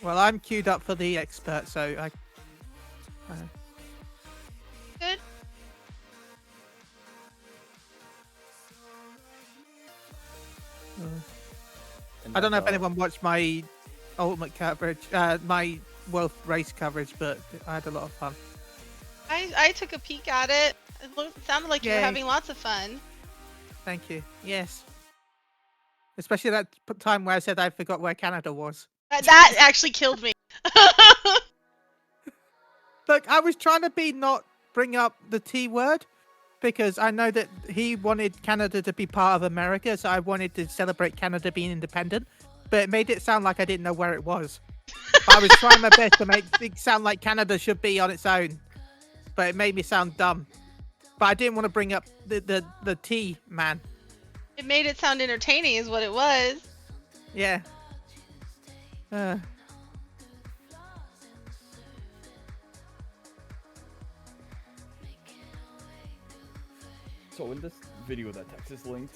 Well, I'm queued up for the expert, so I. Good. I don't know if anyone watched my ultimate coverage, my World race coverage, but I had a lot of fun. I took a peek at it. It sounded like you were Yay. having lots of fun. Thank you. Yes. Especially that time where I said I forgot where Canada was. That actually killed me. Look, I was trying to not bring up the T word because I know that he wanted Canada to be part of America, so I wanted to celebrate Canada being independent. But it made it sound like I didn't know where it was. But I was trying my best to make it sound like Canada should be on its own. But it made me sound dumb. But I didn't want to bring up the T, man. It made it sound entertaining, is what it was. Yeah. So in this video that Texas linked,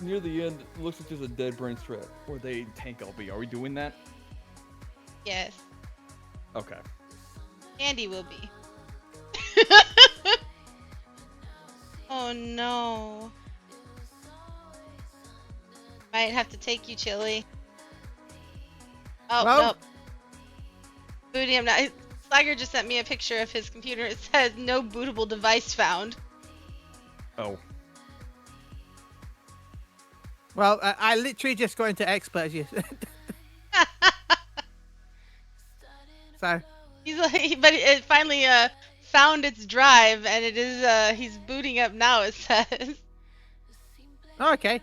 near the end, it looks like there's a dead brain strap or they tank LB. Are we doing that? Yes. Okay. Andy will be. Oh no. Might have to take you, Chili. Oh, Well- nope. Booty, I'm not. Slager just sent me a picture of his computer. It says no bootable device found. Oh. Well, I literally just got into expert as you said. So. He's like, but it finally found its drive, and it is he's booting up now. It says. Oh, okay.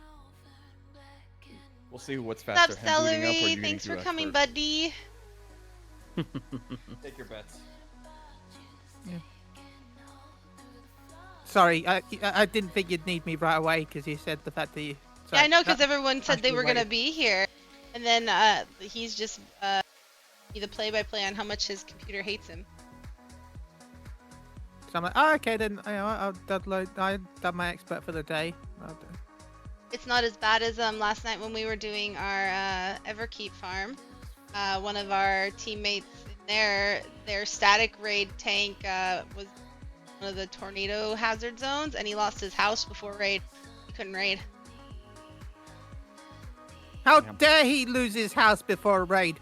We'll see what's What's up, faster, him booting up or Celery? you getting Thanks for through coming, expert. buddy. Take your bets. Yeah. Sorry, I didn't think you'd need me right away because you said the fact that you. So Yeah, I know, because everyone said they actually were gonna waited. be here, and then he's just the play-by-play on how much his computer hates him. So I'm like, oh, okay, then I'll download. I've done my expert for the day. It's not as bad as last night when we were doing our Everkeep farm. One of our teammates in their static raid tank was one of the tornado hazard zones, and he lost his house before raid. He couldn't raid. How dare he lose his house before a raid?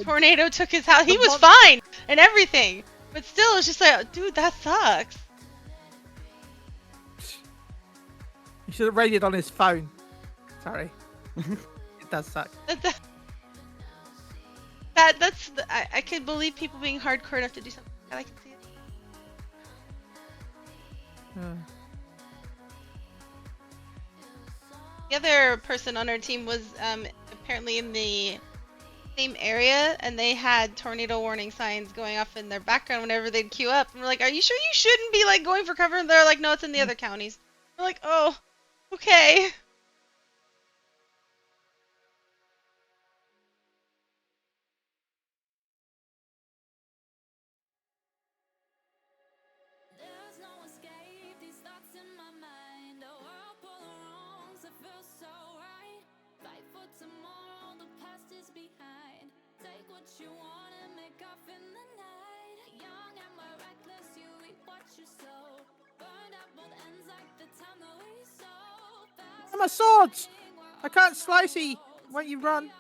Tornado took his house. He was fine and everything, but still, it's just like, dude, that sucks. He should have raided on his phone. Sorry. It does suck. I can believe people being hardcore enough to do something like that. I can see it. The other person on our team was apparently in the same area, and they had tornado warning signs going off in their background whenever they'd queue up. And we're like, "Are you sure you shouldn't be like going for cover?" And they're like, "No, it's in the other counties." We're like, "Oh, okay." My swords! I can't slicey when you run.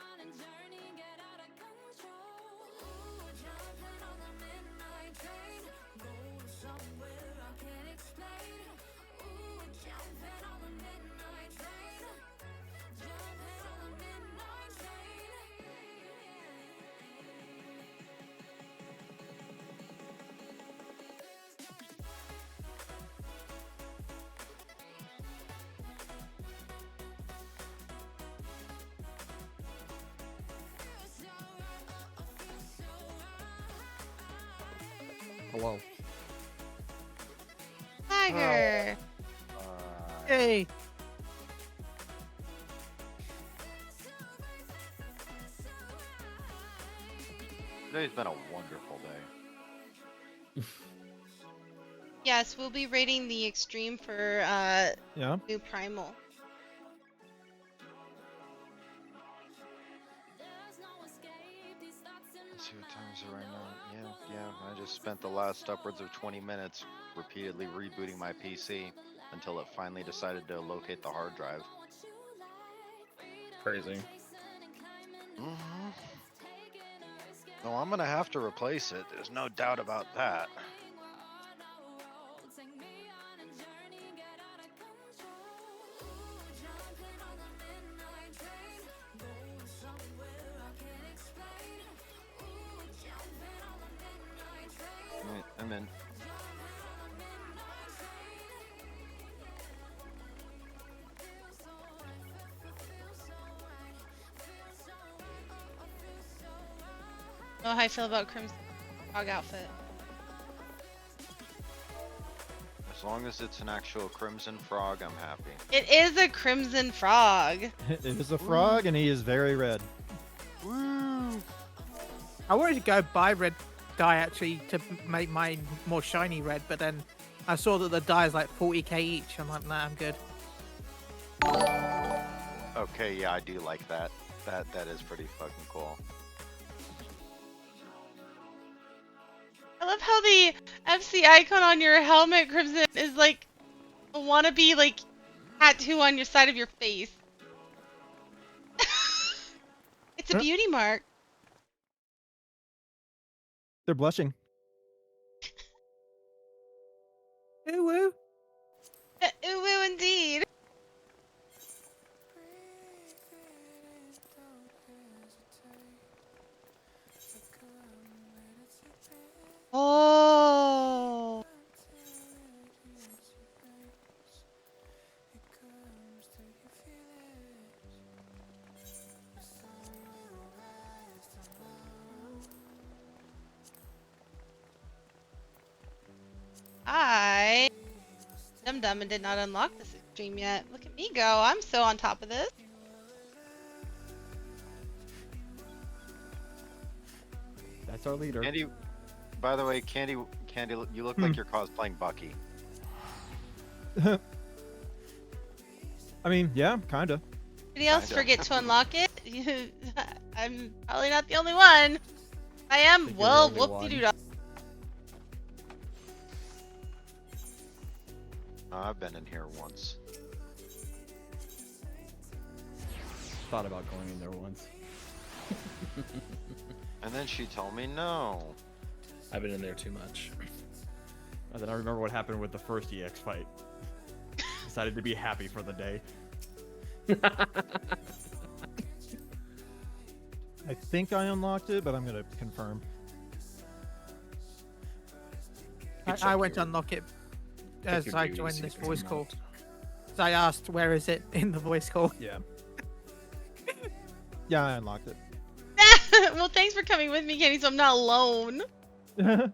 Hello. Tiger. Hey. Today's been a wonderful day. Yes, we'll be rating the extreme for new primal. see what time is it right now. Yeah. I just spent the last upwards of 20 minutes repeatedly rebooting my PC until it finally decided to locate the hard drive. Crazy. Mm-hmm. No, I'm gonna have to replace it. There's no doubt about that. Right, I'm in. know how I feel about Crimson Frog outfit. As long as it's an actual crimson frog, I'm happy. It is a Crimson Frog. It is a frog, and he is very red. Woo! I wanted to go buy red dye actually to make mine more shiny red, but then I saw that the dye is like 40k each. I'm like, nah, I'm good. Okay, yeah, I do like that. That is pretty fucking cool. I love how the FC icon on your helmet, Crimson, is like a wannabe like tattoo on your side of your face. It's a Huh? beauty mark. They're blushing. Ooh, woo. Ooh, ooh, indeed. Oh. I dumb and did not unlock this stream yet. Look at me go. I'm so on top of this. That's our leader. Candy, by the way, Candy, you look like you're cosplaying Bucky. I mean, yeah, kinda. Anybody else Kinda. forget to unlock it? I'm probably not the only one. I am. Think you're the Well, only whoop-de-doo. I've been in here once. Thought about going in there once. And then she told me no. I've been in there too much. And then I remember what happened with the first EX fight. Decided to be happy for the day. I think I unlocked it, but I'm gonna confirm. I went to unlock it as your I duty, joined see this if it's voice call. unlocked. So I asked, where is it in the voice call? Yeah. Yeah, I unlocked it. Well, thanks for coming with me, Kenny, so I'm not alone. So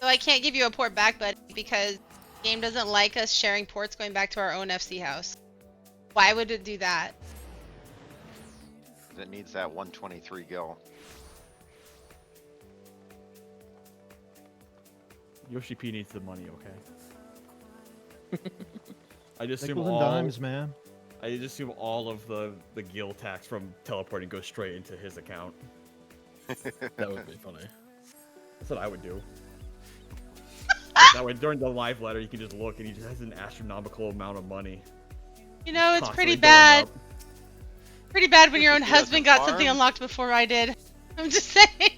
I can't give you a port back, buddy, because the game doesn't like us sharing ports going back to our own FC house. Why would it do that? It needs that 123 gil. Yoshi P needs the money, okay? I just assume Nickels and all. dimes, man. I just assume all of the gil tax from teleporting goes straight into his account. That would be funny. That's what I would do. That way, during the live letter, you can just look and he just has an astronomical amount of money. You know, it's constantly pretty going bad. up. Pretty bad when Just your own if he doesn't husband got something farm. unlocked before I did. I'm just saying.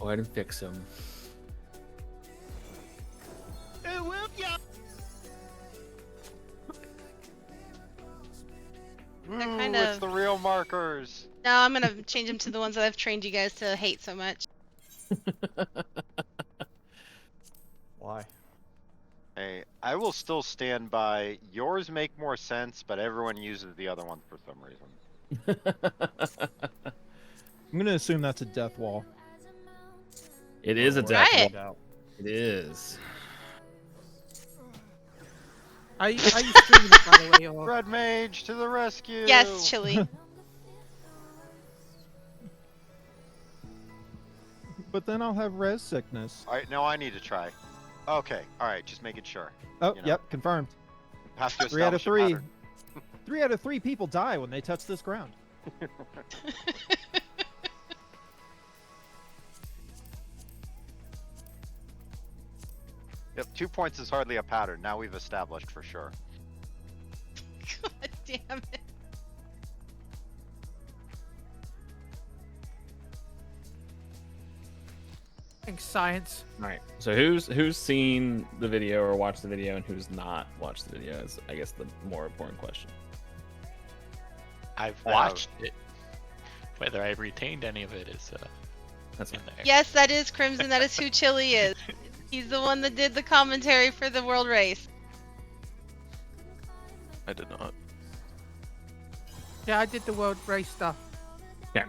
Go ahead and fix him. They're Ooh, kind it's of- the real markers. No, I'm gonna change them to the ones that I've trained you guys to hate so much. Why? Hey, I will still stand by. Yours make more sense, but everyone uses the other one for some reason. I'm gonna assume that's a death wall. It is a Or death Right. wall. It is. Are you streaming it, by the way? Or... Red Mage to the rescue! Yes, Chili. But then I'll have res sickness. Alright, now I need to try. Okay, alright, just making sure. Oh, You know. yep, confirmed. Have to 3 out of establish a 3. pattern. 3 out of 3 people die when they touch this ground. Yep, 2 points is hardly a pattern. Now we've established for sure. God damn it. Thanks, science. All right. So who's seen the video or watched the video and who's not watched the video is, I guess, the more important question. I've I have. watched it. Whether I've retained any of it is That's in fine. there. Yes, that is Crimson. That is who Chili is. He's the one that did the commentary for the world race. I did not. Yeah, I did the world race stuff. Okay.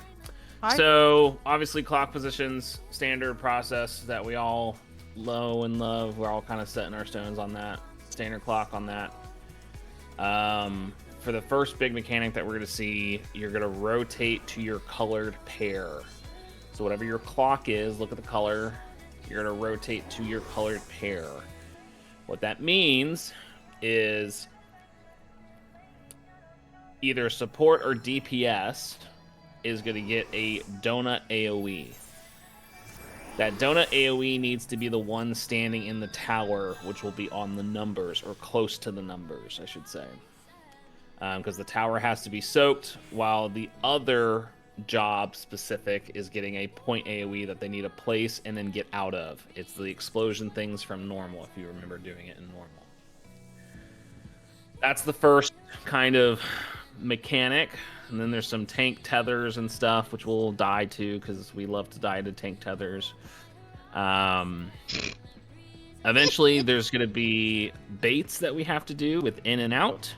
Hi. So obviously clock positions, standard process that we all know and love. We're all kind of setting our stones on that. Standard clock on that. For the first big mechanic that we're going to see, you're going to rotate to your colored pair. So whatever your clock is, look at the color. You're going to rotate to your colored pair. What that means is either support or DPS is going to get a donut AoE. That donut AoE needs to be the one standing in the tower, which will be on the numbers, or close to the numbers, I should say. Because the tower has to be soaked, while the other job specific is getting a point AoE that they need to place and then get out of. It's the explosion things from normal, if you remember doing it in normal. That's the first kind of mechanic. And then there's some tank tethers and stuff, which we'll die to because we love to die to tank tethers. Eventually, there's going to be baits that we have to do with in and out.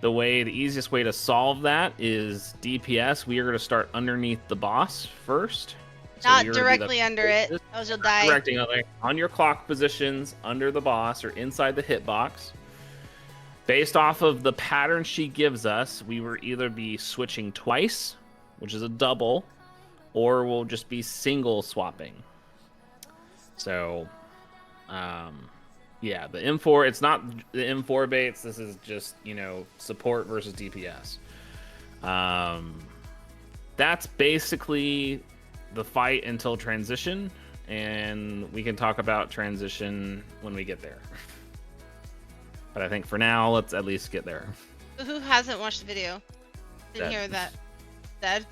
The easiest way to solve that is DPS. We are going to start underneath the boss first. So Not we are gonna do the directly under it, else you'll die. Directing on your clock positions, under the boss, or inside the hitbox. Based off of the pattern she gives us, we will either be switching twice, which is a double, or we'll just be single swapping. So, yeah, the M4, it's not the M4 baits. This is just, support versus DPS. That's basically the fight until transition, and we can talk about transition when we get there. But I think for now, let's at least get there. Who hasn't watched the video? Didn't Dead. hear that. Dead?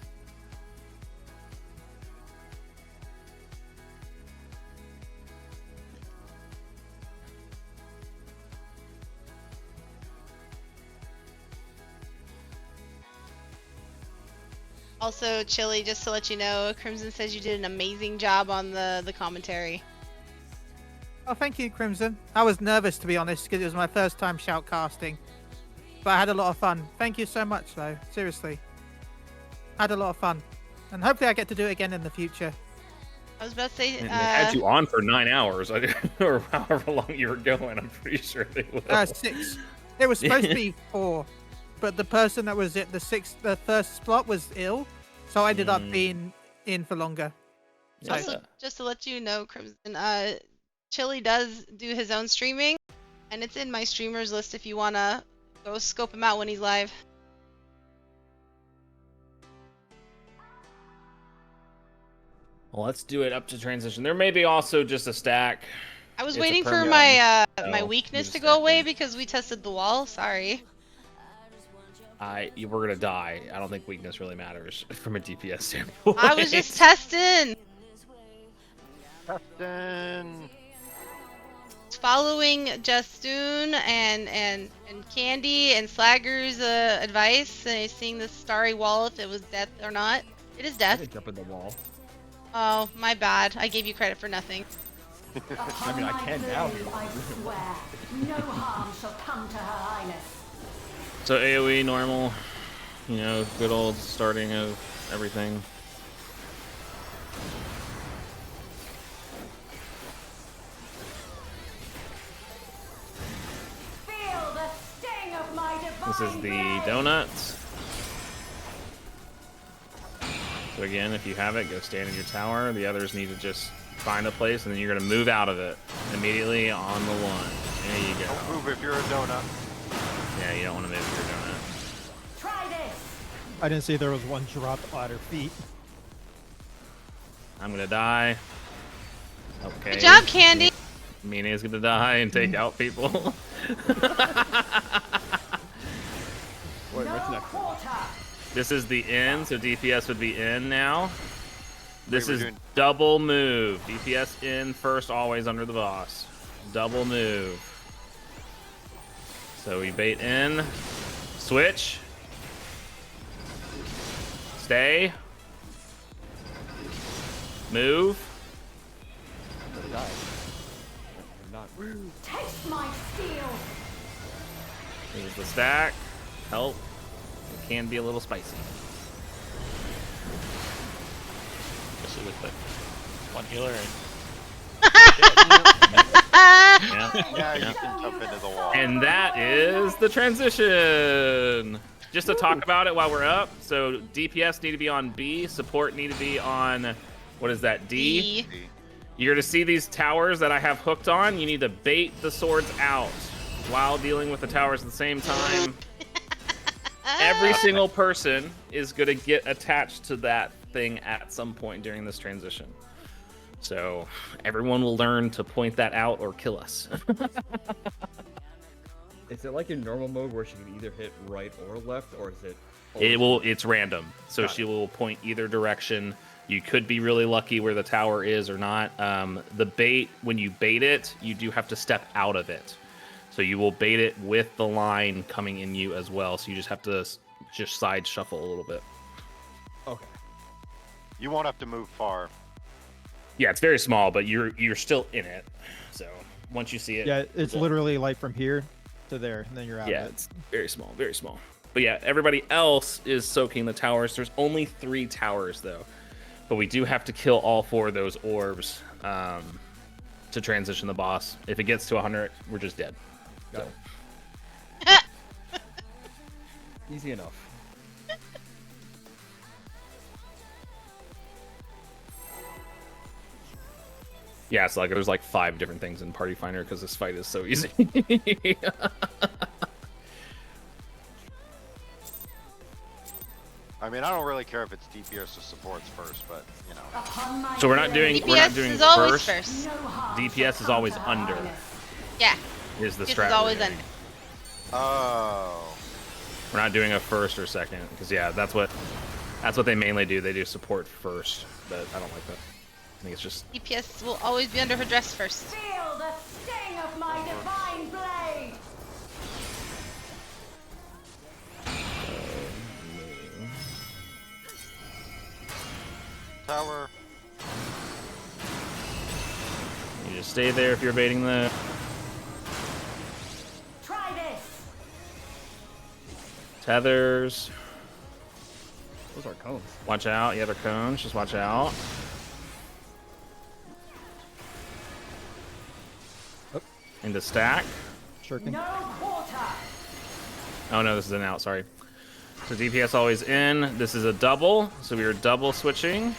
Also, Chili, just to let you know, Crimson says you did an amazing job on the commentary. Oh, thank you, Crimson. I was nervous, to be honest, because it was my first time shoutcasting. But I had a lot of fun. Thank you so much, though. Seriously. I had a lot of fun. And hopefully I get to do it again in the future. I was about to say, And they had you on for 9 hours, or however long you were going. I'm pretty sure they will. 6. It was supposed to be 4. But the person that was at the first slot was ill. So I ended up being in for longer. So, also, just to let you know, Crimson, Chili does do his own streaming, and it's in my streamers list if you wanna go scope him out when he's live. Well, let's do it up to transition. There may be also just a stack. I was It's a waiting for perm my gun, my so weakness you to just go stack away it. because we tested the wall. Sorry. We're gonna die. I don't think weakness really matters from a DPS standpoint. I was just testing. Justin. Following Justoon and Candy and Slagger's advice, and seeing the starry wall if it was death or not. It is I death. didn't jump in the wall. Oh, my bad. I gave you credit for nothing. I mean, I can now. I swear, no harm shall come to Her Highness. So AoE normal, you know, good old starting of everything. Feel the sting of my divine This is the blade. donuts. So again, if you have it, go stand in your tower. The others need to just find a place, and then you're gonna move out of it immediately on the one. There you go. Don't move if you're a donut. Yeah, you don't want to move your donut. Try this. I didn't see there was one dropped at her feet. I'm gonna die. Okay. Good job, Candy. Mina's gonna die and take out people. Wait, what's No next? quarter. This is the in, so DPS would be in now. This Wait, we're is doing- double move. DPS in first, always under the boss. Double move. So we bait in, switch, stay, move. I'm gonna die. I'm not. Taste my steel. This is the stack. Help. It can be a little spicy. Especially with like one healer and Yeah. Yeah, you can jump into the wall. And that is the transition. Just to talk about it while we're up. So DPS need to be on B. Support need to be on, what is that, D? D. You're going to see these towers that I have hooked on. You need to bait the swords out while dealing with the towers at the same time. Every single person is going to get attached to that thing at some point during this transition. So everyone will learn to point that out or kill us. Is it like in normal mode where she can either hit right or left, or is it? It's random. So she will point either direction. You could be really lucky where the tower is or not. The bait, when you bait it, you do have to step out of it. So you will bait it with the line coming in you as well. So you just have to just side shuffle a little bit. Okay. You won't have to move far. Yeah, it's very small, but you're still in it. So once you see it, Yeah, it's yeah. literally like from here to there, and then you're out Yeah, of it. it's very small, very small. But yeah, everybody else is soaking the towers. There's only 3 towers though, but we do have to kill all 4 of those orbs to transition the boss. If it gets to 100, we're just dead. Got So. it. Easy enough. Yeah, it's like there's like 5 different things in Party Finder because this fight is so easy. I mean, I don't really care if it's DPS or supports first, but you know. Upon my So we're not blade, doing- we're not DPS doing is always first. first. no harm DPS shall is come always to Her under. Highness. Yeah. is the This strat. is we're always doing. under. Oh. We're not doing a first or second because yeah, that's what they mainly do. They do support first, but I don't like that. I think it's just DPS will always be under her dress first. Feel the sting of my divine blade. Tower. you just stay there if you're baiting the. Try this. Tethers. Those are cones. Watch out. Yeah, they're cones. Just watch out. Into stack. Shirking. No quarter. Oh no, this is an out. Sorry. So DPS always in. This is a double. So we are double switching.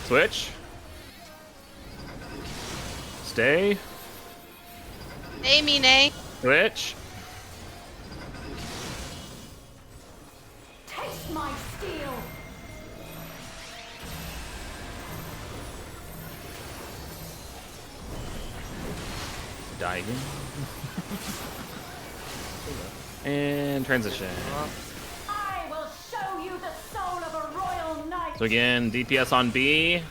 Switch. Stay. Hey, Mine. Switch. Taste my steel. Die again. And transition. I will show So again, DPS on B,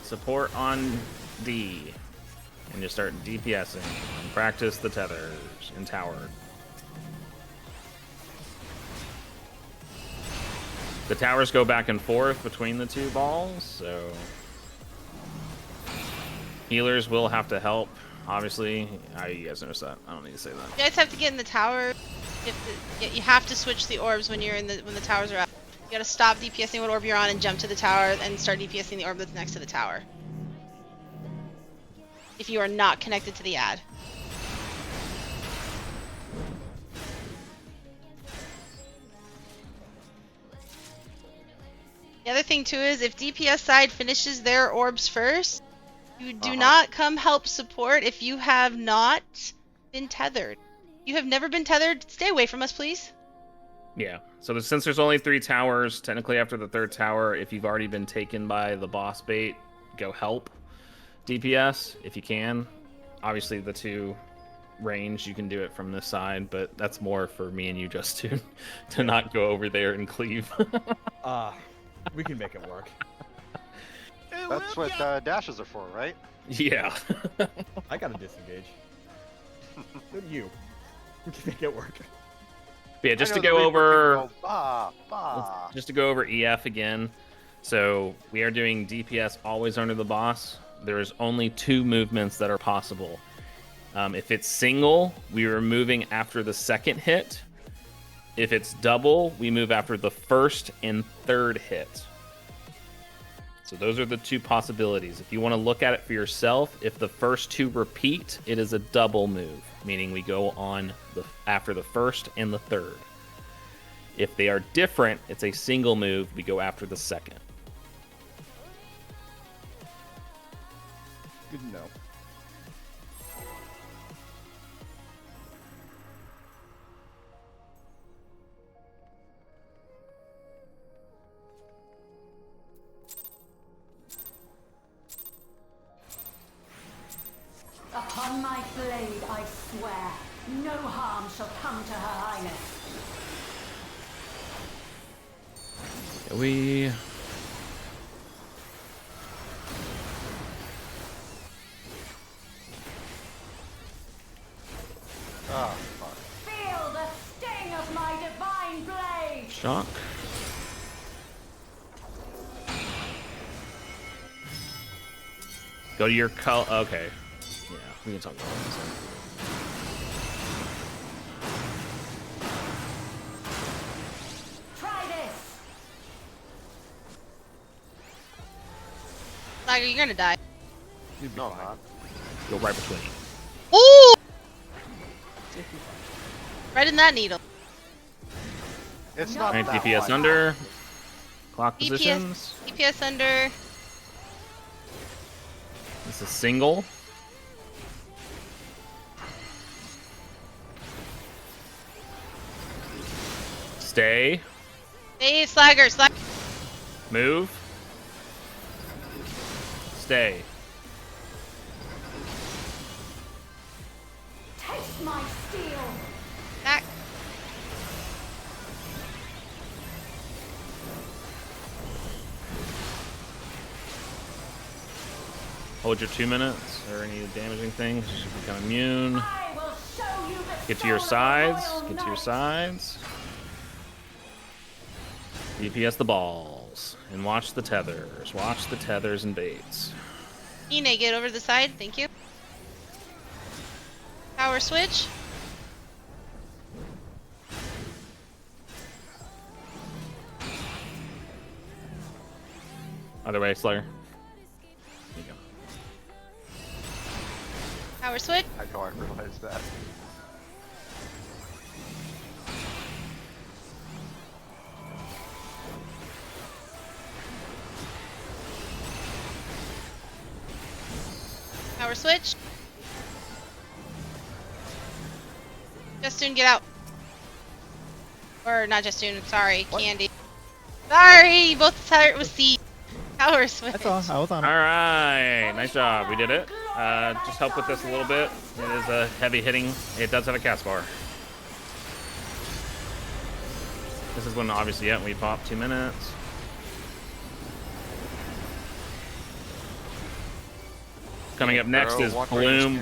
support on D. And just start DPSing and practice the tethers in tower. The towers go back and forth between the two balls, so healers will have to help. Obviously, you guys noticed that. I don't need to say that. You guys have to get in the tower. You have to switch the orbs when you're when the towers are up. You gotta stop DPSing what orb you're on and jump to the tower and start DPSing the orb that's next to the tower. If you are not connected to the ad. The other thing too is if DPS side finishes their orbs first, you do not come help support if you have not been tethered. You have never been tethered, stay away from us, please. Yeah, so since there's only 3 towers, technically after the 3rd tower, if you've already been taken by the boss bait, go help DPS if you can. Obviously the 2 range, you can do it from this side, but that's more for me and you, Justin, to not go over there and cleave. We can make it work. That's what dashes are for, right? Yeah. I gotta disengage. So do you. We can make it work. But yeah, just I to know go the Reaper over, can go, bah, bah. just to go over EF again. So we are doing DPS always under the boss. There's only 2 movements that are possible. If it's single, we are moving after the 2nd hit. If it's double, we move after the 1st and 3rd hit. So those are the 2 possibilities. If you want to look at it for yourself, if the first 2 repeat, it is a double move, meaning we go on after the 1st and the 3rd. If they are different, it's a single move, we go after the 2nd. Good to know. Upon my blade, I swear, no harm shall come to Her Highness. We Ah, fuck. Feel the sting of my divine blade! shock. Go to your color. Okay. Yeah, we can talk about this. Try this! Tiger, you're gonna die. You'd be No, fine. I'm not. Go right between. Ooh! Right in that needle. It's not Alright, that DPS wide. under. Clock DPS positions. DPS under. This is single. Stay. Hey, Slagger, Slagger. Move. Stay. Taste my steel! Back. Hold your 2 minutes or any damaging things. You should become immune. I will show you the Get to your soul of the sides. Royal Get to your Knight. sides. DPS the balls. And watch the tethers. Watch the tethers and baits. Ine, get over to the side. Thank you. Power switch. Other way, Slayer. There you go. Power switch. I know, I realized that. Power switch. Justoon, get out. Or not Justoon, sorry, What? Candy. Sorry, both start with C. Power switch. That's all. I was on it. Alright, nice job. We did it. Just help with this a little bit. It is a heavy hitting. It does have a cast bar. This is when obviously, yeah, we pop 2 minutes. Coming up next is Bloom.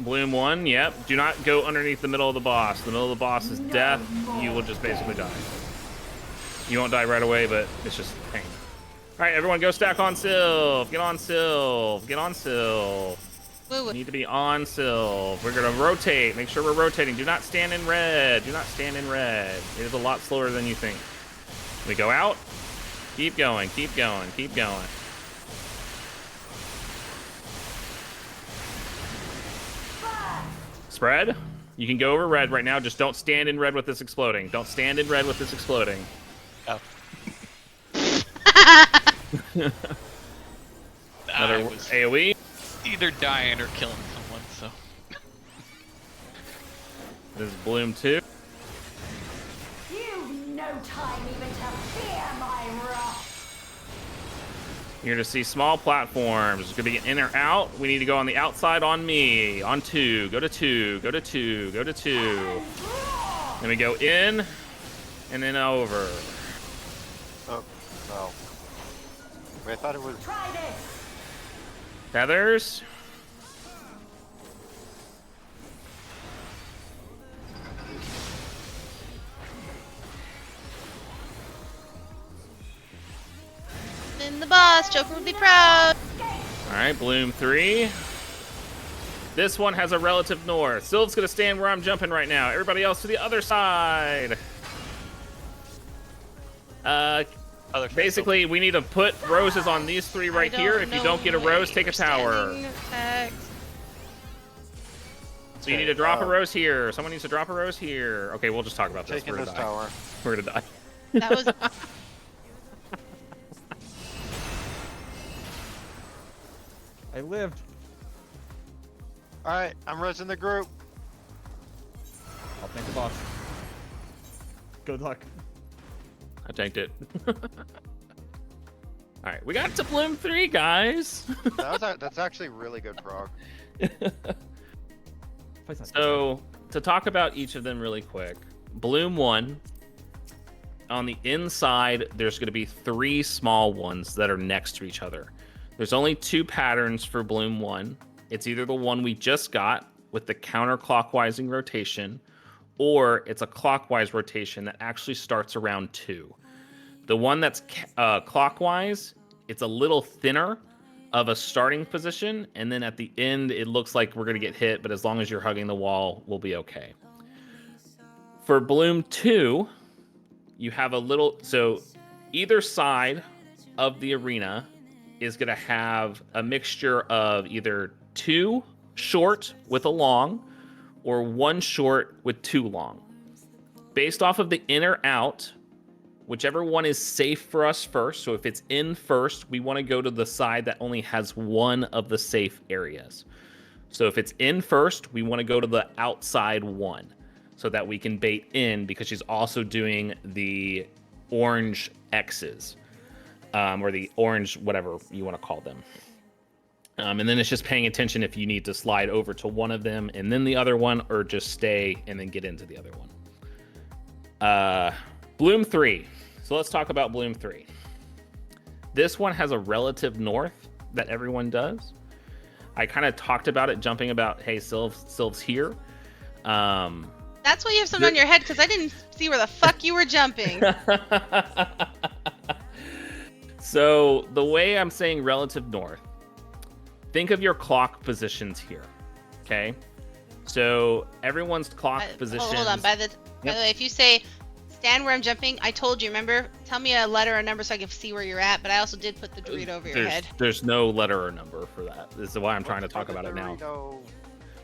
Bloom 1, yep. Do not go underneath the middle of the boss. The middle of the boss is death. You will just basically die. You won't die right away, but it's just pain. All right, everyone go stack on Sylv. Get on Sylv. Get on Sylv. Woo. Need to be on Sylv. We're going to rotate. Make sure we're rotating. Do not stand in red. Do not stand in red. It is a lot slower than you think. We go out. Keep going. Keep going. Keep going. Spread. You can go over red right now. Just don't stand in red with this exploding. Don't stand in red with this exploding. Oh. Another AoE. Either dying or killing someone, so. This is Bloom 2. You've no time even to fear my wrath. You're going to see small platforms. It's going to be an in or out. We need to go on the outside on me. On 2. Go to 2. Go to 2. Go to 2. Then we go in and then over. Oh, no. Wait, I thought it was... Try this. Feathers. In the boss, Joker would be proud. All right, Bloom 3. This one has a relative north. Sylv's going to stand where I'm jumping right now. Everybody else to the other side. Basically, we need to put roses on these 3 right here. If you don't get a rose, take a tower. So you need to drop a rose here. Someone needs to drop a rose here. Okay, we'll just talk about this. Taking We're this gonna die. tower. We're gonna die. That was I lived. Alright, I'm resing the group. I'll thank the boss. Good luck. I tanked it. All right, we got to Bloom 3, guys. That's actually really good frog. So, to talk about each of them really quick. Bloom 1, on the inside, there's going to be 3 small ones that are next to each other. There's only 2 patterns for Bloom 1. It's either the one we just got with the counterclockwising rotation, or it's a clockwise rotation that actually starts around 2. The one that's clockwise, it's a little thinner of a starting position, and then at the end, it looks like we're going to get hit, but as long as you're hugging the wall, we'll be okay. For Bloom 2, you have a little... So either side of the arena is going to have a mixture of either 2 short with a long, or 1 short with 2 long. Based off of the in or out, whichever one is safe for us first. So if it's in first, we want to go to the side that only has 1 of the safe areas. So if it's in first, we want to go to the outside 1 so that we can bait in, because she's also doing the orange X's, or the orange, whatever you want to call them. And then it's just paying attention if you need to slide over to one of them and then the other one, or just stay and then get into the other one. Bloom 3. So let's talk about Bloom 3. This one has a relative north that everyone does. I kind of talked about it, jumping about, hey, Sylv's here. That's why you have something on your head, because I didn't see where the fuck you were jumping. So the way I'm saying relative north, think of your clock positions here, okay? So everyone's clock positions... Hold on, by the way, if you say, stand where I'm jumping, I told you, remember? Tell me a letter or number so I can see where you're at, but I also did put the Dorito over your head. There's no letter or number for that. This is why I'm trying to talk about it now.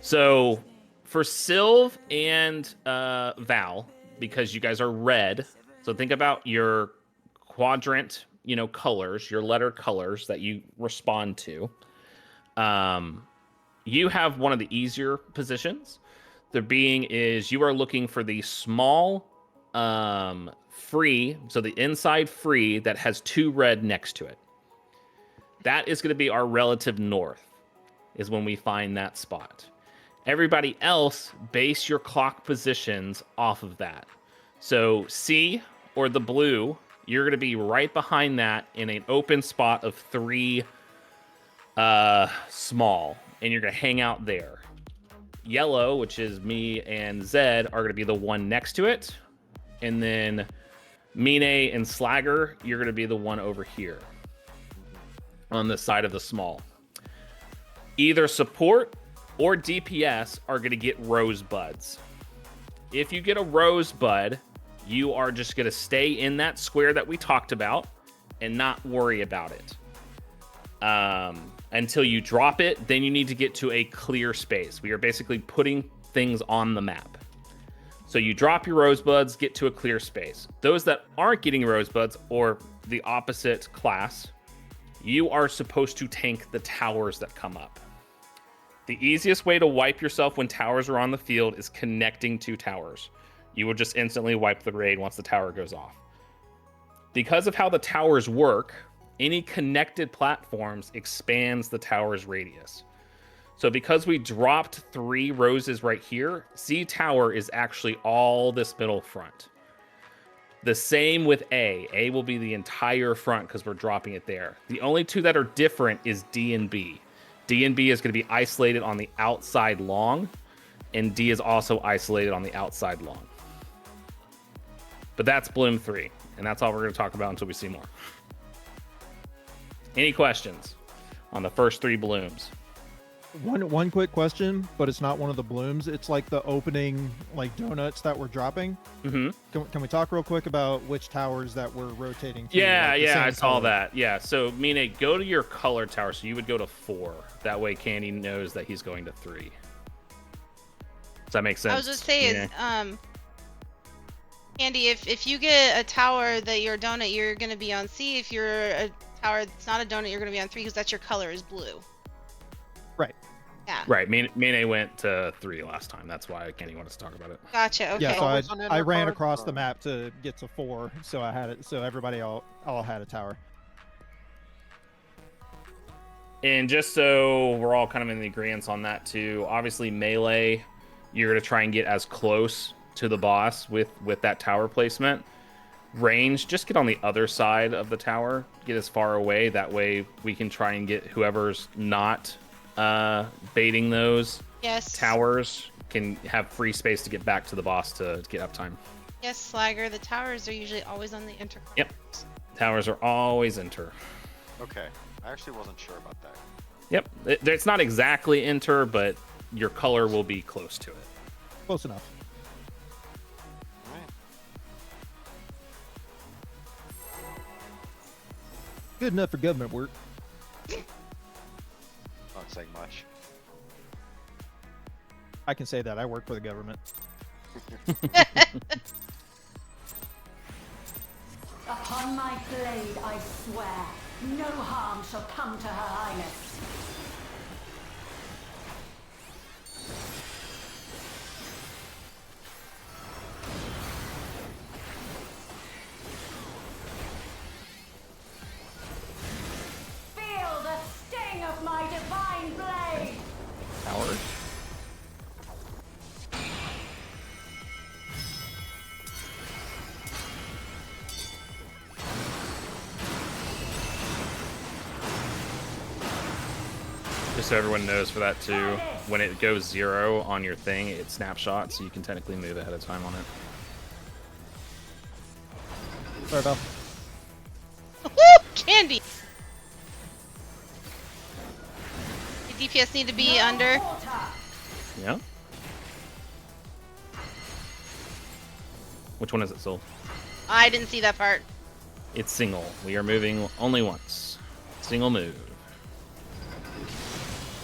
So for Sylv and Val, because you guys are red, so think about your quadrant, colors, your letter colors that you respond to. You have one of the easier positions. The being is you are looking for the small free, so the inside free that has 2 red next to it. That is going to be our relative north, is when we find that spot. Everybody else, base your clock positions off of that. So C, or the blue, you're going to be right behind that in an open spot of 3 small, and you're gonna hang out there. Yellow, which is me and Zed, are gonna be the one next to it, and then Mine and Slagger, you're gonna be the one over here on the side of the small. Either support or DPS are gonna get rosebuds. If you get a rosebud, you are just gonna stay in that square that we talked about and not worry about it. Until you drop it, then you need to get to a clear space. We are basically putting things on the map. So you drop your rosebuds, get to a clear space. Those that aren't getting rosebuds, or the opposite class, you are supposed to tank the towers that come up. The easiest way to wipe yourself when towers are on the field is connecting two towers. You will just instantly wipe the raid once the tower goes off. Because of how the towers work, any connected platforms expands the tower's radius. So because we dropped 3 roses right here, C tower is actually all this middle front. The same with A. A will be the entire front because we're dropping it there. The only 2 that are different is D and B. D and B is going to be isolated on the outside long, and D is also isolated on the outside long. But that's Bloom 3, and that's all we're going to talk about until we see more. Any questions on the first 3 blooms? One quick question, but it's not one of the blooms. It's like the opening like donuts that we're dropping. Mm-hmm. Can we talk real quick about which towers that we're rotating to? Yeah, like, the same I saw color? that. Yeah, so Mine, go to your color tower. So you would go to 4. That way Candy knows that he's going to 3. Does that make sense? I was just saying, Andy, if you get a tower that you're a donut, you're gonna be on C. If you're a tower that's not a donut, you're gonna be on 3 because that's your color is blue. Right. Yeah. Right. Mine went to 3 last time. That's why Kenny wanted to talk about it. Gotcha. Okay. Yeah, so Always on I ran undercard, across or- the map to get to 4, so I had it. So everybody all had a tower. And just so we're all kind of in the agreement on that too, obviously melee, you're gonna try and get as close to the boss with that tower placement. Range, just get on the other side of the tower, get as far away. That way we can try and get whoever's not baiting those Yes. towers can have free space to get back to the boss to get uptime. Yes, Slagger. The towers are usually always on the intercom. Yep. Towers are always enter. Okay, I actually wasn't sure about that. Yep. It's not exactly enter, but your color will be close to it. Close enough. Alright. Good enough for government work. Not saying much. I can say that. I work for the government. Upon my blade, I swear, no harm shall come to Her Highness. Feel the sting of my divine blade! Towers. Just so everyone knows for that too, when it goes 0 on your thing, it snapshots, so you can technically move ahead of time on it. Sorry, Val. Woo! Candy. The DPS need to be under. Water. Yeah. Which one is it, Soul? I didn't see that part. It's single. We are moving only once. Single move.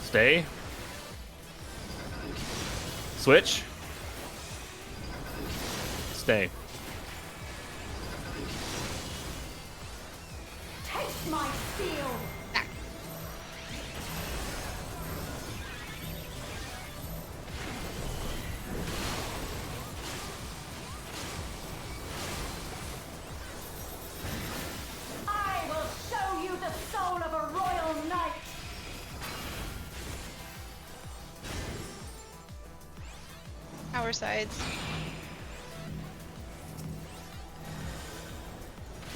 Stay. Switch. Stay. Taste my steel! Back. I will show you the soul of a royal knight! Tower sides.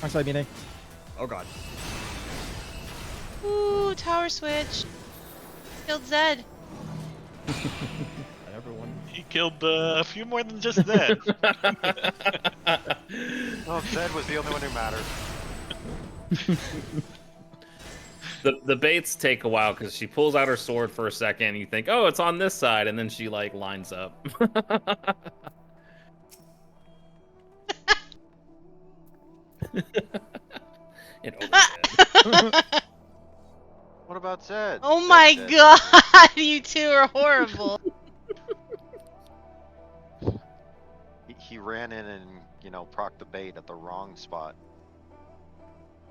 On side, Mine. Oh god. Ooh, tower switch. Killed Zed. Not everyone. He killed a few more than just Zed. Oh, Zed was the only one who mattered. The baits take a while because she pulls out her sword for a second. And you think, oh, it's on this side, and then she like lines up. And over Zed. What about Zed? Oh Zed my dead. god, you two are horrible. He ran in and, you know, procced the bait at the wrong spot.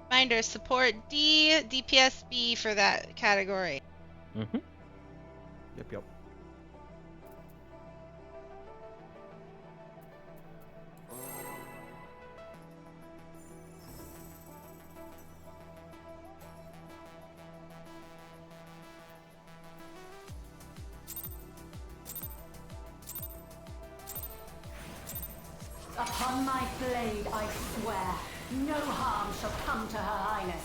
Reminder, support D, DPS B for that category. Mm-hmm. Yep. Upon my blade, I swear, no harm shall come to Her Highness.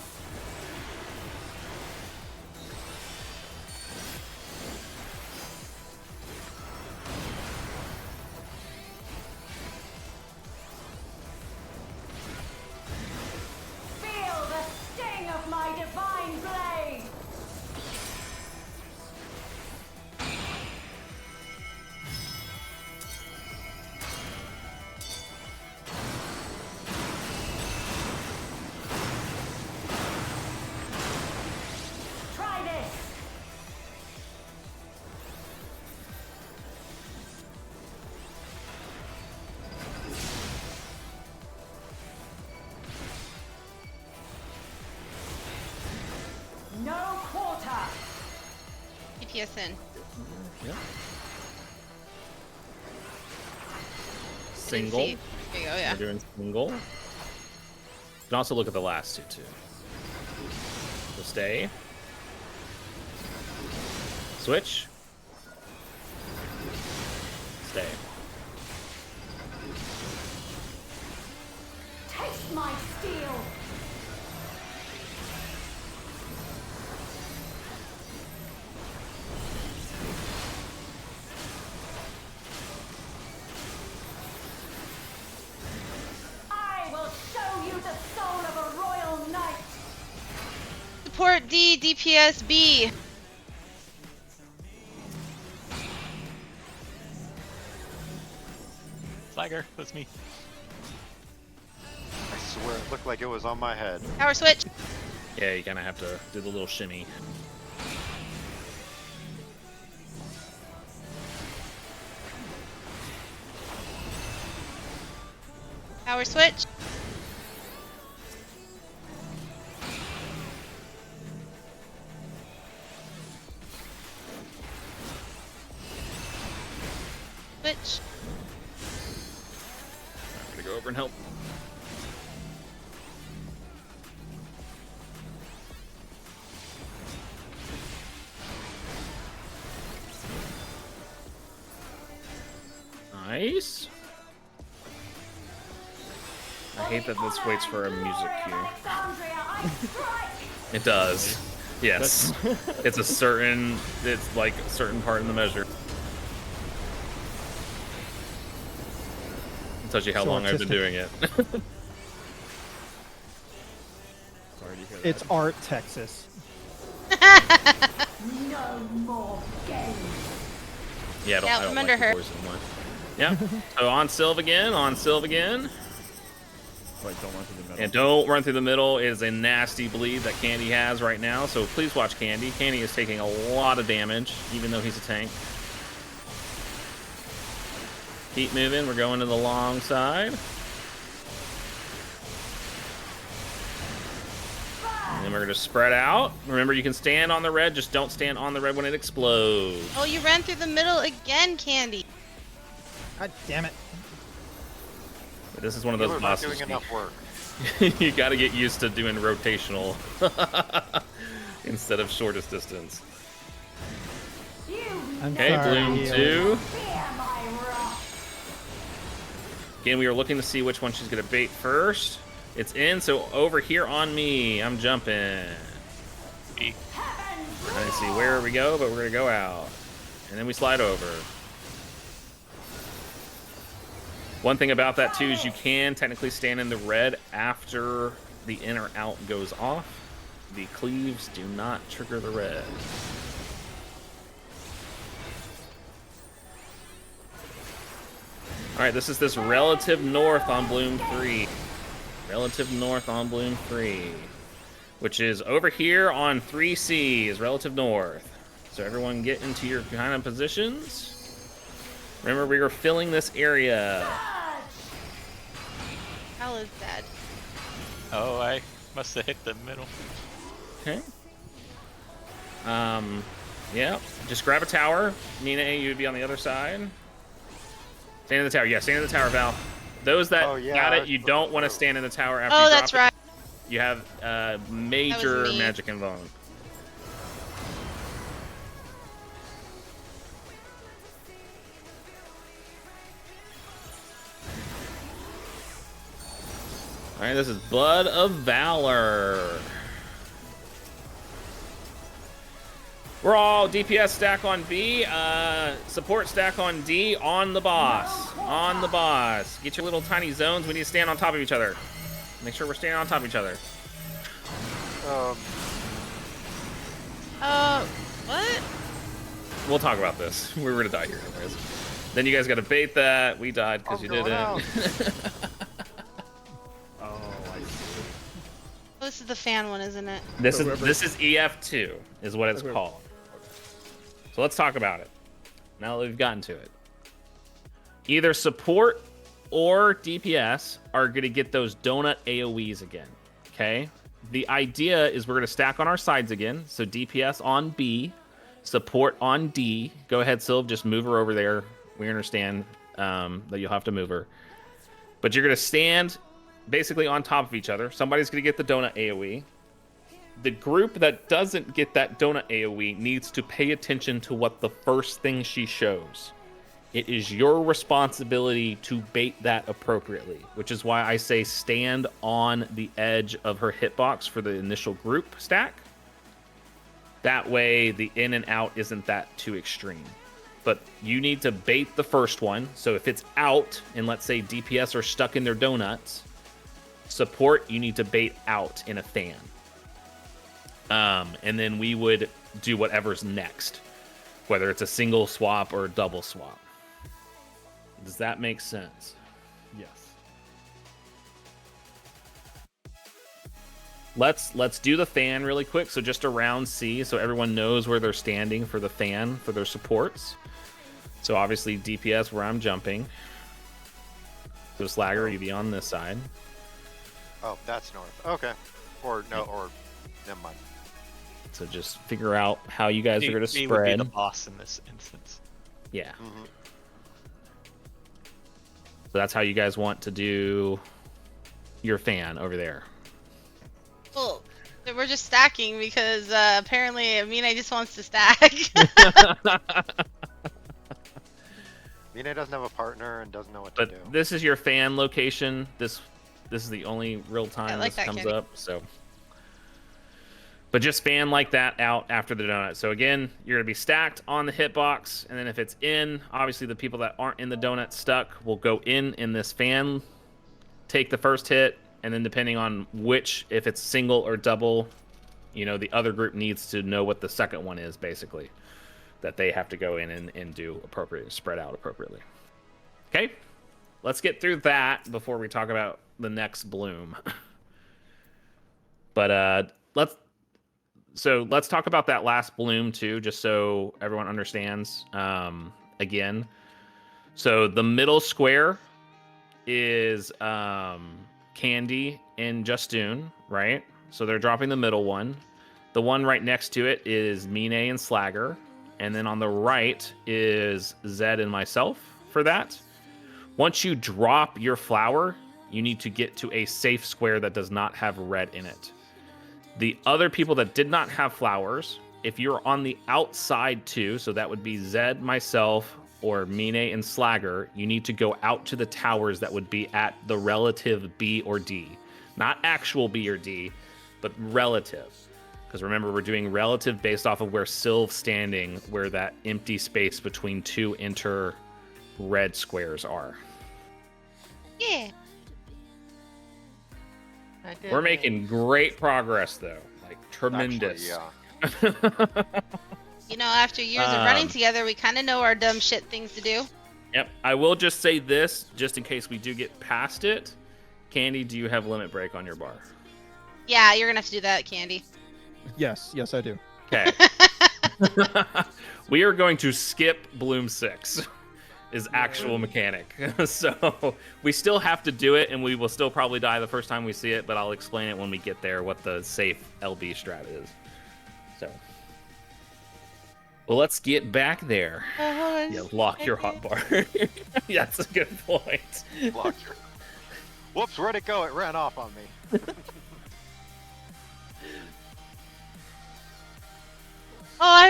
Feel the sting of my divine blade! Try this! No quarter! DPS in. Yep. Single. There you go, yeah. We're doing single. You can also look at the last two too. So stay. Switch. Stay. Taste my steel! I will show you the soul of a royal knight! Support D, DPS B. Flagger, that's me. I swear it looked like it was on my head. Power switch. Yeah, you kind of have to do the little shimmy. Power switch. Switch. I'm gonna go over and help. Nice. I hate that this waits for a music cue. Alexandria, I strike! It does. Yes. It's a certain, it's like a certain part in the measure. It tells you how So long I've been artistic. doing it. Sorry to hear that. It's art, Texas. No more games! Yeah, I don't, Yeah, I don't I'm like under the her. voice so much. Yeah. So on Sylve again, on Sylve again. Right, don't run through the middle. And don't run through the middle. It is a nasty bleed that Candy has right now, so please watch Candy. Candy is taking a lot of damage, even though he's a tank. Keep moving. We're going to the long side. And then we're going to spread out. Remember, you can stand on the red. Just don't stand on the red when it explodes. Oh, you ran through the middle again, Candy. God damn it. But this is one of You those were not bosses. doing enough work. You got to get used to doing rotational instead of shortest distance. You I'm Okay, sorry, Bloom Heal. 2. fear my wrath! Again, we are looking to see which one she's going to bait first. It's in, so over here on me. I'm jumping. B. We're trying to see where we go, but we're gonna go out, and then we slide over. One thing about that too is you can technically stand in the red after the in or out goes off. The cleaves do not trigger the red. All right, this is this relative north on Bloom 3. Relative north on Bloom 3. Which is over here on 3C is relative north. So everyone get into your kind of positions. Remember, we are filling this area. Hal is dead. Oh, I must have hit the middle. Okay. Yeah, just grab a tower. Mina, you'd be on the other side. Stand in the tower. Yeah, stand in the tower, Val. Those that got it, you don't want to stand in the tower after you drop that's right. it. You have major me. magic involved. All right, this is Blood of Valor. We're all DPS stack on B, support stack on D, on the boss. On the boss. Get your little tiny zones. We need to stand on top of each other. Make sure we're standing on top of each other. What? We'll talk about this. We were gonna die here anyways. Then you guys gotta bait that. We died because you didn't. This is the fan one, isn't it? This is EF2 is what it's called. So let's talk about it. Now that we've gotten to it. Either support or DPS are going to get those donut AoEs again. Okay? The idea is we're going to stack on our sides again. So DPS on B, support on D. Go ahead, Sylv, just move her over there. We understand that you'll have to move her. But you're going to stand basically on top of each other. Somebody's going to get the donut AoE. The group that doesn't get that donut AoE needs to pay attention to what the first thing she shows. It is your responsibility to bait that appropriately, which is why I say stand on the edge of her hitbox for the initial group stack. That way the in and out isn't that too extreme. But you need to bait the first one. So if it's out, and let's say DPS are stuck in their donuts, support, you need to bait out in a fan. And then we would do whatever's next, whether it's a single swap or a double swap. Does that make sense? Yes. Let's do the fan really quick. So just around C, so everyone knows where they're standing for the fan for their supports. So obviously DPS where I'm jumping. So Slagger, you'd be on this side. Oh, that's north. Okay. Or no, or never mind. So just figure out how you guys are going to Me would be spread. the boss in this instance. Yeah. Mm-hmm. So that's how you guys want to do your fan over there. Well, we're just stacking because apparently Amina just wants to stack. Mina doesn't have a partner and doesn't know what But to do. this is your fan location. This is the only real time like this that, comes Kenny. up. So, but just fan like that out after the donut. So again, you're gonna be stacked on the hitbox, and then if it's in, obviously the people that aren't in the donut stuck will go in this fan, take the first hit, and then depending on which, if it's single or double, you know, the other group needs to know what the second one is, basically, that they have to go in and do appropriately, spread out appropriately. Okay, let's get through that before we talk about the next bloom. But let's talk about that last bloom too, just so everyone understands. Again, so the middle square is Candy and Justoon, right? So they're dropping the middle one. The one right next to it is Mine and Slagger. And then on the right is Zed and myself for that. Once you drop your flower, you need to get to a safe square that does not have red in it. The other people that did not have flowers, if you're on the outside too, so that would be Zed, myself, or Mine and Slagger, you need to go out to the towers that would be at the relative B or D. Not actual B or D, but relative. Because remember, we're doing relative based off of where Sylve's standing, where that empty space between two red squares are. Yeah. We're making great progress, though. Like, tremendous. Actually, yeah. You know, after years of running together, we kind of know our dumb shit things to do. Yep. I will just say this, just in case we do get past it. Candy, do you have limit break on your bar? Yeah, you're gonna have to do that, Candy. Yes, I do. Okay. We are going to skip Bloom 6. Is actual mechanic. So we still have to do it, and we will still probably die the first time we see it, but I'll explain it when we get there what the safe LB strat is. So, well, let's get back there. Yeah, lock your hotbar. Yeah, that's a good point. Lock your... Whoops, where'd it go? It ran off on me.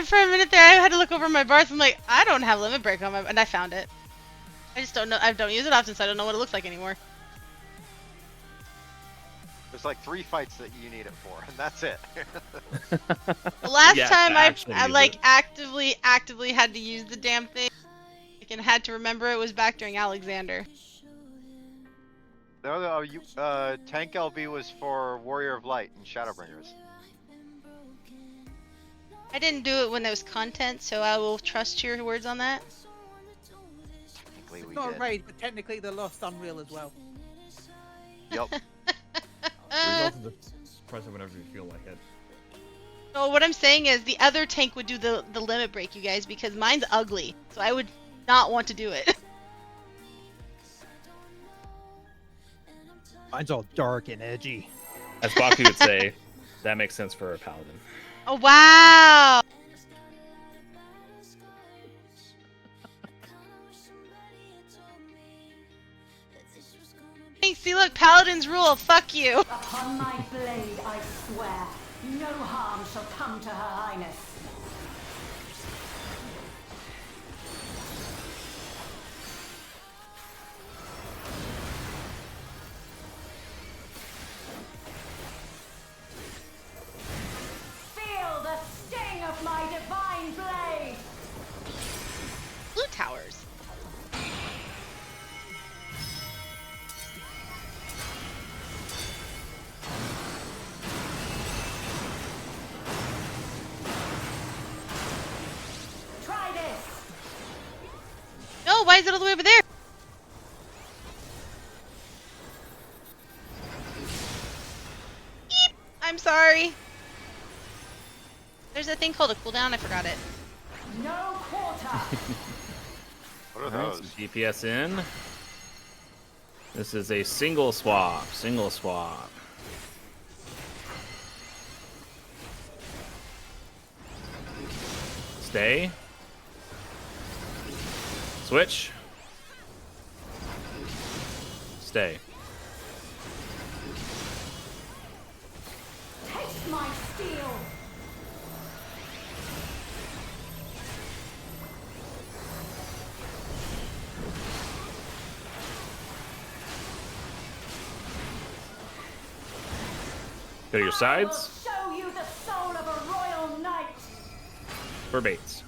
For a minute there, I had to look over my bars. I'm like, I don't have limit break on my, and I found it. I just don't know. I don't use it often, so I don't know what it looks like anymore. There's like 3 fights that you need it for, and that's it. The last Yeah, time I use like it. actively had to use the damn thing, and had to remember it was back during Alexander. No, you Tank LB was for Warrior of Light and Shadowbringers. I didn't do it when there was content, so I will trust your words on that. Technically, we Not a did. raid, but technically the Lost Unreal as well. Yep. Result of the press it whenever you feel like it. No, what I'm saying is the other tank would do the limit break, you guys, because mine's ugly, so I would not want to do it. Mine's all dark and edgy. As Baku would say, that makes sense for a paladin. Oh wow! Hey, see, look, paladins rule. Fuck you. Upon my blade, I swear, no harm shall come to Her Highness. Feel the sting of my divine blade! Blue towers. Try this! No, why is it all the way over there? Beep. I'm sorry. There's a thing called a cooldown. I forgot it. No quarter! What are Alright, those? some DPS in. This is a single swap. Single swap. Stay. Switch. Stay. Taste my steel! Go to your sides. I will show you the soul of a royal knight! For baits.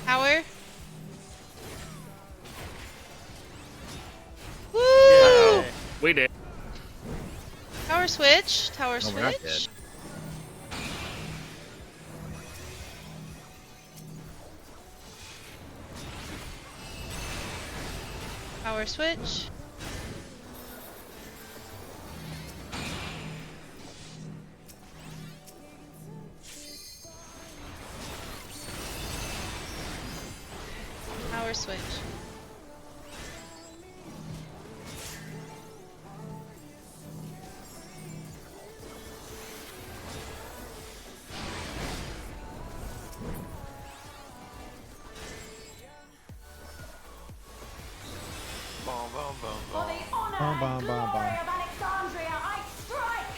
Tower. Woo! Uh-oh. We did. Tower switch. Tower No, we're not switch. Power switch. Power switch. Boom, boom, boom, For boom. the honor Bum, bum, and bum, glory bum. of Alexandria, I strike!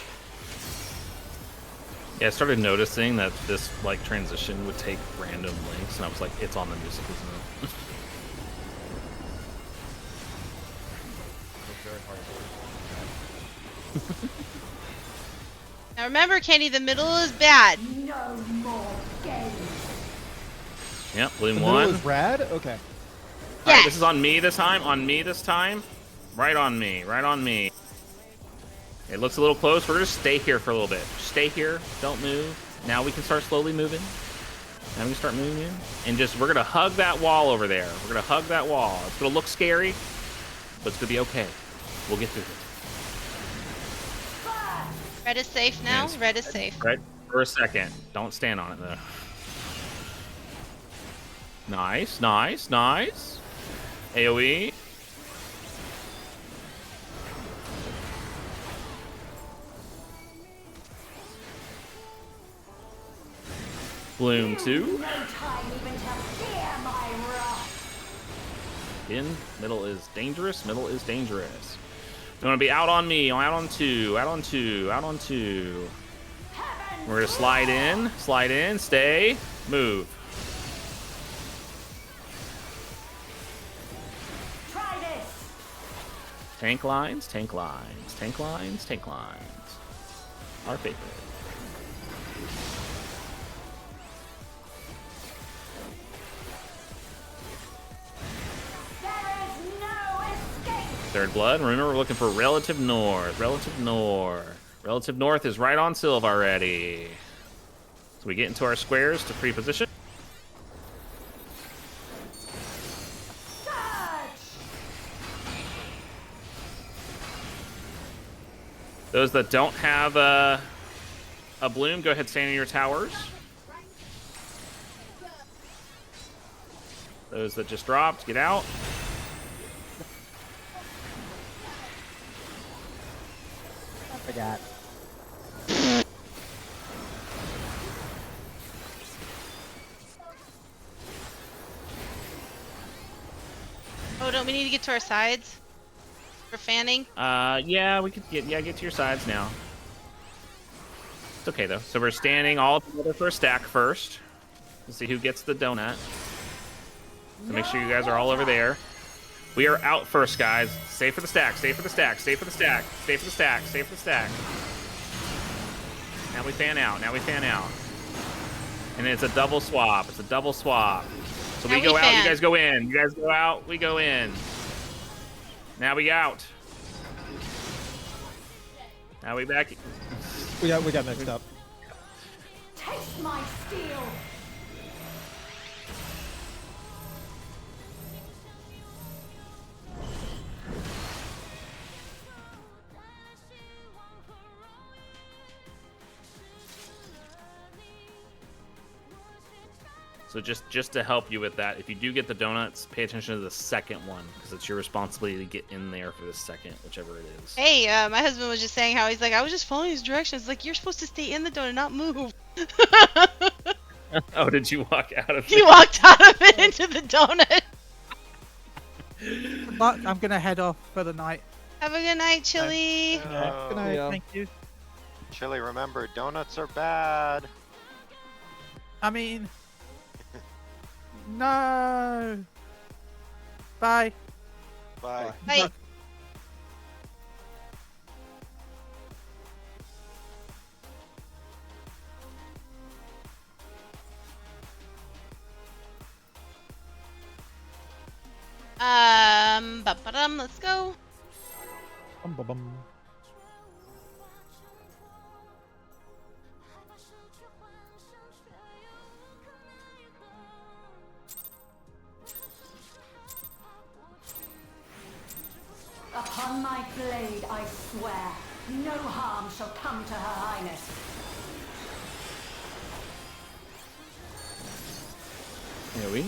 Yeah, I started noticing that this like transition would take random links, and I was like, it's on the music, isn't it? It's very hard. Now remember, Kenny, the middle is bad. No more games. Yep, bloom The middle one. is rad. Okay. All right, Yes. this is on me this time. On me this time. Right on me. Right on me. It looks a little close. We're gonna stay here for a little bit. Stay here. Don't move. Now we can start slowly moving. Now we can start moving. And we're gonna hug that wall over there. We're gonna hug that wall. It's gonna look scary, but it's gonna be okay. We'll get through it. Red is safe now. Yes. Red is safe. Right for a second. Don't stand on it though. Nice, nice, nice. AoE. Bloom 2. No time even to fear my wrath. In. Middle is dangerous. Middle is dangerous. You want to be out on me. Out on 2. Out on 2. Out on 2. We're going to slide in. Slide in. Stay. Move. Try this. Tank lines. Tank lines. Tank lines. Tank lines. Our favorite. There is no escape. Third blood. Remember, we're looking for relative north. Relative north. Relative north is right on Sylve already. So we get into our squares to pre-position. Those that don't have a bloom, go ahead, stand in your towers. Those that just dropped, get out. I forgot. Oh, don't we need to get to our sides for fanning? Yeah, we could get to your sides now. It's okay though. So we're standing all together for a stack first. Let's see who gets the donut. So make sure you guys are all over there. We are out first, guys. Stay for the stack. Stay for the stack. Stay for the stack. Stay for the stack. Stay for the stack. Now we fan out. Now we fan out. And it's a double swap. It's a double swap. So Now we we go out. fan. You guys go in. You guys go out. We go in. Now we out. Now we back. We got mixed up. Taste my steel. So just to help you with that, if you do get the donuts, pay attention to the second one because it's your responsibility to get in there for the second, whichever it is. Hey, my husband was just saying how he's like, I was just following his directions. Like, you're supposed to stay in the donut, not move. Oh, did you walk out of He it? walked out of it into the donut. But I'm gonna head off for the night. Have a good night, Chili. Good night. Yeah. Thank you. Chili, remember, donuts are bad. I mean, no. Bye. Bye. Bye. Let's go. Bum. Upon my blade, I swear, no harm shall come to Her Highness. Here we.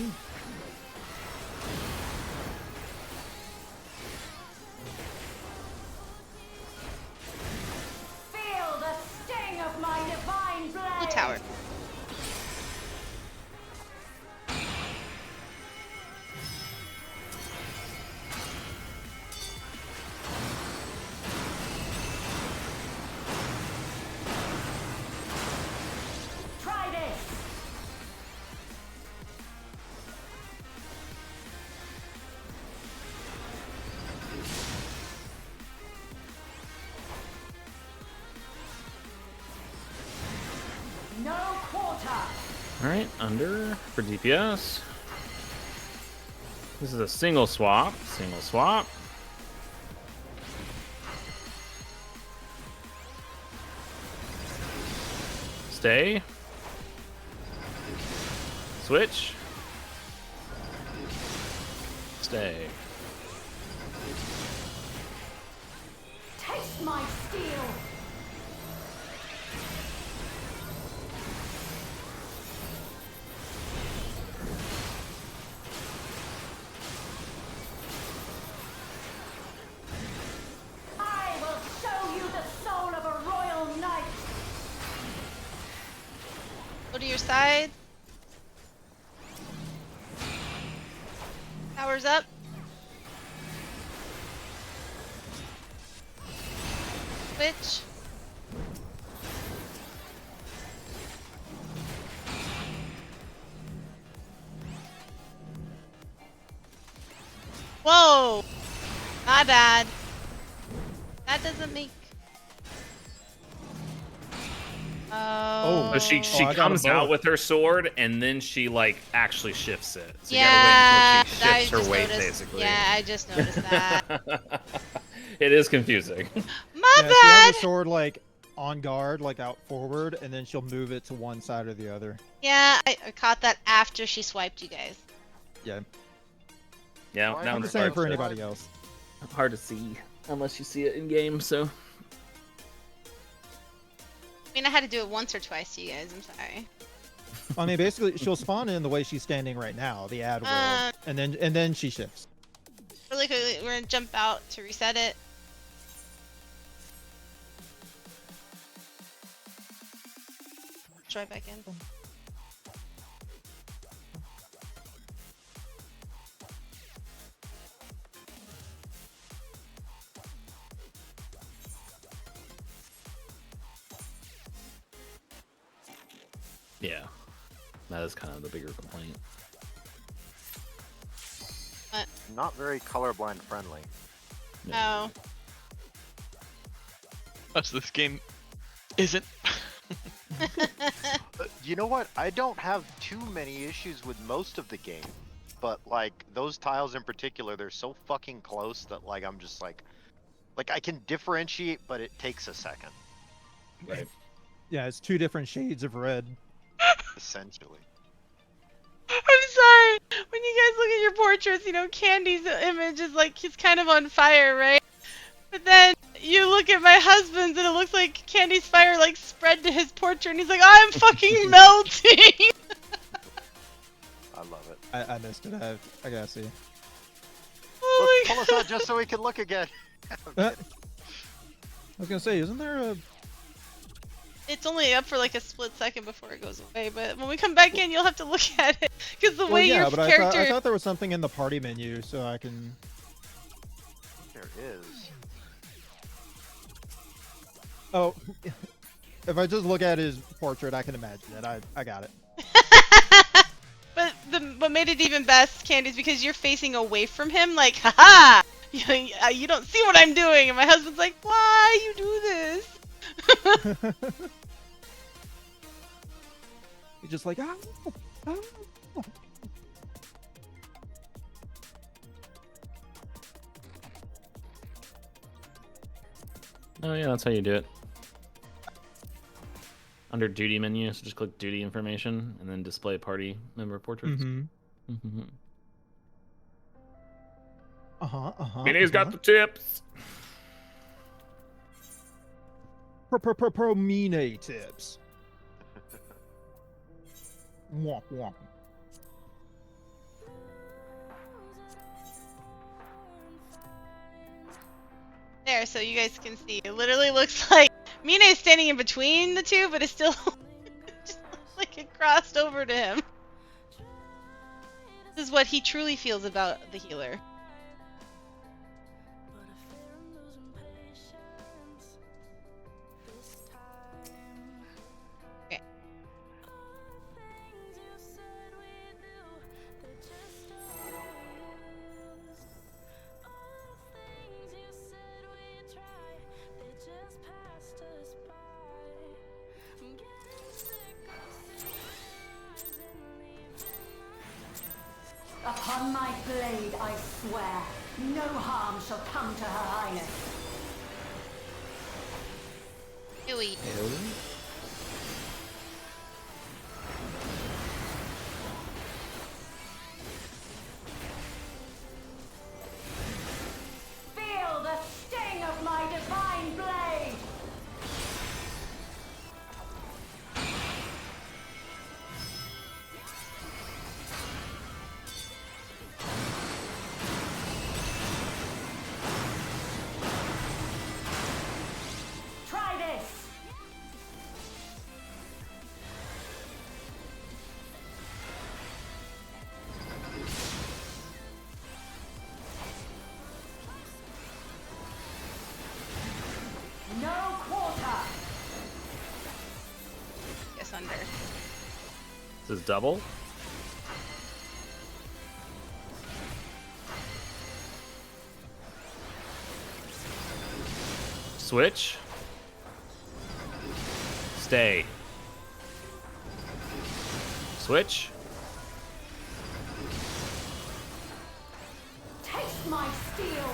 Feel the sting of my divine blade. Blue tower. Try this. Alright, under for DPS. This is a single swap. Single swap. Stay. Switch. Stay. Taste my steel! I will show you the soul of a royal knight! Go to your side. Powers up. Switch. Whoa! My bad. That doesn't make. Oh. But she I got 'em comes out both. with her sword and then she like actually shifts it. So you Yeah, gotta wait until she I shifts her just weight, noticed. basically. Yeah, I just noticed that. It is confusing. My Yeah, she'll have bad. the sword like on guard, like out forward, and then she'll move it to one side or the other. Yeah, I caught that after she swiped you guys. Yeah, Yeah, Why now I'm am just I saying so for sad? anybody else. hard to see unless you see it in game. So I mean, I had to do it once or twice to you guys. I'm sorry. I mean, basically, she'll spawn in the way she's standing right now. The ad will, and then she shifts. Really quickly, we're gonna jump out to reset it. Try back in. yeah, that is kind of the bigger complaint. Not very colorblind friendly. Oh. Plus, this game isn't. You know what? I don't have too many issues with most of the game, but like those tiles in particular, they're so fucking close that like I'm just like I can differentiate, but it takes a second, Right. Yeah, it's two different shades of red. essentially. I'm sorry. When you guys look at your portraits, you know, Candy's image is like he's kind of on fire, right? But then you look at my husband's and it looks like Candy's fire like spread to his portrait and he's like, I'm fucking melting! I love it. I missed it. I gotta see. Oh Let's my pull us god. out just so we can look again. I was gonna say, isn't there a? It's only up for like a split second before it goes away, but when we come back in, you'll have to look at it. Because the Well, way yeah, your but character. I thought there was something in the party menu, so I can. There is. Oh, if I just look at his portrait, I can imagine it. I got it. But what made it even best, Candy, is because you're facing away from him, like, haha! You don't see what I'm doing, and my husband's like, why you do this? He's just like, ah. Oh yeah, that's how you do it. Under duty menu, so just click duty information and then display party member portraits. Mm-hmm. Uh-huh. Minnie's got the tips. Promine tips. Womp womp. There, so you guys can see. It literally looks like Mina is standing in between the two, but it's still just looks like it crossed over to him. This is what he truly feels about the healer. Okay. blade, I swear. No harm shall come to Her Highness. Ewy. Feel the sting of my divine blade! Try this! No quarter! Guess under. This is double. Switch. Stay. Switch. Taste my steel!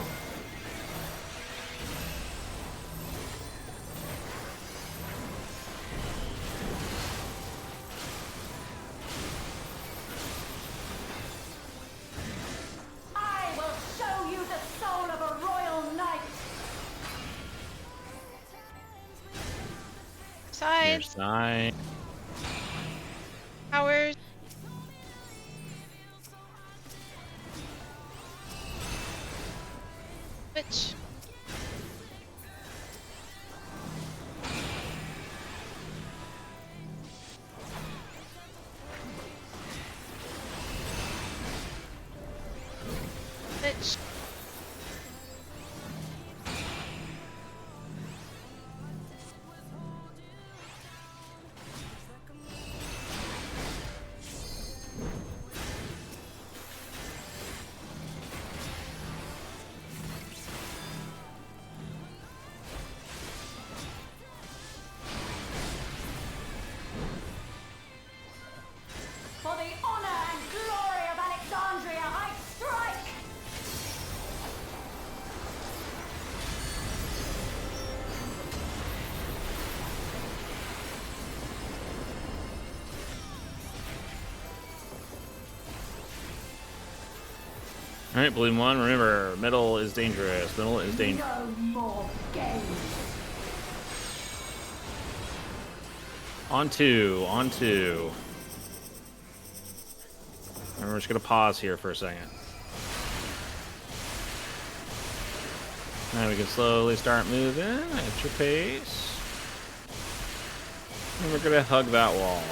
I will show you the soul of a royal knight! Your Sides. side. Powers. Switch. Switch. For the honor and glory of Alexandria, I strike! All right, Bloom 1. Remember, middle is dangerous. Middle is dangerous. No more games! On two. On two. And we're just gonna pause here for a second. Now we can slowly start moving at your pace. And we're gonna hug that wall.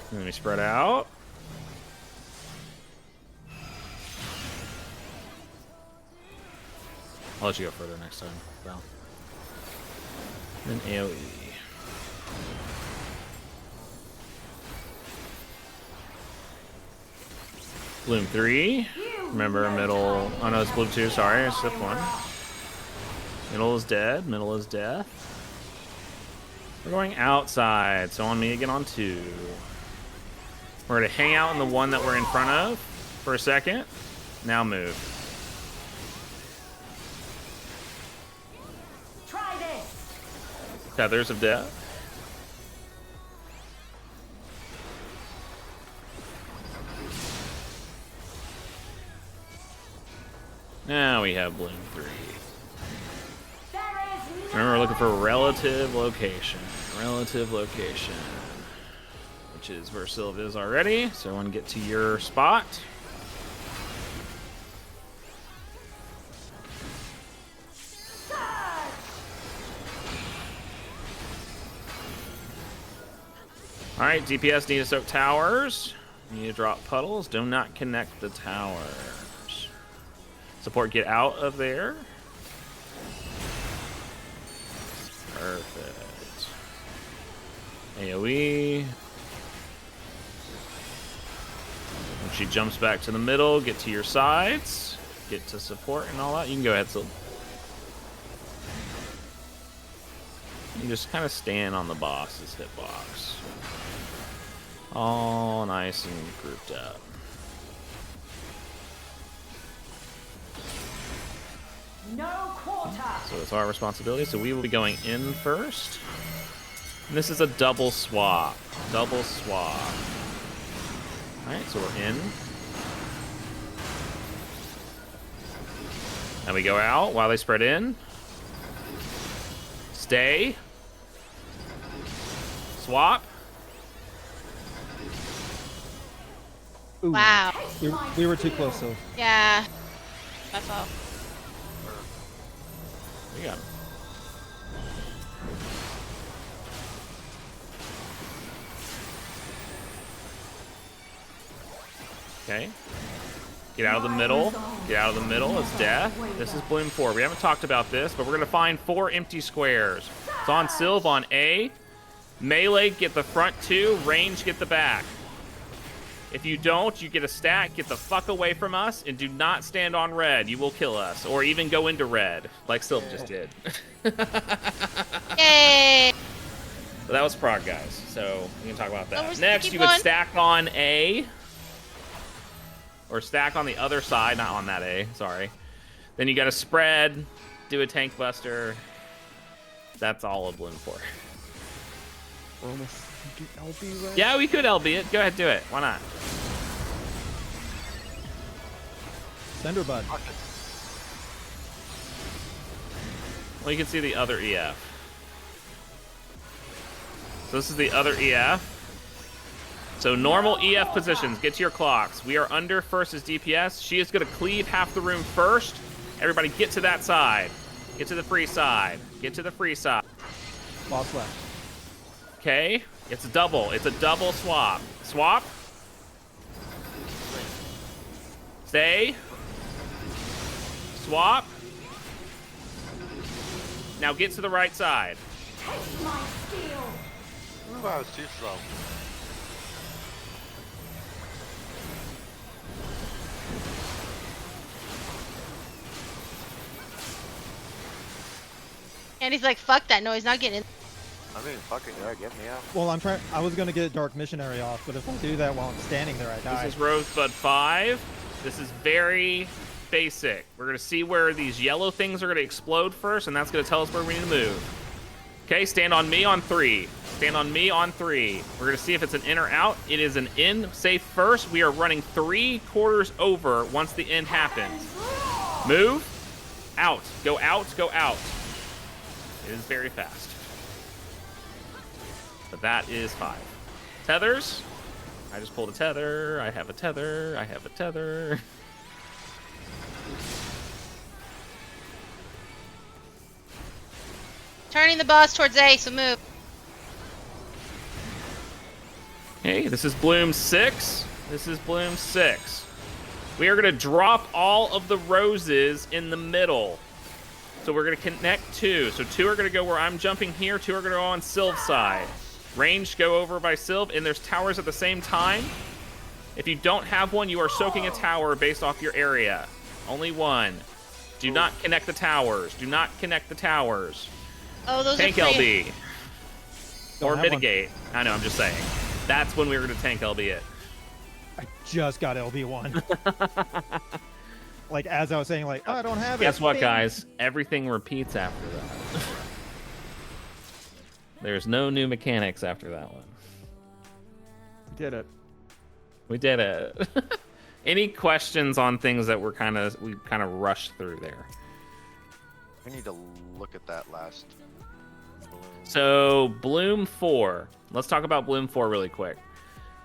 And then we spread out. I'll let you go further next time, Val. Then AoE. Bloom 3. Remember, middle. Oh no, it's Bloom 2. Sorry, I skipped one. Middle is dead. Middle is death. We're going outside, so on me again on 2. We're going to hang out in the one that we're in front of for a second. Now move. Try this! Feathers of Death. Now we have Bloom 3. There is Remember, we're looking for relative location. Relative location. Which is where Sylve is already. So I want to get to your spot. Alright, DPS need to soak towers. Need to drop puddles. Do not connect the towers. Support, get out of there. Perfect. AoE. When she jumps back to the middle, get to your sides. Get to support and all that. You can go ahead, Sylve. You just kind of stand on the boss's hitbox. All nice and grouped up. No quarter. So it's our responsibility. So we will be going in first. And this is a double swap. Double swap. Alright, so we're in. And we go out while they spread in. Stay. Swap. Ooh, Wow. we were too close, so. Yeah. That's all. We got him. Okay. Get out of the middle. Get out of the middle. It's death. This is Bloom 4. We haven't talked about this, but we're going to find 4 empty squares. It's on Sylv on A. Melee, get the front 2. Range, get the back. If you don't, you get a stack. Get the fuck away from us, and do not stand on red. You will kill us, or even go into red, like Sylv just did. Yay! But that was prog, guys, so we can talk about Oh, that. we're Next, keep you would going. stack on A. Or stack on the other side, not on that A, sorry. Then you got to spread, do a tank buster. That's all of Bloom 4. We're almost LB, right? Yeah, we could LB it. Go ahead, do it. Why not? Sender bud. Well, you can see the other EF. So this is the other EF. So normal EF positions, get to your clocks. We are under first as DPS. She is going to cleave half the room first. Everybody get to that side. Get to the free side. Get to the free side. Boss left. Okay, it's a double. It's a double swap. Swap. Stay. Swap. Now get to the right side. Taste my steel. Ooh, I was too slow. And he's like, fuck that noise, not getting in. I mean, fuck it, yeah, get me out. Well, I was gonna get Dark Missionary off, but if I do that while I'm standing there, I die. This is Rosebud 5. This is very basic. We're going to see where these yellow things are going to explode first, and that's going to tell us where we need to move. Okay, stand on me on 3. Stand on me on 3. We're going to see if it's an in or out. It is an in. Safe first. We are running 3 quarters over once the end happens. Move. Out. Go out. Go out. It is very fast. But that is 5. Tethers. I just pulled a tether. I have a tether. I have a tether. Turning the boss towards A, so move. Okay, this is Bloom 6. This is Bloom 6. We are going to drop all of the roses in the middle. So we're going to connect 2. So 2 are going to go where I'm jumping here. 2 are going to go on Sylv's side. Range go over by Sylv, and there's towers at the same time. If you don't have one, you are soaking a tower based off your area. Only one. Do not connect the towers. Do not connect the towers. Oh, those Tank are free. LB. Don't Or have one. mitigate. I know, I'm just saying. That's when we were going to tank LB it. I just got LB1. Like, as I was saying, like, oh, I don't have it. Guess what, Ding. guys? Everything repeats after that. There's no new mechanics after that one. Did it. We did it. Any questions on things that we kind of rushed through there? We need to look at that last balloon. So Bloom 4. Let's talk about Bloom 4 really quick.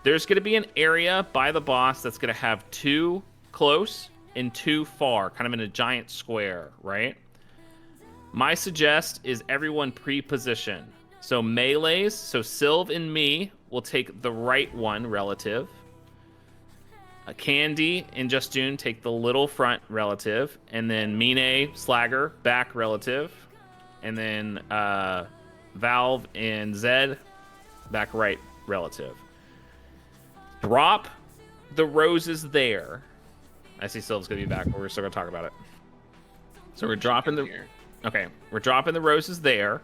There's going to be an area by the boss that's going to have 2 close and 2 far, kind of in a giant square, right? My suggest is everyone pre-position. So melees, so Sylv and me will take the right one relative. Candy and Just June take the little front relative. And then Mine, Slagger, back relative. And then Valve and Zed, back right relative. Drop the roses there. I see Sylv's going to be back, but we're still going to talk about it. So we're dropping the... Okay, we're dropping the roses there.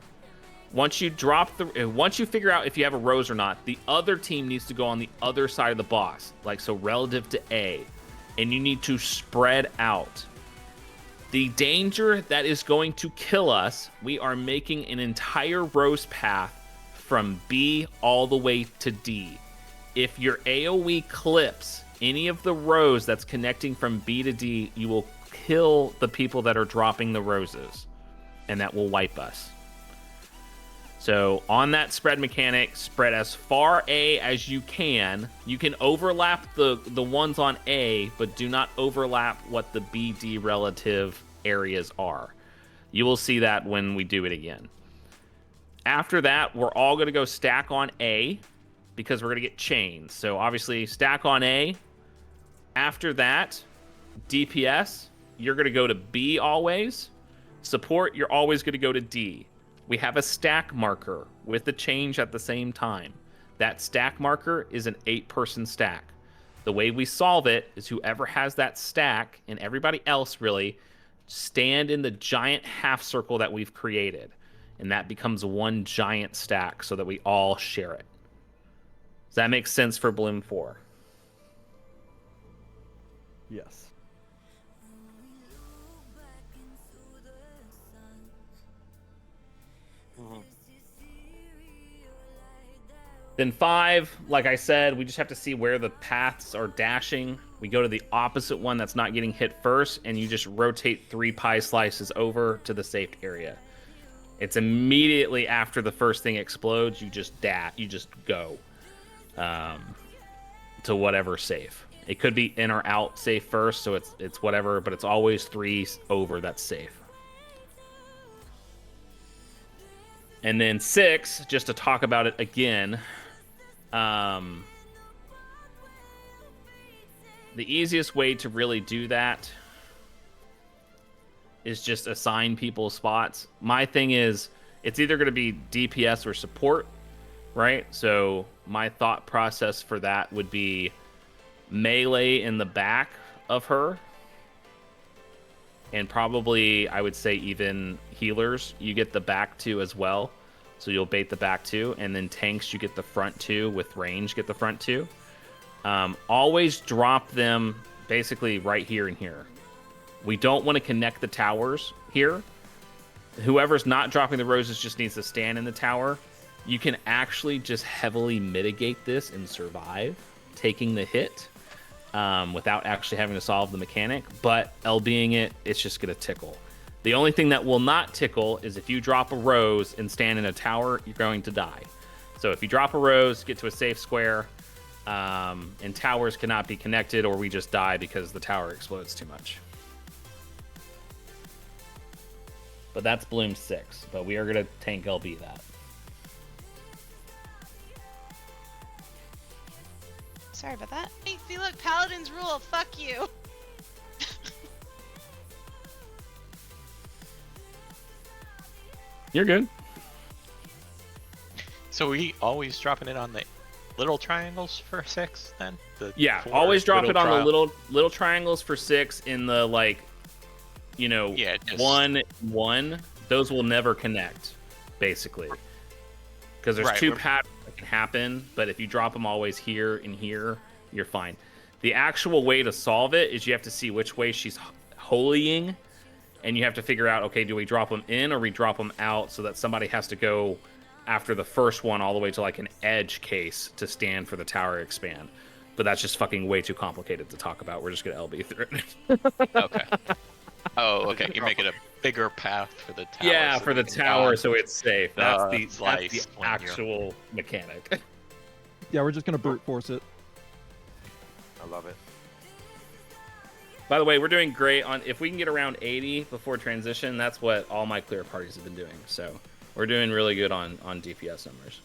Once you figure out if you have a Rose or not, the other team needs to go on the other side of the boss, like so relative to A, and you need to spread out. The danger that is going to kill us, we are making an entire Rose path from B all the way to D. If your AoE clips any of the rows that's connecting from B to D, you will kill the people that are dropping the roses, and that will wipe us. So on that spread mechanic, spread as far A as you can. You can overlap the ones on A, but do not overlap what the BD relative areas are. You will see that when we do it again. After that, we're all going to go stack on A because we're going to get chains. So obviously stack on A. After that, DPS, you're going to go to B always. Support, you're always going to go to D. We have a stack marker with the change at the same time. That stack marker is an 8-person stack. The way we solve it is whoever has that stack, and everybody else really, stand in the giant half circle that we've created. And that becomes one giant stack so that we all share it. Does that make sense for Bloom 4? Yes. Then 5, like I said, we just have to see where the paths are dashing. We go to the opposite one that's not getting hit first, and you just rotate 3 pie slices over to the safe area. It's immediately after the first thing explodes, you just go to whatever safe. It could be in or out safe first, so it's whatever, but it's always 3 over that's safe. And then 6, just to talk about it again, the easiest way to really do that is just assign people spots. My thing is, it's either going to be DPS or support, right? So my thought process for that would be melee in the back of her, and probably, I would say, even healers, you get the back 2 as well. So you'll bait the back 2, and then tanks, you get the front 2 with range, get the front 2. Always drop them basically right here and here. We don't want to connect the towers here. Whoever's not dropping the roses just needs to stand in the tower. You can actually just heavily mitigate this and survive taking the hit without actually having to solve the mechanic. But LBing it, it's just going to tickle. The only thing that will not tickle is if you drop a rose and stand in a tower, you're going to die. So if you drop a rose, get to a safe square, and towers cannot be connected, or we just die because the tower explodes too much. But that's Bloom 6, but we are going to tank LB that. Sorry about that. Hey, see, look, Paladin's rule. Fuck you. You're good. So we always dropping it on the little triangles for 6 then? Yeah, always drop it on the little triangles for 6 in the, like, you know, yeah, just... 1-1. Those will never connect, basically. Because there's 2 patterns that can happen, but if you drop them always here and here, you're fine. The actual way to solve it is you have to see which way she's holying, and you have to figure out, okay, do we drop them in or we drop them out so that somebody has to go after the first one all the way to like an edge case to stand for the tower expand. But that's just fucking way too complicated to talk about. We're just going to LB through it. Okay. Oh, okay. You make it a bigger path for the tower. Yeah, so for the tower so it's safe. That's that's the actual mechanic. Yeah, we're just going to brute force it. I love it. By the way, we're doing great on, if we can get around 80 before transition, that's what all my clear parties have been doing. So we're doing really good on DPS numbers.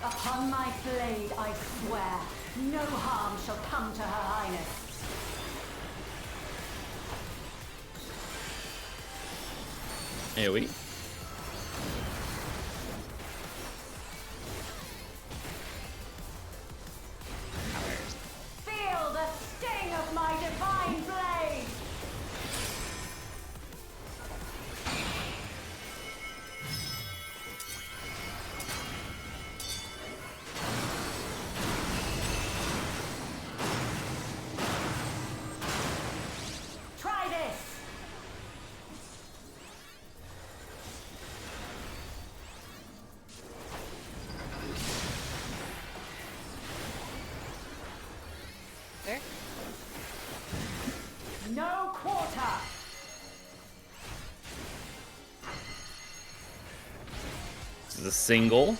Upon my blade, I swear, no harm shall come to Her Highness. AoE. quarter. This is a single.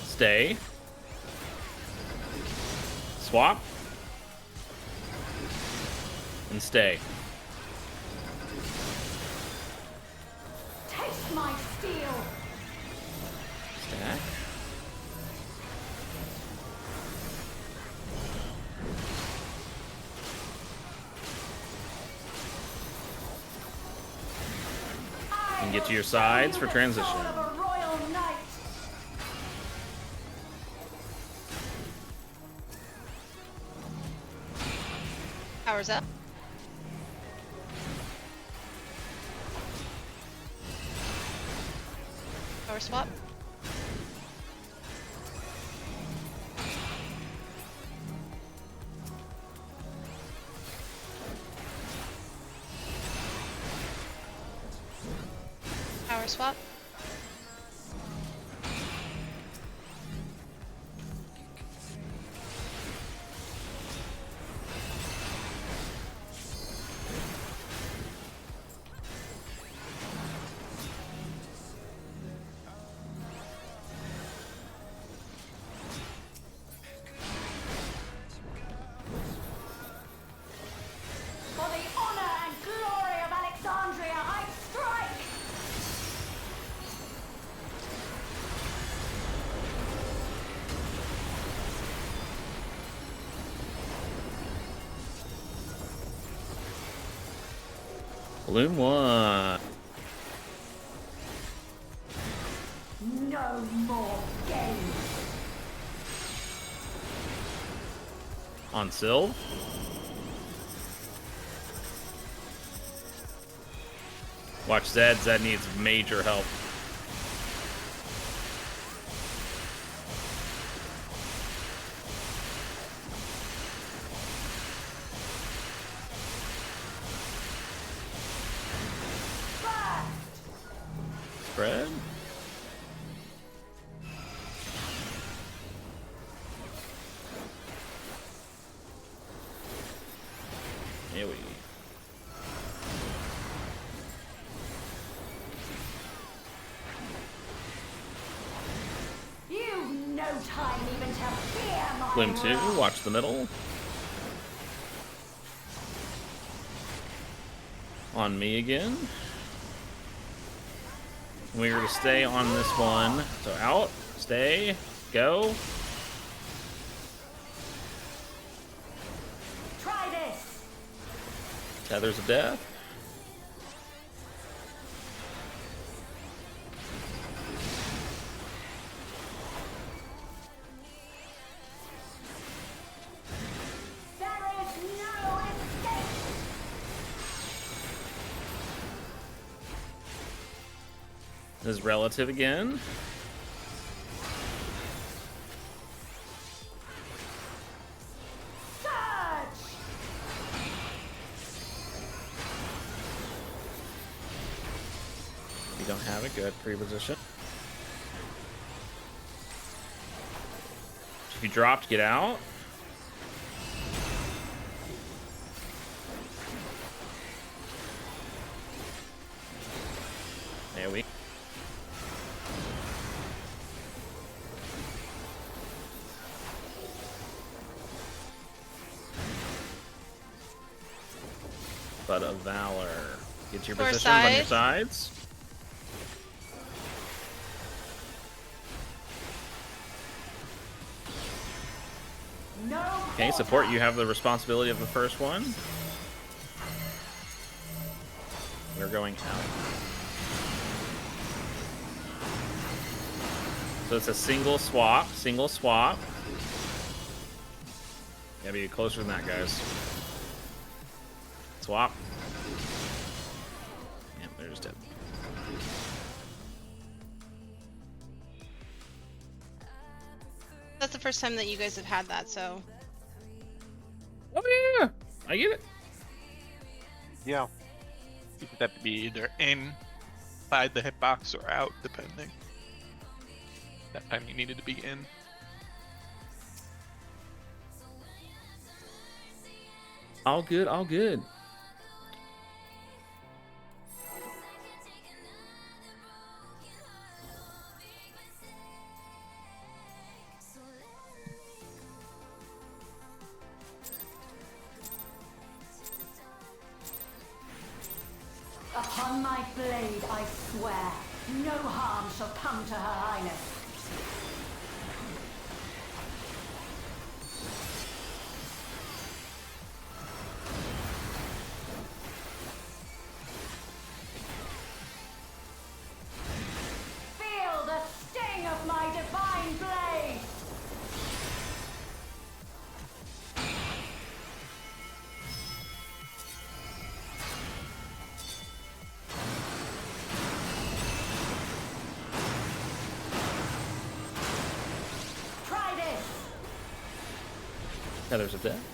Stay. Swap. And stay. Taste my steel. Stack. And get to your sides for transition. Soul of a royal knight. Power's up. Power swap. Power swap. For the honor and glory of Alexandria, I strike! Balloon 1. No more games. On Sylve. Watch Zed. Zed needs major help. Spread. Here we go. You've no time even to fear my Bloom 2, wrath. watch the middle. On me again. We are to stay on this one. So out, stay, go. Try this. Tethers of Death. There is no escape. This is relative again. Surge. We don't have a good pre-position. If you dropped, get out. There we. But of Valor. Get your Or positions on your sides. sides. No. Okay, support, you have the responsibility of the first one. We're going out. So it's a single swap, single swap. Gotta be closer than that, guys. Swap. Yep, they're just dead. That's the first time that you guys have had that, so Oh yeah, I get it. Yeah. You would have to be either inside the hitbox or out, depending. That time you needed to be in. All good, all good. Upon my blade, I swear, no harm shall come to Her Highness. Feel the sting of my divine blade! Try this! Feathers of Death.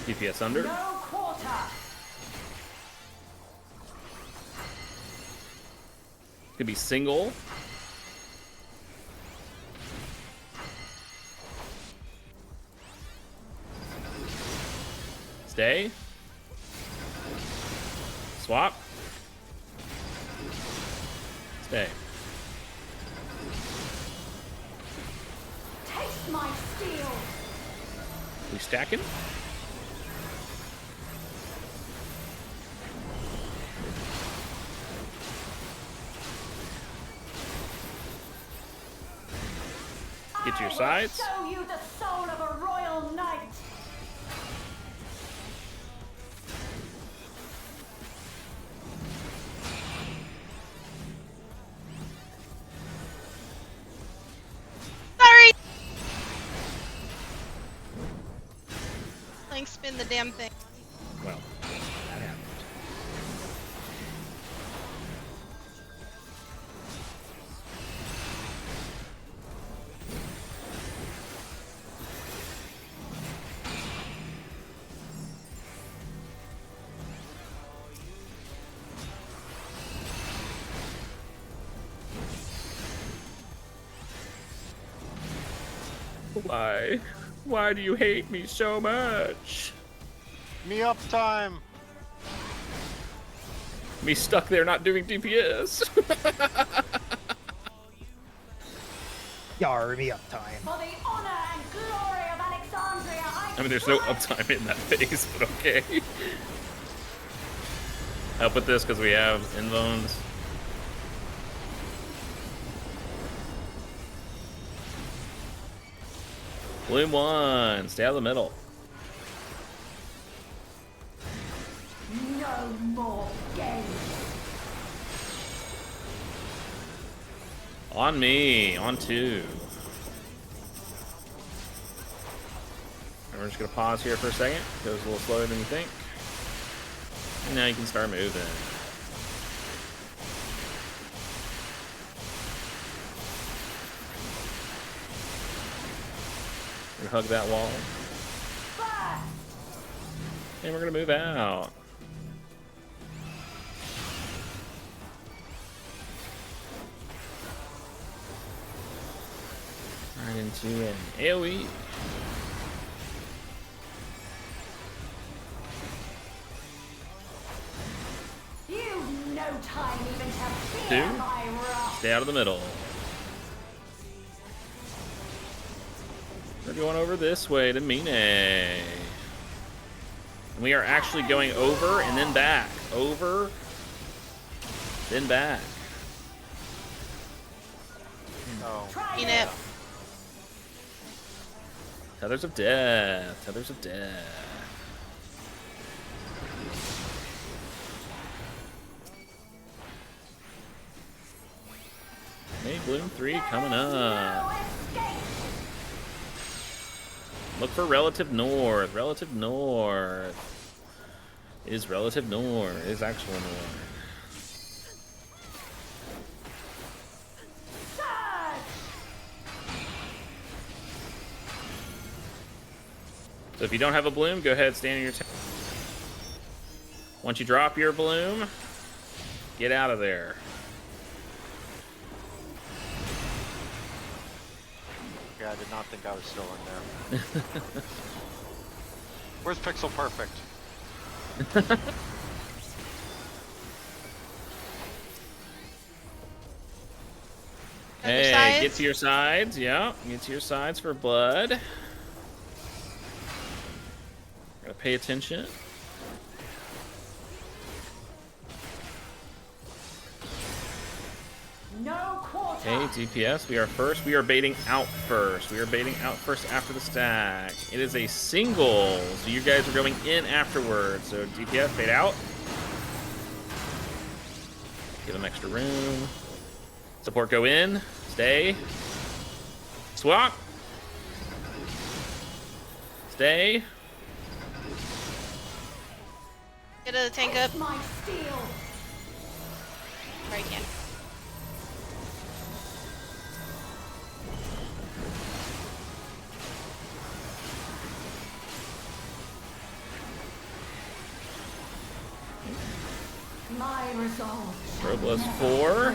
DPS under. No quarter! Could be single. Stay. Swap. Stay. Taste my steel! We stacking? Get to your sides. I will show you the soul of a royal knight! Sorry! Like, spin the damn thing. Well, that happened. Why? Why do you hate me so much? Me up time. Me stuck there not doing DPS. Yar, me up time. For the honor and glory of Alexandria, I mean, there's no uptime in that phase, but okay. Help with this because we have Invones. Bloom 1, stay out of the middle. No more games. On me, on 2. And we're just gonna pause here for a second. Goes a little slower than you think. And now you can start moving. We're gonna hug that wall. And we're gonna move out. Right into an AoE. You've no time even to fear 2. my wrath. Stay out of the middle. We're going over this way to Mine. And we are actually going over and then back. Over, then back. Oh. Mean it. Tethers of Death. Tethers of Death. Hey, Bloom 3 coming up. Look for relative north. Relative north. Is relative north. Is actual north. So if you don't have a bloom, go ahead, stand in your town. Once you drop your bloom, get out of there. Okay, I did not think I was still in there. Where's Pixel Perfect? Other Hey, sides? get to your sides. Yeah, get to your sides for blood. Gotta pay attention. No quarter. Okay, DPS, we are first. We are baiting out first. We are baiting out first after the stack. It is a single, so you guys are going in afterwards. So DPS, bait out. Give them extra room. Support, go in. Stay. Swap. Stay. Get a tank up. My steel. Or you can. My resolve. Robles 4.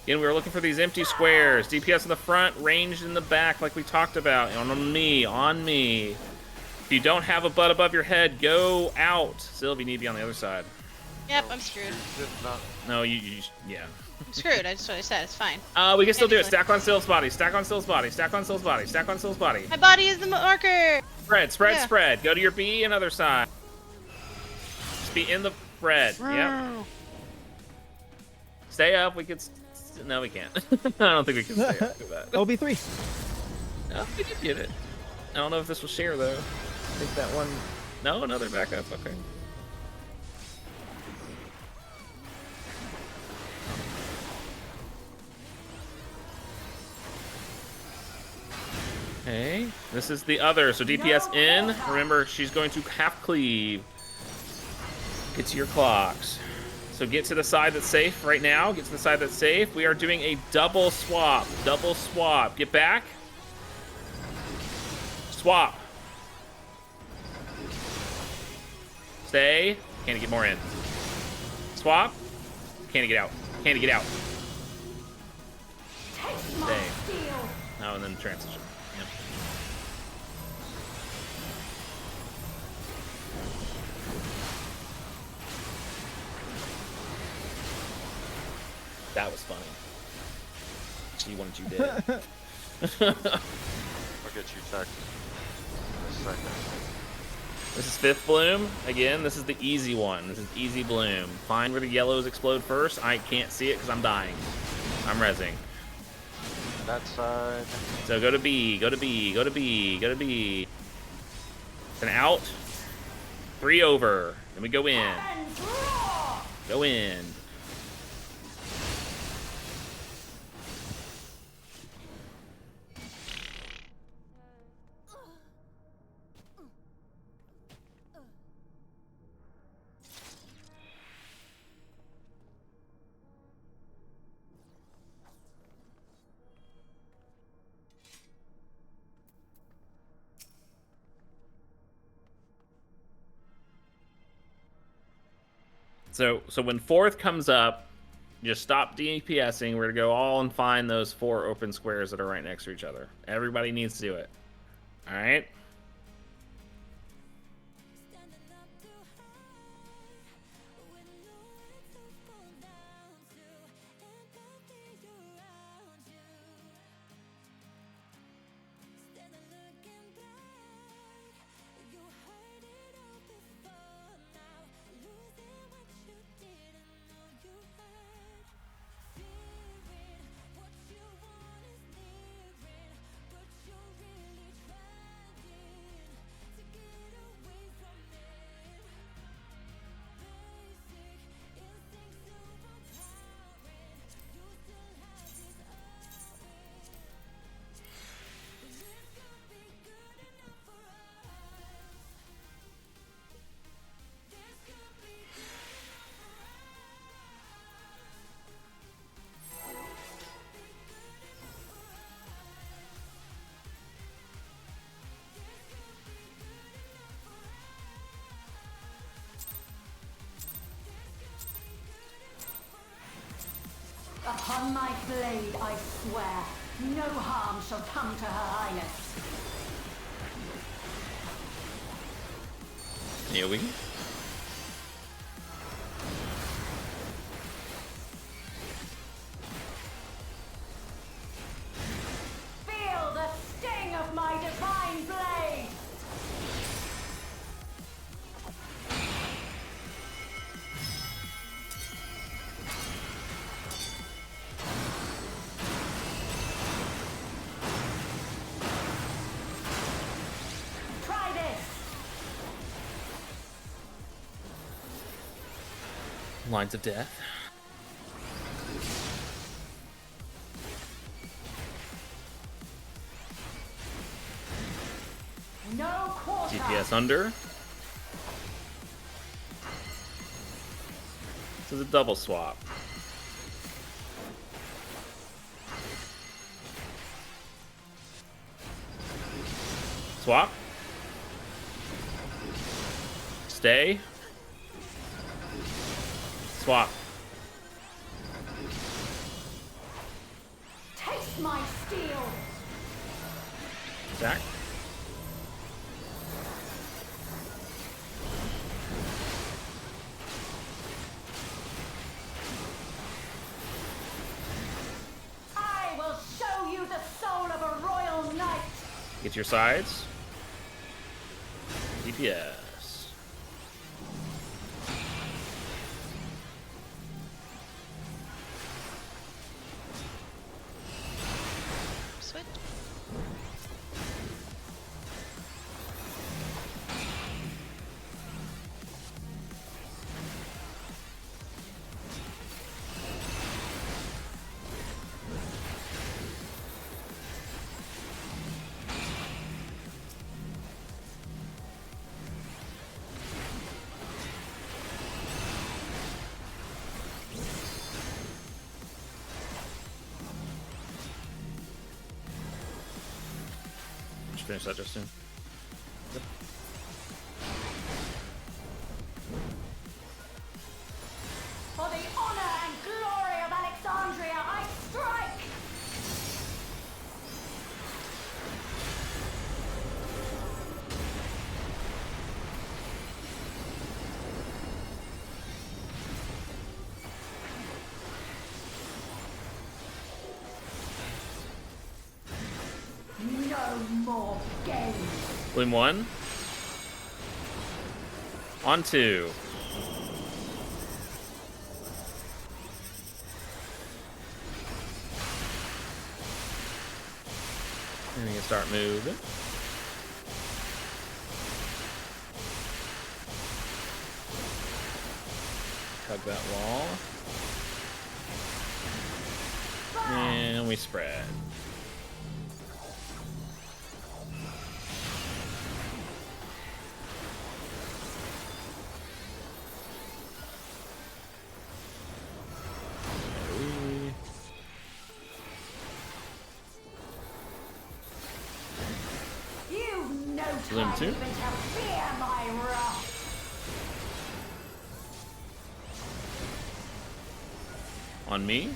Again, we were looking for these empty squares. DPS in the front, ranged in the back, like we talked about. On me, on me. If you don't have a butt above your head, go out. Sylvie, you need to be on the other side. Yep, I'm screwed. No, yeah. I'm screwed. That's what I said. It's fine. We can still do it. Stack on Syl's body. Stack on Syl's body. Stack on Syl's body. Stack on Syl's body. My body is the marker. Spread, spread, Yeah. spread. Go to your B and other side. Just be in the spread. Yep. Stay up. We could. No, we can't. I don't think we can stay up. Do that. LB3. No, we did get it. I don't know if this will share though. I think that one. No, another backup. Okay. Okay, this is the other. So DPS in. Remember, she's going to half cleave. Get to your clocks. So get to the side that's safe right now. Get to the side that's safe. We are doing a double swap. Double swap. Get back. Swap. Stay. Can't get more in. Swap. Can't get out. Can't get out. Stay. Oh, and then transition. Yep. That was funny. She wanted you dead. I'll get you tech in a second. This is 5th bloom. Again, this is the easy one. This is easy bloom. Find where the yellows explode first. I can't see it because I'm dying. I'm rezzing. That side. So go to B, go to B, go to B, go to B. Then out. 3 over. Then we go in. Go in. So when 4th comes up, just stop DPSing. We're gonna go all and find those 4 open squares that are right next to each other. Everybody needs to do it. All right. Upon my blade, I swear, no harm shall come to Her Highness. AoE. Feel the sting of my divine blade! Try this! Lines of death. No quarter! DPS under. This is a double swap. Swap. Stay. Swap. Taste my steel! Attack. I will show you the soul of a royal knight! Get your sides. DPS. Switch. Just finish that just soon. For the honor and glory of Alexandria, I strike! No more games! Bloom 1. On 2. And we can start moving. Hug that wall. And we spread. You've no Bloom time 2. even to fear my wrath! On me.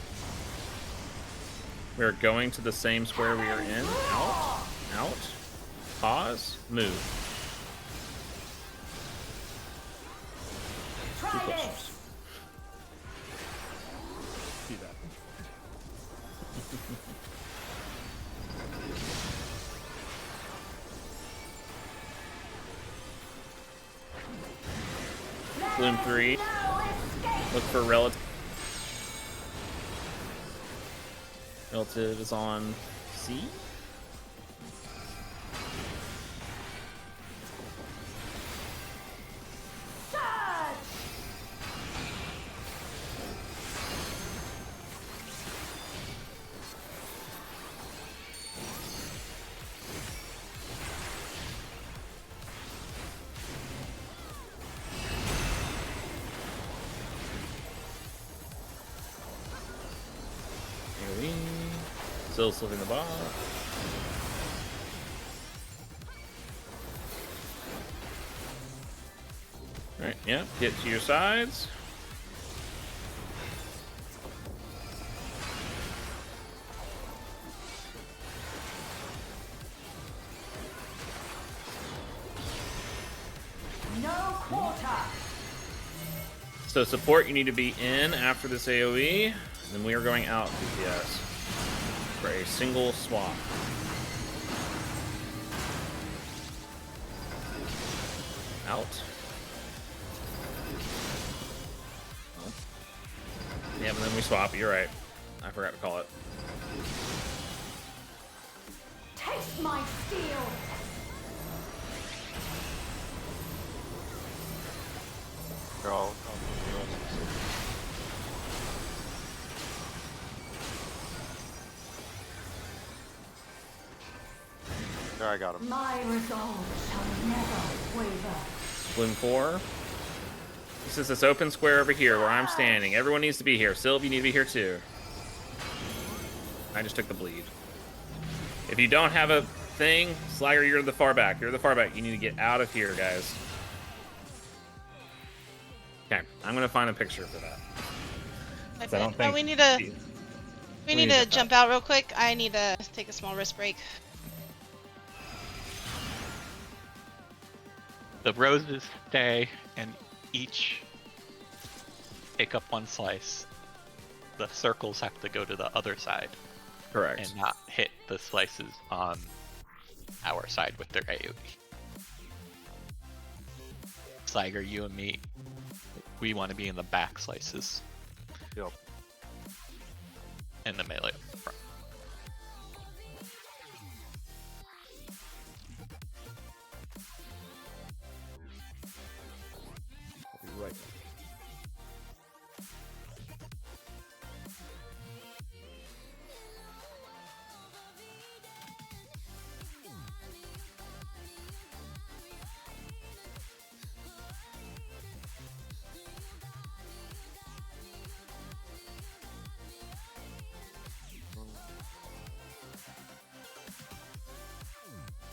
We're going to the same square we are in. Out. Out. Pause. Move. Too Try close. this! See that. Bloom 3. No escape! Look for relative. Relative is on C. Surge! AoE. Still slipping the ball. Alright, yeah, get to your sides. No quarter. So support, you need to be in after this AoE. And then we are going out DPS for a single swap. Out. Oh. Yeah, but then we swap. You're right. I forgot to call it. Taste my steel. They're all. There, I got him. My resolve shall never waver. Bloom 4. This is this open square over here where I'm standing. Everyone needs to be here. Sylv, you need to be here too. I just took the bleed. If you don't have a thing, Slagger, you're the far back. You're the far back. You need to get out of here, guys. Okay, I'm gonna find a picture for that. I don't think we need to jump out real quick. I need to take a small rest break. The roses stay and each take up one slice. The circles have to go to the other side. Correct. And not hit the slices on our side with their AoE. Sliger, you and me, we want to be in the back slices. Yep. And the melee up the front. I'll be right back.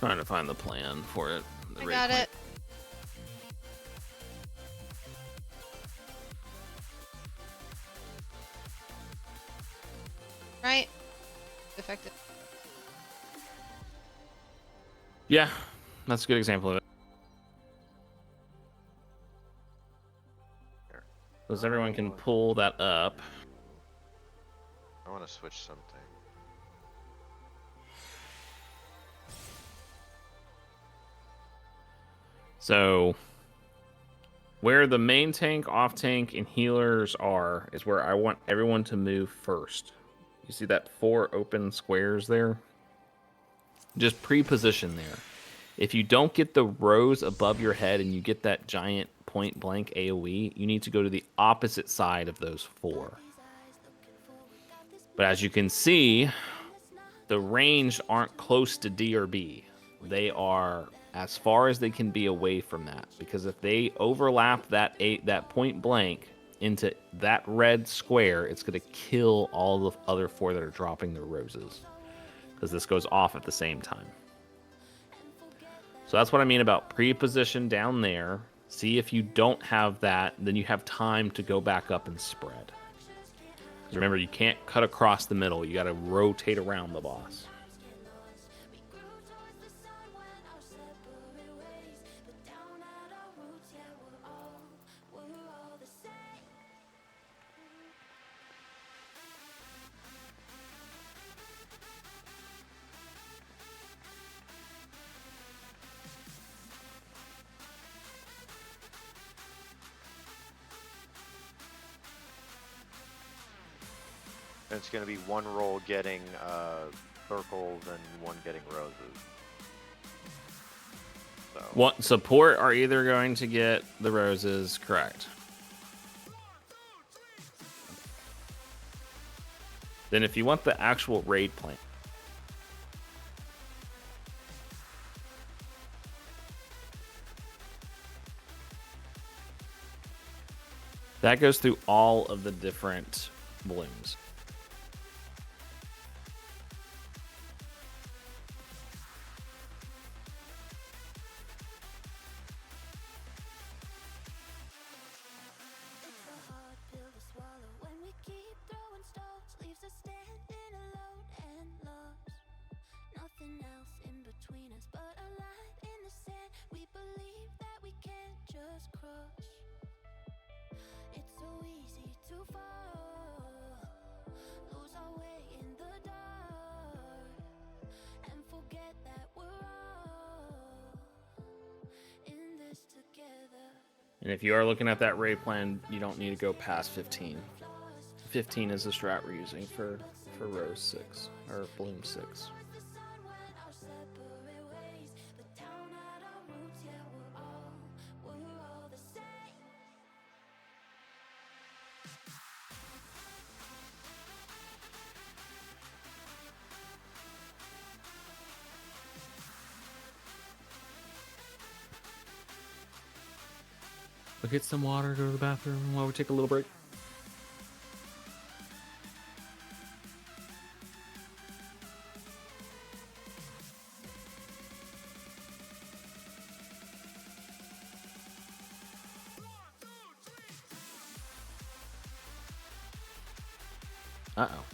Trying to find the plan for it. I got it. Right? Effective. Yeah, that's a good example of it. So everyone can pull that up. I want to switch something. So where the main tank, off tank, and healers are is where I want everyone to move first. You see that 4 open squares there? Just pre-position there. If you don't get the rows above your head and you get that giant point blank AoE, you need to go to the opposite side of those 4. But as you can see, the range aren't close to D or B. They are as far as they can be away from that, because if they overlap that point blank into that red square, it's going to kill all the other 4 that are dropping their roses, because this goes off at the same time. So that's what I mean about pre-position down there. See if you don't have that, then you have time to go back up and spread. Remember, you can't cut across the middle. You got to rotate around the boss. And it's going to be one roll getting circles and one getting roses. So. What support are either going to get the roses, correct? Then if you want the actual raid plan, that goes through all of the different blooms. And if you are looking at that raid plan, you don't need to go past 15. 15 is the strat we're using for Rose 6 or Bloom 6. We'll get some water, go to the bathroom while we take a little break. Uh-oh.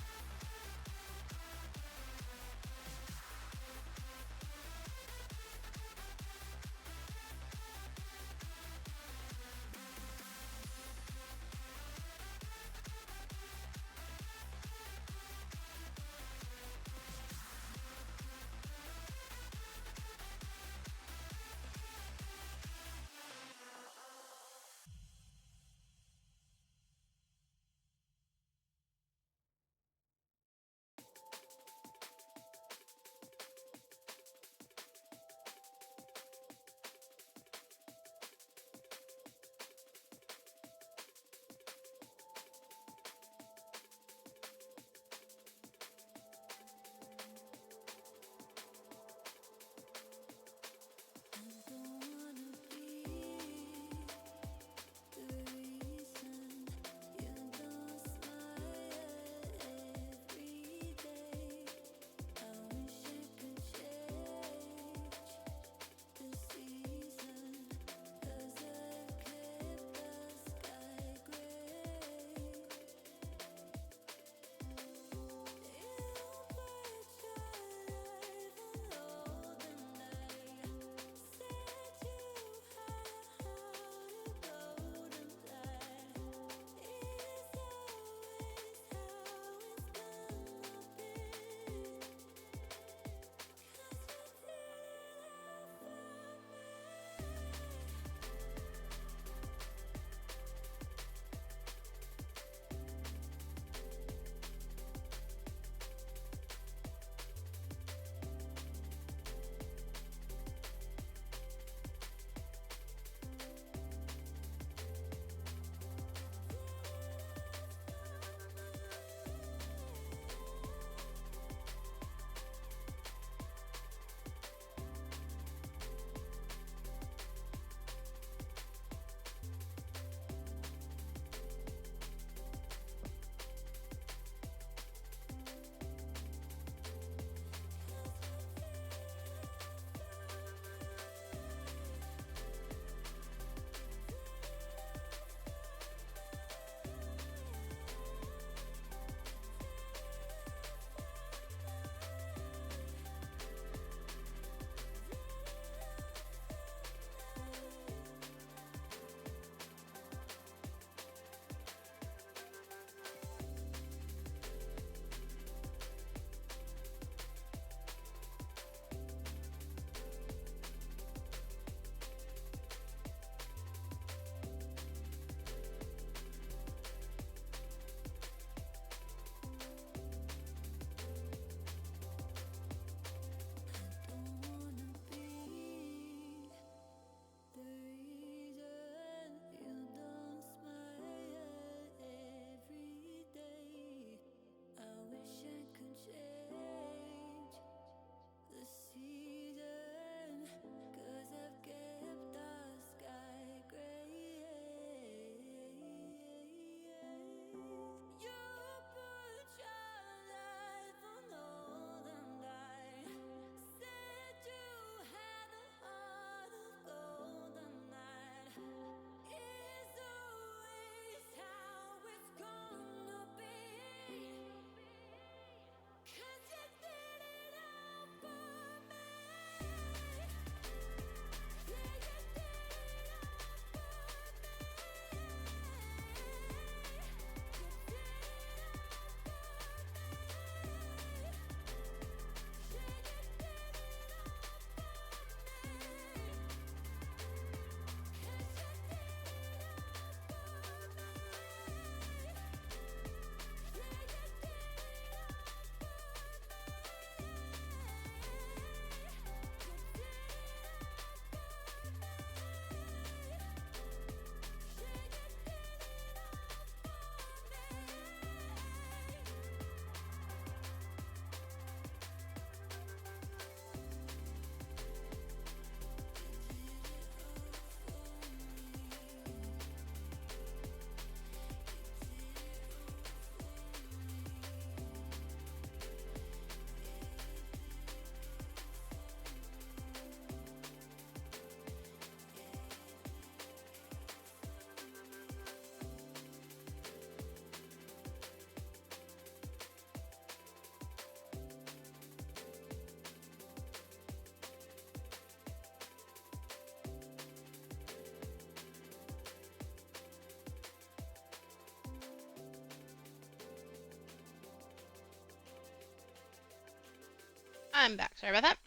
Sorry about that.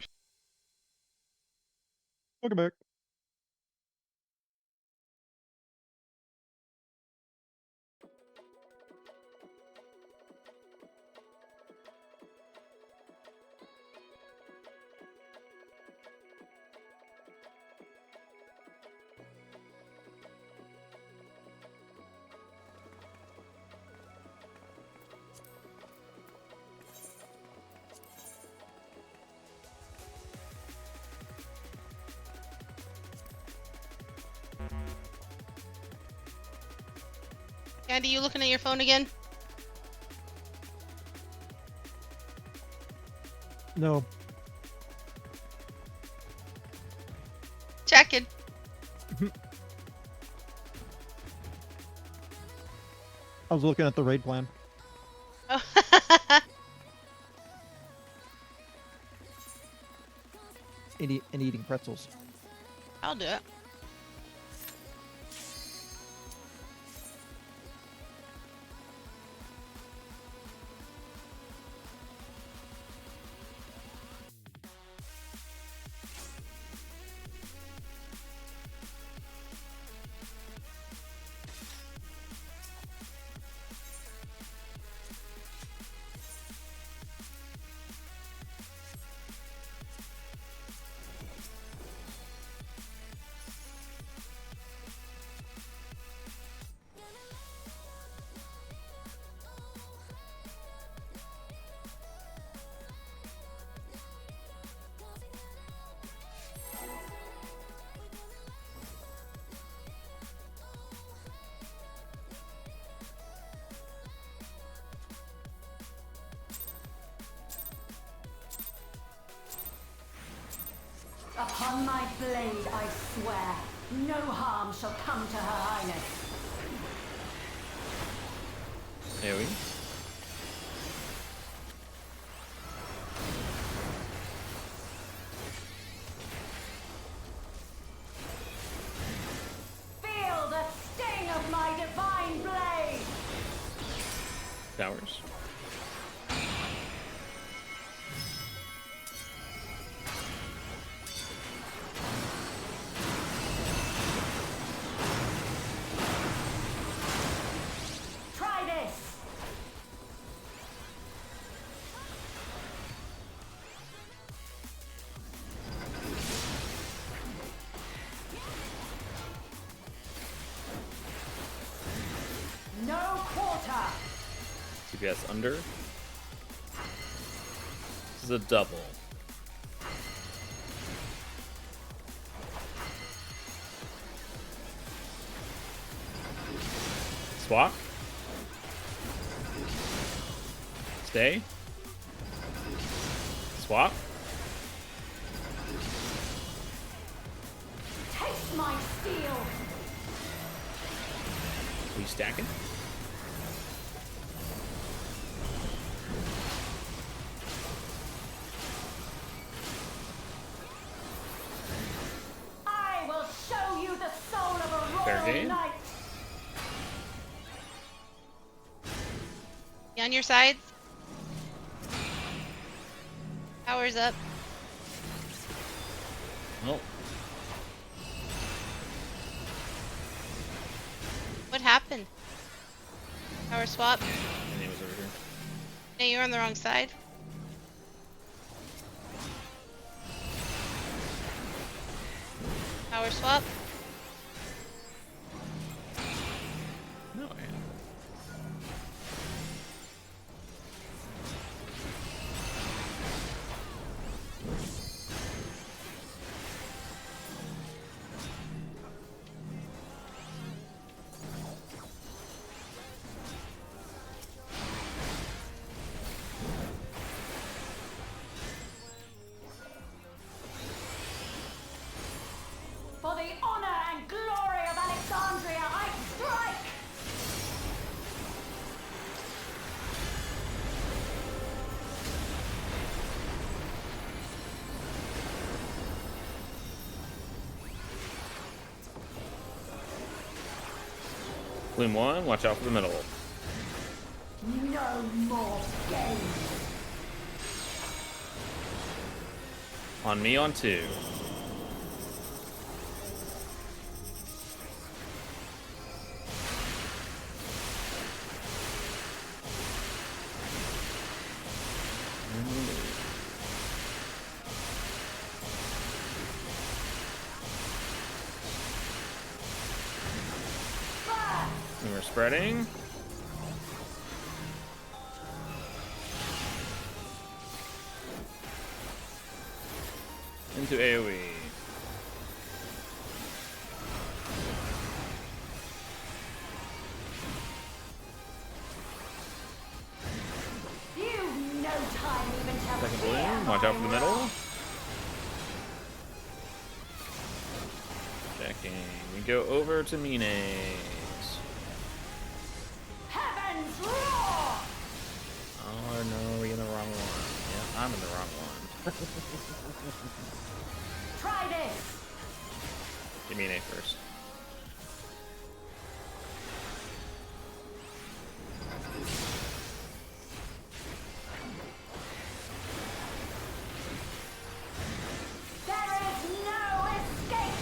Welcome back. Andy, you looking at your phone again? No. Checking. I was looking at the raid plan. Oh. And eating pretzels. I'll do it. Upon my blade, I swear, no harm shall come to Her Highness. AoE. Feel the sting of my divine blade! Towers. Try this! No quarter! CPS under. This is a double. Swap. Stay. Swap. Taste my steel! We stacking. I will show you the soul of a Fair royal game. knight! You on your sides? Power's up. Oh, What happened? Power swap. my name was over here. No, you're on the wrong side. Power swap. No, I am. For the honor and glory of Alexandria, I strike! Bloom 1, watch out for the middle. No more games! On me on 2. And we're spreading. Into AoE. You've no time even to Second fear balloon. Watch out for the my middle. wrath. Checking. We go over to Mina's. Heavens roar! Oh no, we're in the wrong one. Yeah, I'm in the wrong one. Try this. Give me an A first. There is no escape.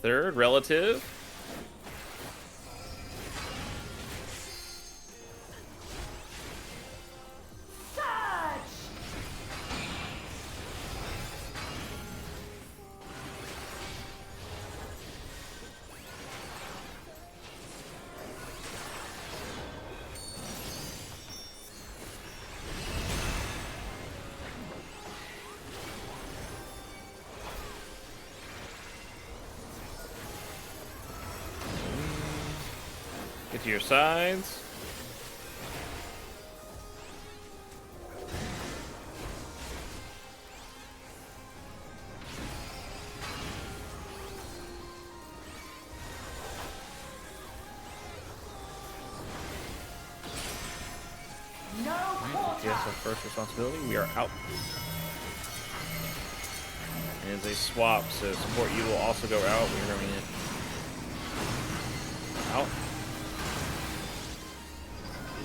Third, relative. Surge! Get to your sides. No Yes, quarter. our first responsibility. We are out. It is a swap, so support you will also go out. We're going in. Out.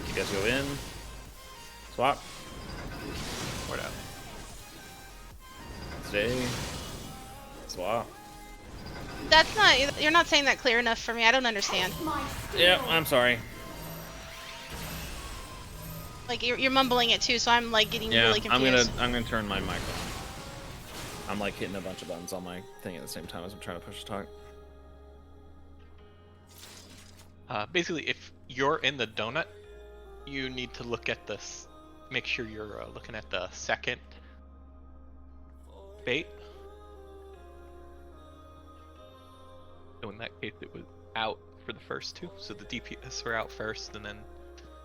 You guys go in. Swap. Word out. Stay. Swap. That's not. You're not saying that clear enough for me. I don't understand. My steel. Yep, I'm sorry. Like you're mumbling it too, so I'm like getting Yeah, really confused. I'm gonna turn my mic on. I'm like hitting a bunch of buttons on my thing at the same time as I'm trying to push talk. Basically, if you're in the donut, you need to look at this. Make sure you're looking at the second bait. So in that case, it was out for the first two. So the DPS were out first, and then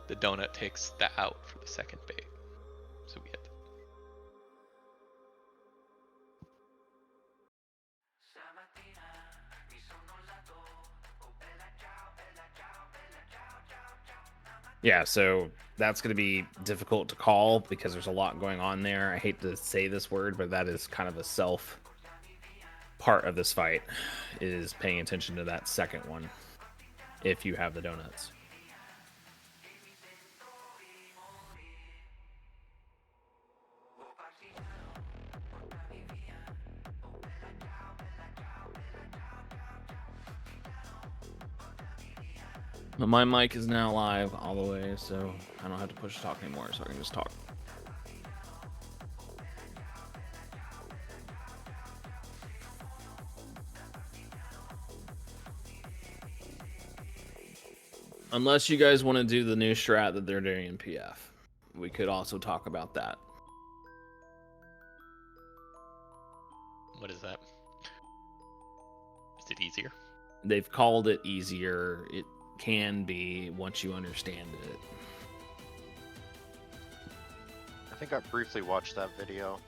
the donut takes the out for the second bait. So we had to. Yeah, so that's going to be difficult to call because there's a lot going on there. I hate to say this word, but that is kind of a self part of this fight, is paying attention to that second one if you have the donuts. But my mic is now live all the way, so I don't have to push talk anymore, so I can just talk. Unless you guys want to do the new strat that they're doing in PF. We could also talk about that. What is that? Is it easier? They've called it easier. It can be once you understand it. I think I briefly watched that video.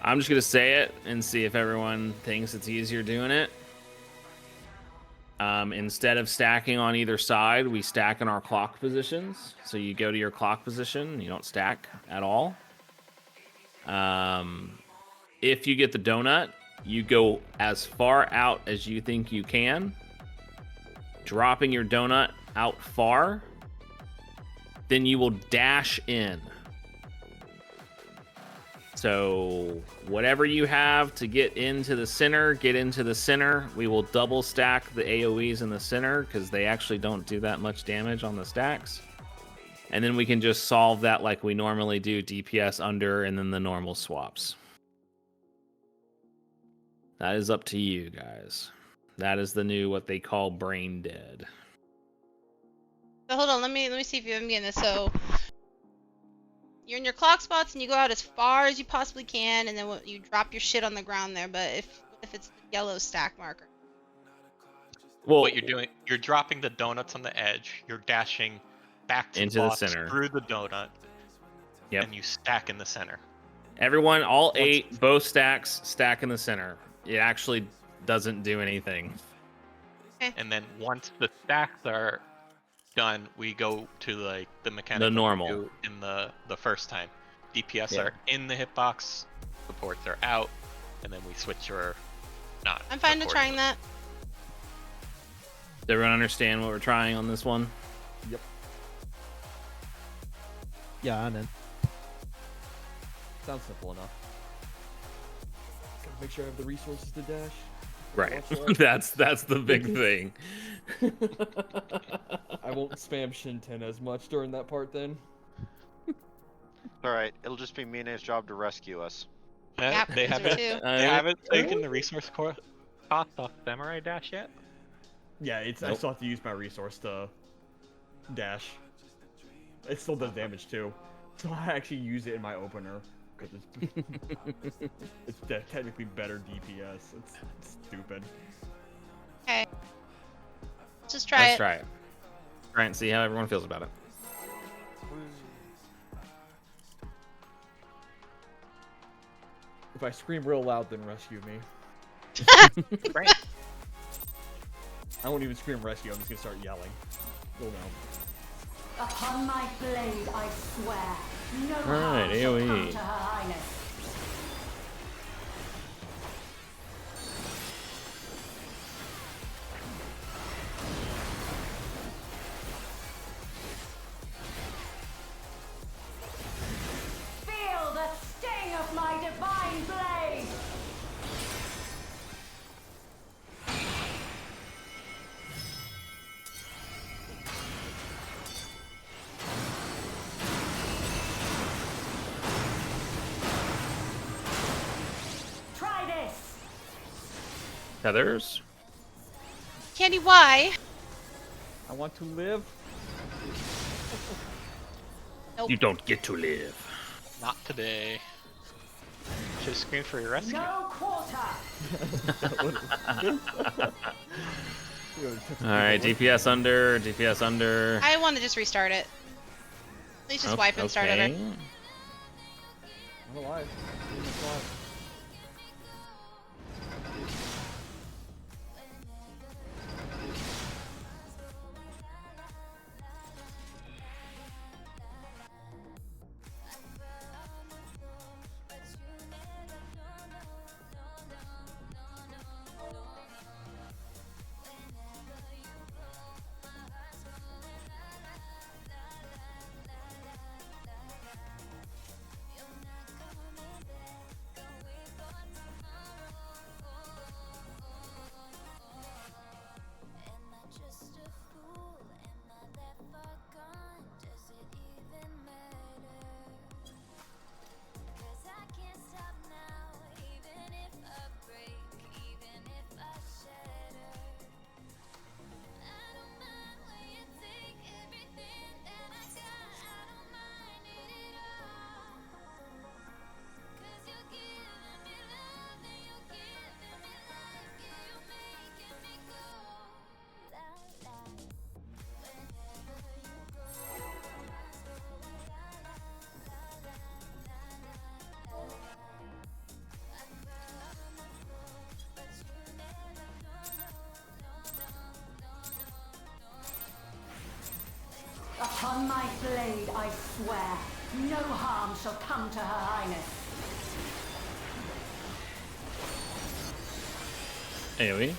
I'm just going to say it and see if everyone thinks it's easier doing it. Instead of stacking on either side, we stack in our clock positions. So you go to your clock position, you don't stack at all. If you get the donut, you go as far out as you think you can, dropping your donut out far, then you will dash in. So whatever you have to get into the center, get into the center. We will double stack the AoEs in the center because they actually don't do that much damage on the stacks. And then we can just solve that like we normally do, DPS under and then the normal swaps. That is up to you guys. That is the new what they call brain dead. So hold on, let me see if I'm getting this. So you're in your clock spots and you go out as far as you possibly can, and then you drop your shit on the ground there. But if it's the yellow stack marker, Well, What you're doing, you're dropping the donuts on the edge. You're dashing back to Into the the box center. through the donut, Yep. and you stack in the center. Everyone, all 8, both stacks, stack in the center. It actually doesn't do anything. And then once the stacks are done, we go to like the mechanic The normal. we do in the first time. DPS Yeah. are in the hitbox, supports are out, and then we switch or not. I'm fine with trying that. Does everyone understand what we're trying on this one? Yep. Yeah, I'm in. Sounds simple enough. Gotta make sure I have the resources to dash. Right. Watch that. that's the big thing. I won't spam Shinten as much during that part then. Alright, it'll just be Mina's job to rescue us. Yeah, They those are haven't. two. They haven't taken the resource cost off Samurai Dash yet. Yeah, I Nope. still have to use my resource to dash. It still does damage too. So I actually use it in my opener. Because it's technically better DPS. It's stupid. Okay. Just try Let's it. try it. Try it and see how everyone feels about it. If I scream real loud, then rescue me. Right. I won't even scream rescue, I'm just gonna start yelling. You'll know. Upon my blade, I swear, no Alright, harm shall AoE. come to Her Highness. Feel the sting of my divine blade! Try this! Heathers? Candy, why? I want to live. Nope. You don't get to live. Not today. Should scream for your rescue. No quarter! Alright, DPS under, DPS under. I want to just restart it. Please just wipe and start over. Okay. I'm alive. I'm alive. Upon my blade, I swear, no harm shall come to Her Highness. AoE.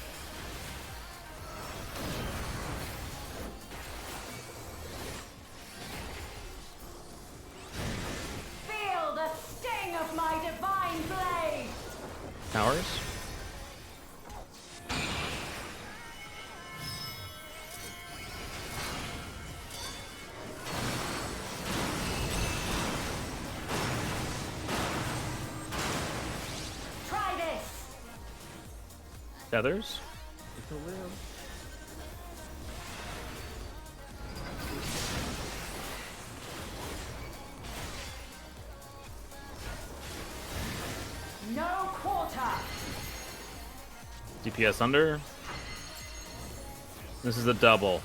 Towers. Try this. Feathers. No quarter. DPS under. This is a double.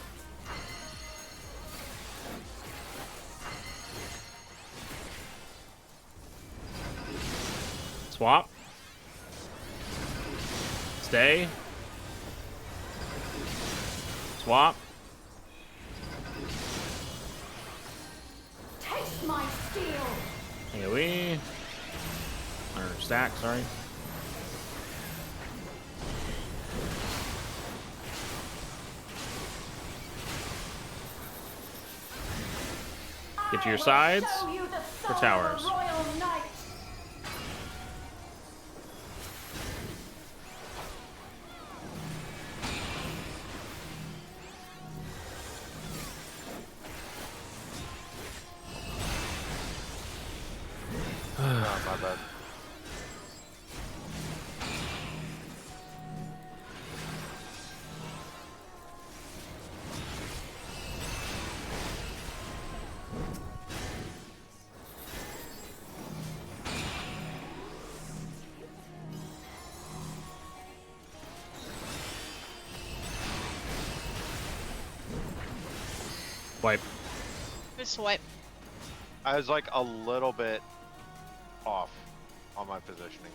Swap. Stay. Swap. Taste my steel. AoE. Or stack, sorry. Get to your sides for towers. Oh, my bad. Wipe. Just wipe. I was like a little bit off on my positioning.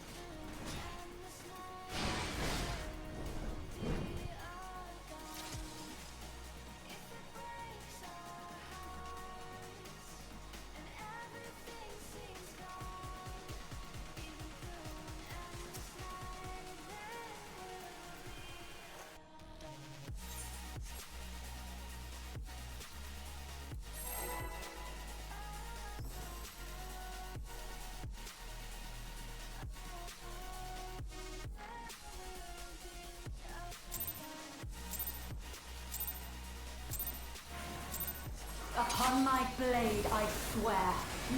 Upon my blade, I swear,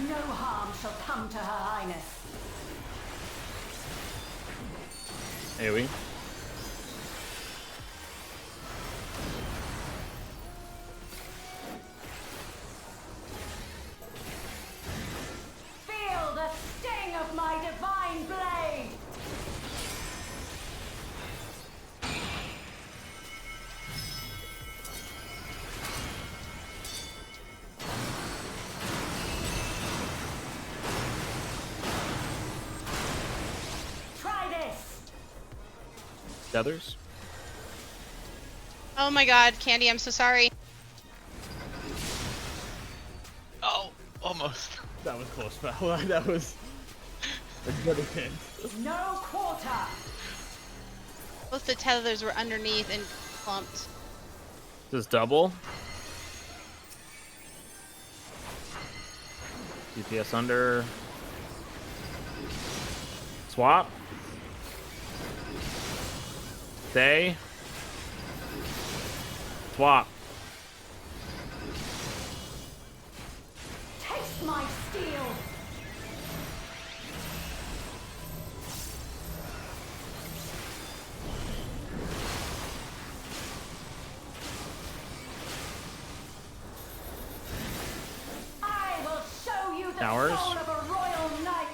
no harm shall come to Her Highness. AoE. Feel the sting of my divine blade! Try this! Feathers. Oh my god, Candy, I'm so sorry. Oh, almost. That was close, pal. That was a good attempt. No quarter! Both the tethers were underneath and clumped. This is double. DPS under. Swap. Stay. Swap. Taste my steel! I will show you the Towers. soul of a royal knight!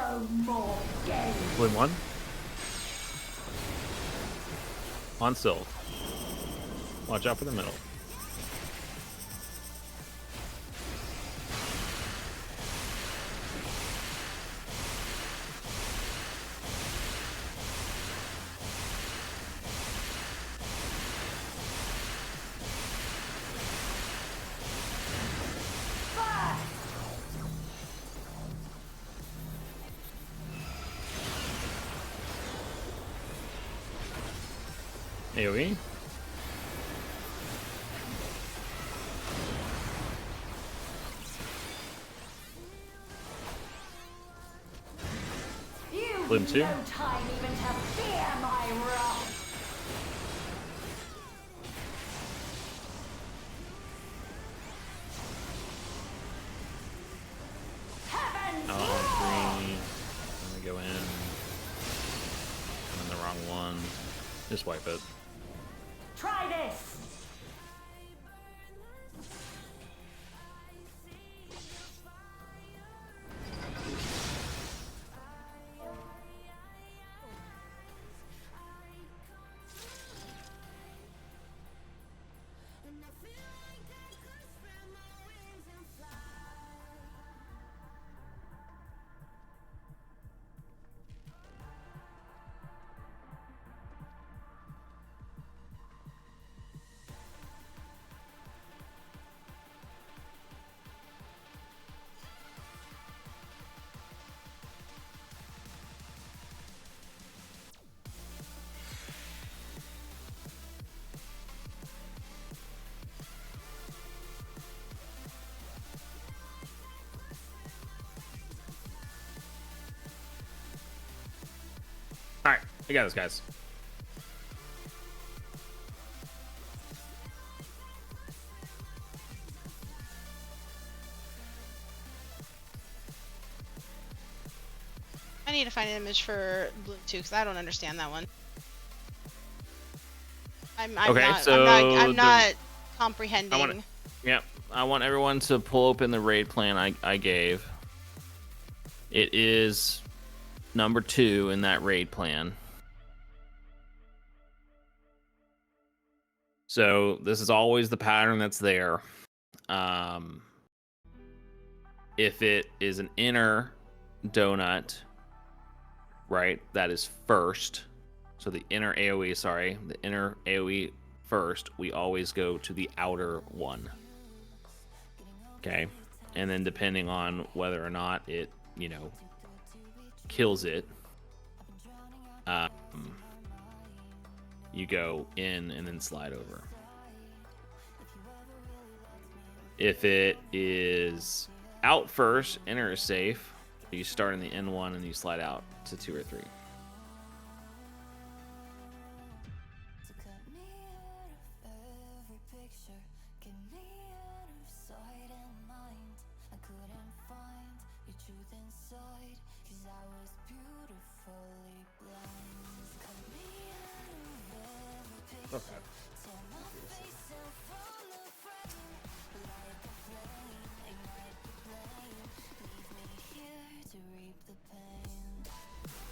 No more games. Bloom 1. On Sylph. Watch out for the middle. AoE. Bloom 2. No time even to fear my wrath. Heaven's Oh, 3. I'm gonna go in. I'm in the wrong one. Just wipe it. Try this. Alright, I got this, guys. I need to find an image for Bloom 2 because I don't understand that one. I'm not comprehending. Yep, I want everyone to pull open the raid plan I gave. It is number 2 in that raid plan. So this is always the pattern that's there. If it is an inner donut, right, that is first. So the inner AoE first, we always go to the outer one. Okay? And then depending on whether or not it, kills it, you go in and then slide over. If it is out first, inner is safe. You start in the N1 and you slide out to 2 or 3. Okay.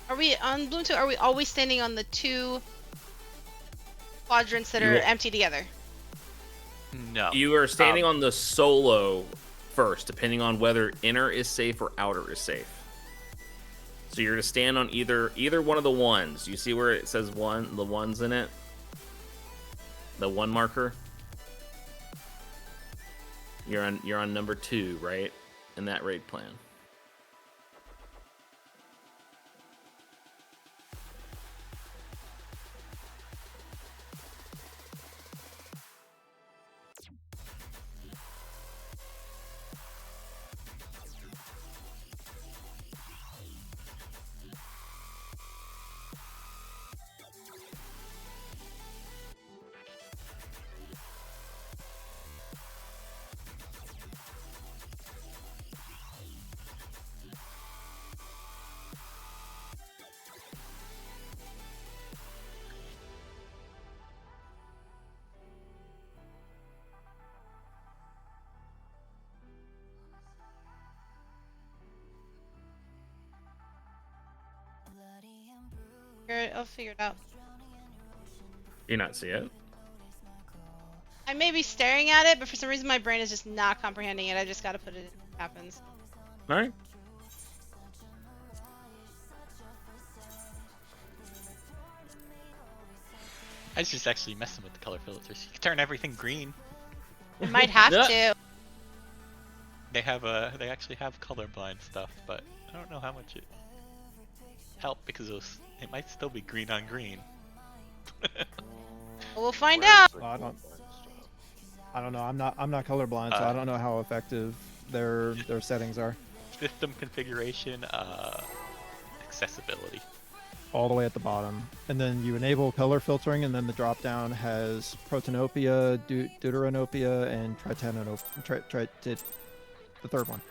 Are we on Bloom 2? Are we always standing on the 2 quadrants that are empty together? No. You are standing on the solo first, depending on whether inner is safe or outer is safe. So you're to stand on either one of the ones. You see where it says one, the ones in it? The 1 marker? You're on number 2, right? In that raid plan. figure it out. You not see it? I may be staring at it, but for some reason my brain is just not comprehending it. I just gotta put it in. It happens. All right. I was just actually messing with the color filters. You can turn everything green. It might have Yeah. to. They actually have colorblind stuff, but I don't know how much it helped because it might still be green on green. We'll find Where's out. the I don't- stuff? I don't know. I'm not colorblind, so I don't know how effective their settings are. System configuration, accessibility. All the way at the bottom, and then you enable color filtering, and then the drop down has protanopia, deuteranopia, and tritanopia. The third one.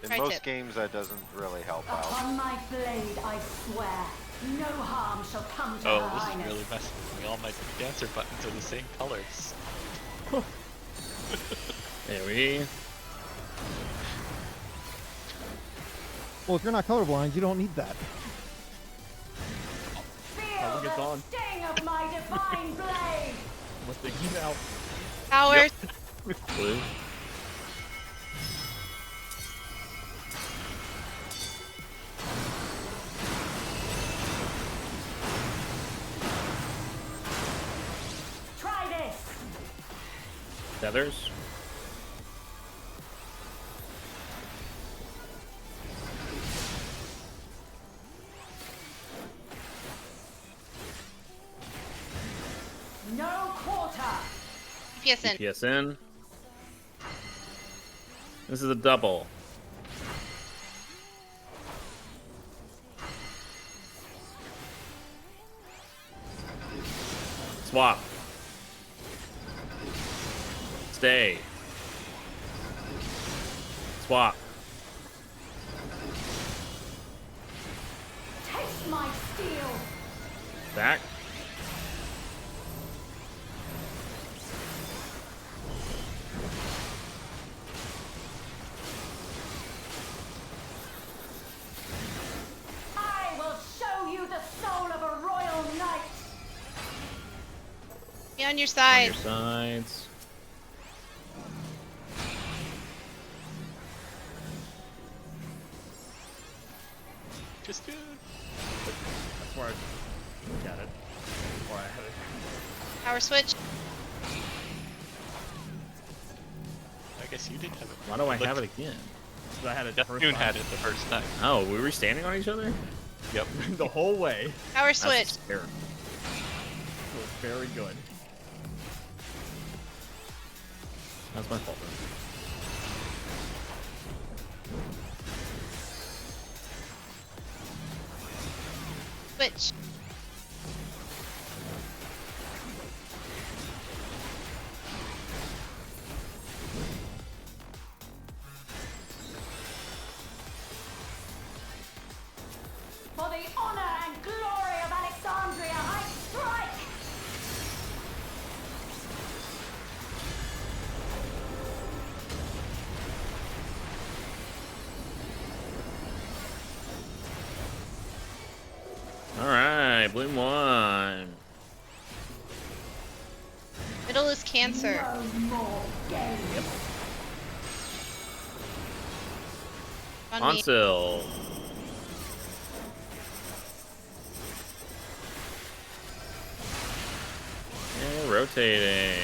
In Right most tip. games, that doesn't really help out. Upon my blade, I swear, no harm shall come to Oh, her this is highness. really messing with me. All my dancer buttons are the same colors. There we. Well, if you're not colorblind, you don't need that. Feel look, it's the on. sting of my divine blade. What's the heat out? Powers. Blue. Try this. Feathers. No quarter. PSN. PSN. This is a double. Swap. Stay. Swap. Taste my steel. Back. I will show you the soul of a royal knight. Be on your On side. your sides. Just That's where I look at it. Or I had it. Power switch. I guess you did have it. Why do I have it again? So I had it the first Neptune time. had it the first time. Oh, we were standing on each other? Yep. the whole way. Power That's switch. scary. It was very good. That's my fault. Switch. For the honor and glory of Alexandria, I strike. Alright, Bloom 1. Middle is cancer. No more games. On me. Onsil. And rotating.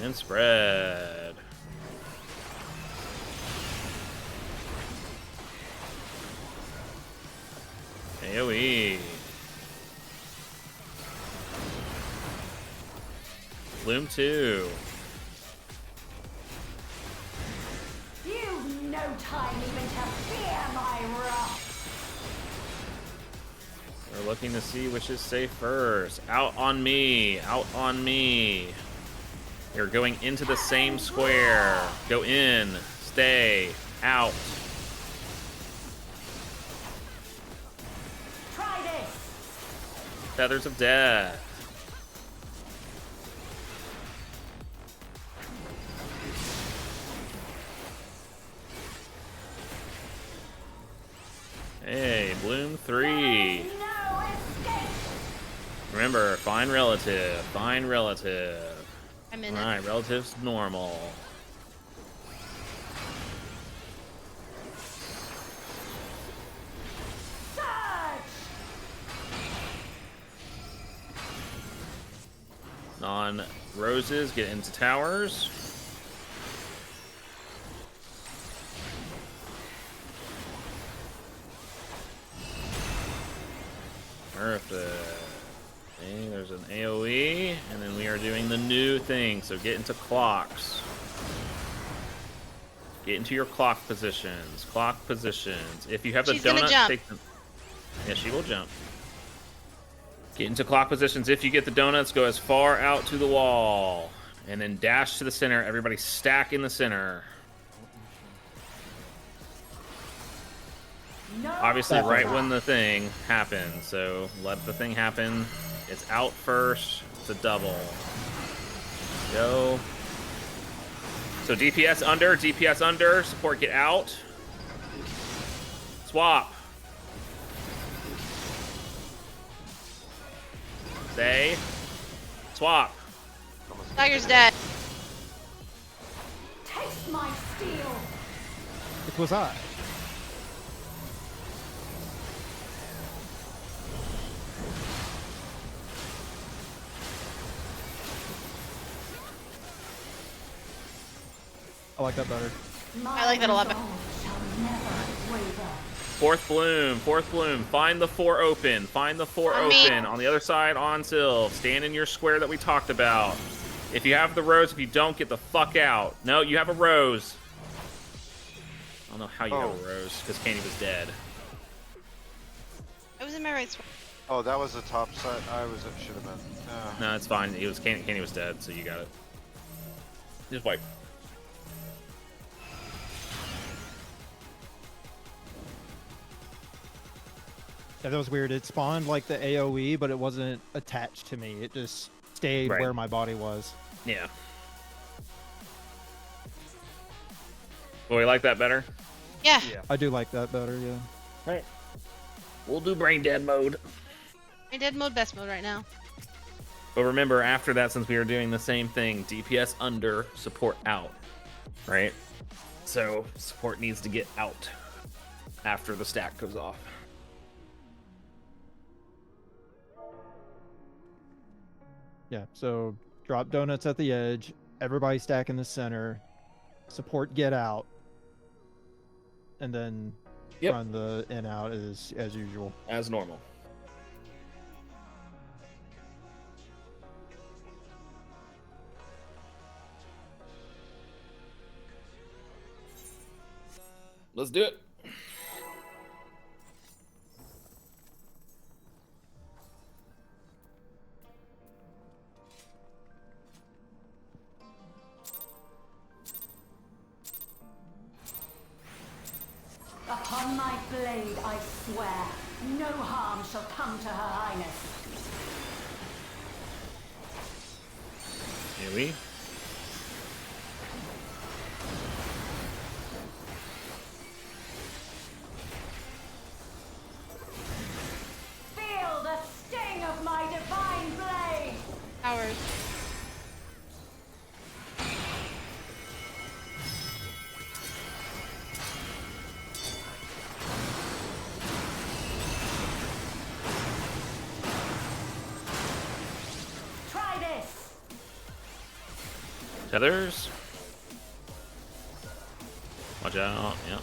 And spread. AoE. Bloom 2. You've no time even to fear my wrath. We're looking to see which is safe first. Out on me. Out on me. You're going into the same square. Go in. Stay. Out. Try this. Feathers of Death. Hey, Bloom 3. No escape. Remember, find relative. Find relative. I'm in it. Alright, relative's normal. Surge. Non-roses get into towers. Perfect. Okay, there's an AoE, and then we are doing the new thing. So get into clocks. Get into your clock positions. Clock positions. If you have the She's gonna donut, jump. take them. Yeah, she will jump. Get into clock positions. If you get the donuts, go as far out to the wall. And then dash to the center. Everybody stack in the center. No. Obviously, right when the thing happens. So let the thing happen. It's out first. It's a double. Go. So DPS under. Support get out. Swap. Stay. Swap. Tiger's dead. Taste my steel. It was I. I like that better. I like that a lot better. Shall never waver. Fourth bloom. Find the 4 open. Find the 4 On me. open. On the other side, on Sylv. Stand in your square that we talked about. If you have the rose, if you don't, get the fuck out. No, you have a rose. I don't know how you have a rose, because Candy was dead. I was in my right spot. Oh, that was the top side. Should have been. No, it's fine. Candy was dead, so you got it. Just wipe. Yeah, that was weird. It spawned like the AoE, but it wasn't attached to me. It just stayed Right. where my body was. Yeah. Well, we like that better? Yeah. I do like that better, yeah. Right. We'll do brain dead mode. I did mode best mode right now. But remember, after that, since we are doing the same thing, DPS under, support out. Right? So, support needs to get out after the stack goes off. Yeah, so drop donuts at the edge, everybody stack in the center, support get out, and then run the in out as usual. As normal. Let's do it. Upon my blade, I swear, no harm shall come to Her Highness. Here we. Feel the sting of my divine blade. Hours. Try this. Tethers. Watch out. Yep.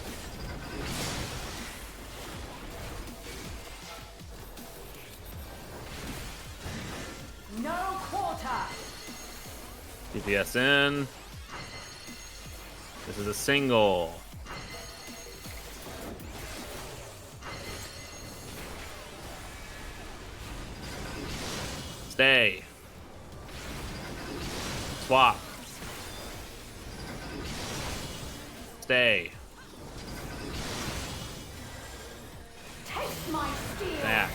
No quarter. DPS in. This is a single. Stay. Swap. Stay. Taste my steel. Back.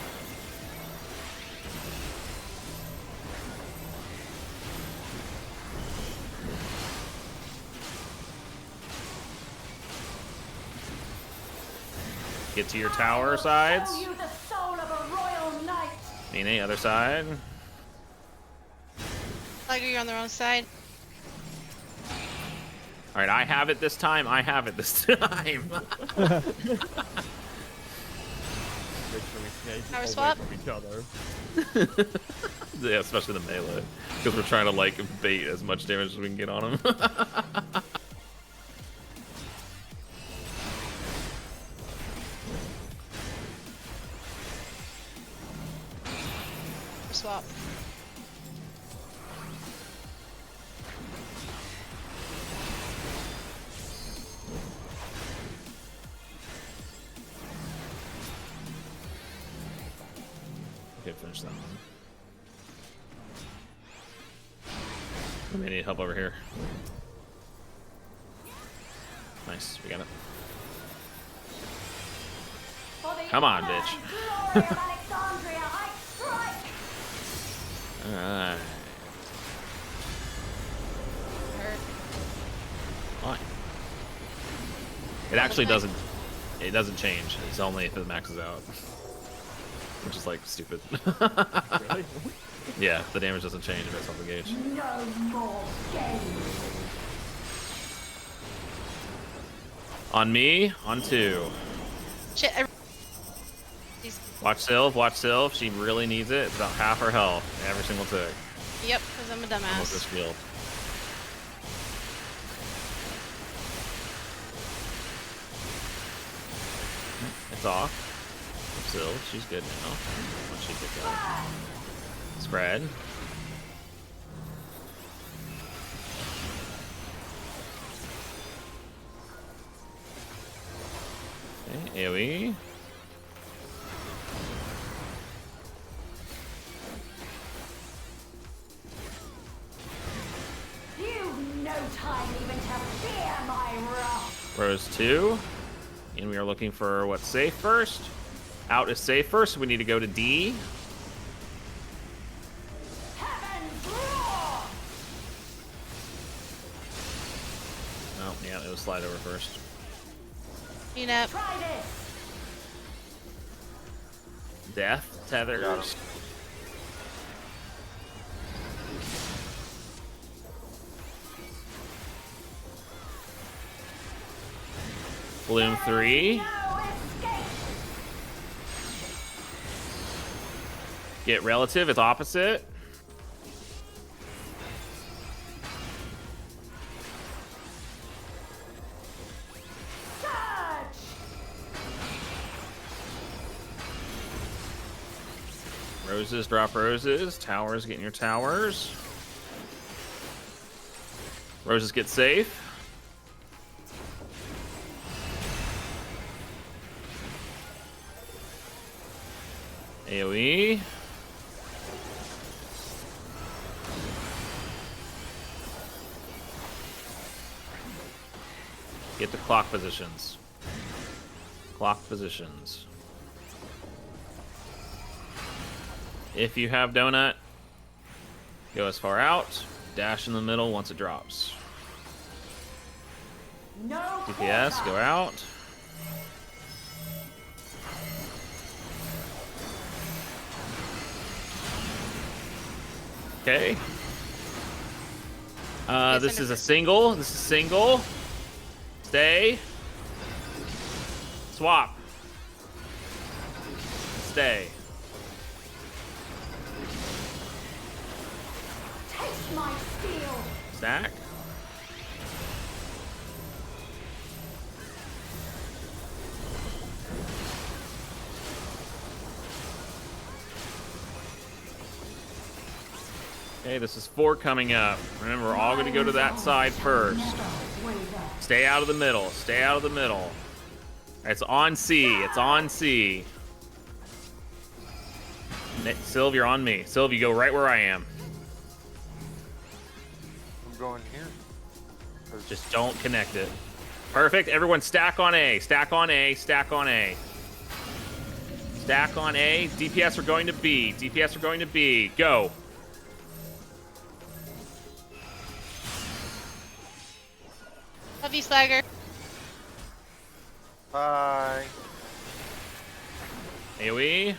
Get to your tower sides. Show you the soul of a royal knight. Nene, other side. Tiger, you're on the wrong side. All right, I have it this time. I have it this time. Make sure we stay Power away swap? from each other. Yeah, especially the melee, because we're trying to like bait as much damage as we can get on him. Swap. Okay, finish that one. I may need help over here. Nice, we got it. For the Come on, honor bitch. and glory of Alexandria, I strike. Alright. Fine. It actually doesn't. It doesn't change. It's only if it maxes out. Which is like stupid. Really? Yeah, the damage doesn't change if it's off the gauge. No more games. On me, on 2. Shit. Watch Sylve, watch Sylve. She really needs it. It's about half her health every single tick. Yep, because I'm a Almost this dumbass. field. It's off. Sylve, she's good now. Once she gets out. Spread. Okay, AoE. You've no time even to fear my wrath. Rose 2. And we are looking for what's safe first. Out is safe first, so we need to go to D. Heaven's roar. Oh, yeah, it was slide over first. You know, Try this. Death, tethers. Bloom 3. No escape. Get relative, it's opposite. Surge. Roses, drop roses. Towers, getting your towers. Roses get safe. AoE. Get to clock positions. Clock positions. If you have donut, go as far out. Dash in the middle once it drops. No DPS, quarter. go out. Okay. This is a single. This is single. Stay. Swap. Stay. Taste my steel. Stack. Okay, this is 4 coming up. Remember, we're all going to go to that side first. Stay out of the middle. Stay out of the middle. It's on C. It's on C. Sylve, you're on me. Sylve, you go right where I am. I'm going here. Just don't connect it. Perfect. Everyone stack on A. Stack on A. Stack on A. Stack on A. DPS are going to B. DPS are going to B. Go. love you, Slagger. Bye. AoE.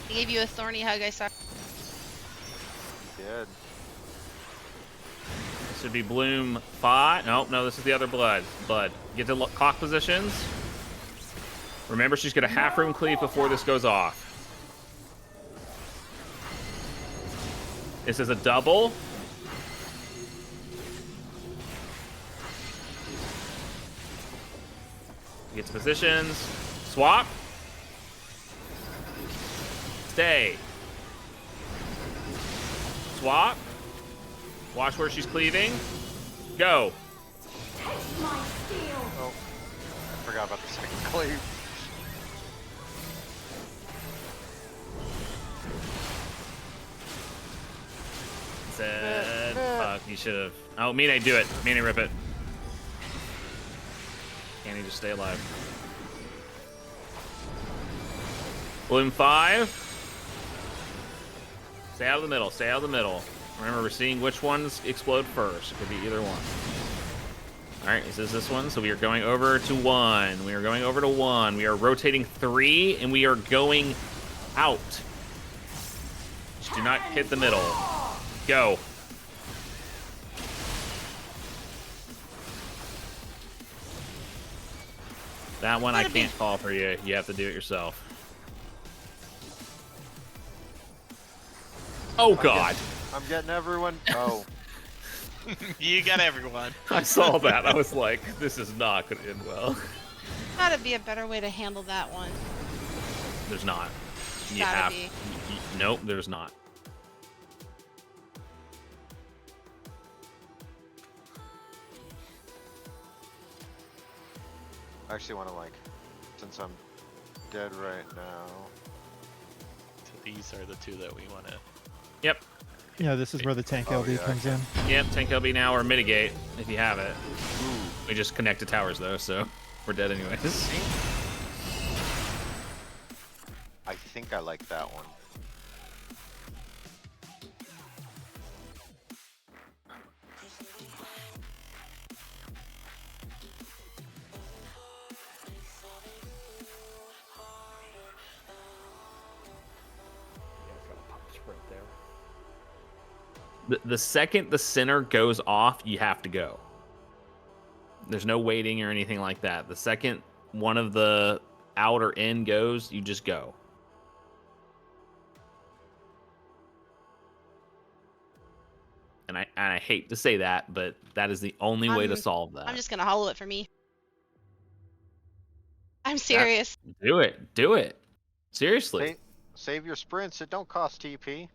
I gave you a thorny hug, I saw. Good. This should be Bloom 5. No, this is the other blood. Get to clock positions. Remember, she's got a half room cleave before this goes off. This is a double. Gets positions. Swap. Stay. Swap. Watch where she's cleaving. Go. Taste my steel. Oh, I forgot about the second cleave. Said, fuck, you should have. Oh, Mine, do it. Mine, rip it. Can he just stay alive? Bloom 5. Stay out of the middle. Stay out of the middle. Remember, we're seeing which ones explode first. It could be either one. All right, is this one? So we are going over to 1. We are going over to 1. We are rotating 3, and we are going out. Just do not hit the middle. Go. That one I can't call for you. You have to do it yourself. Oh, God. I'm getting everyone. Oh. You got everyone. I saw that. I was like, this is not going to end well. Gotta be a better way to handle that one. There's not. You Gotta have. be. Nope, there's not. I actually want to, like, since I'm dead right now. So these are the two that we want to. Yep. Yeah, this is where the tank Oh, LB yeah. comes in. Yep, tank LB now or mitigate if you have it. We just connect to towers though, so we're dead anyways. I think I like that one. The second the center goes off, you have to go. There's no waiting or anything like that. The second one of the out or in goes, you just go. And I hate to say that, but that is the only way to solve that. I'm just gonna hollow it for me. I'm serious. Do it. Do it. Seriously. Save your sprints. It don't cost TP.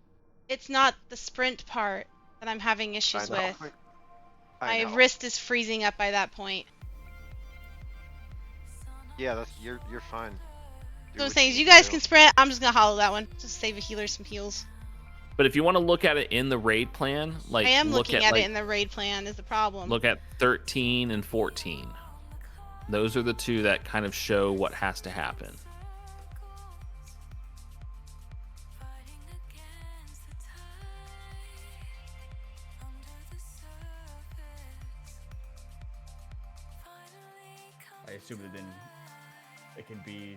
It's not the sprint part that I'm having issues I know. with. I My know. wrist is freezing up by that point. Yeah, that's you're fine. Do So I'm what saying is need you to guys do. can sprint. I'm just gonna hollow that one. Just save a healer some heals. But if you want to look at it in the raid plan, like I am look looking at like, it in the raid plan is the problem. look at 13 and 14. Those are the two that kind of show what has to happen. I assume it didn't. It can be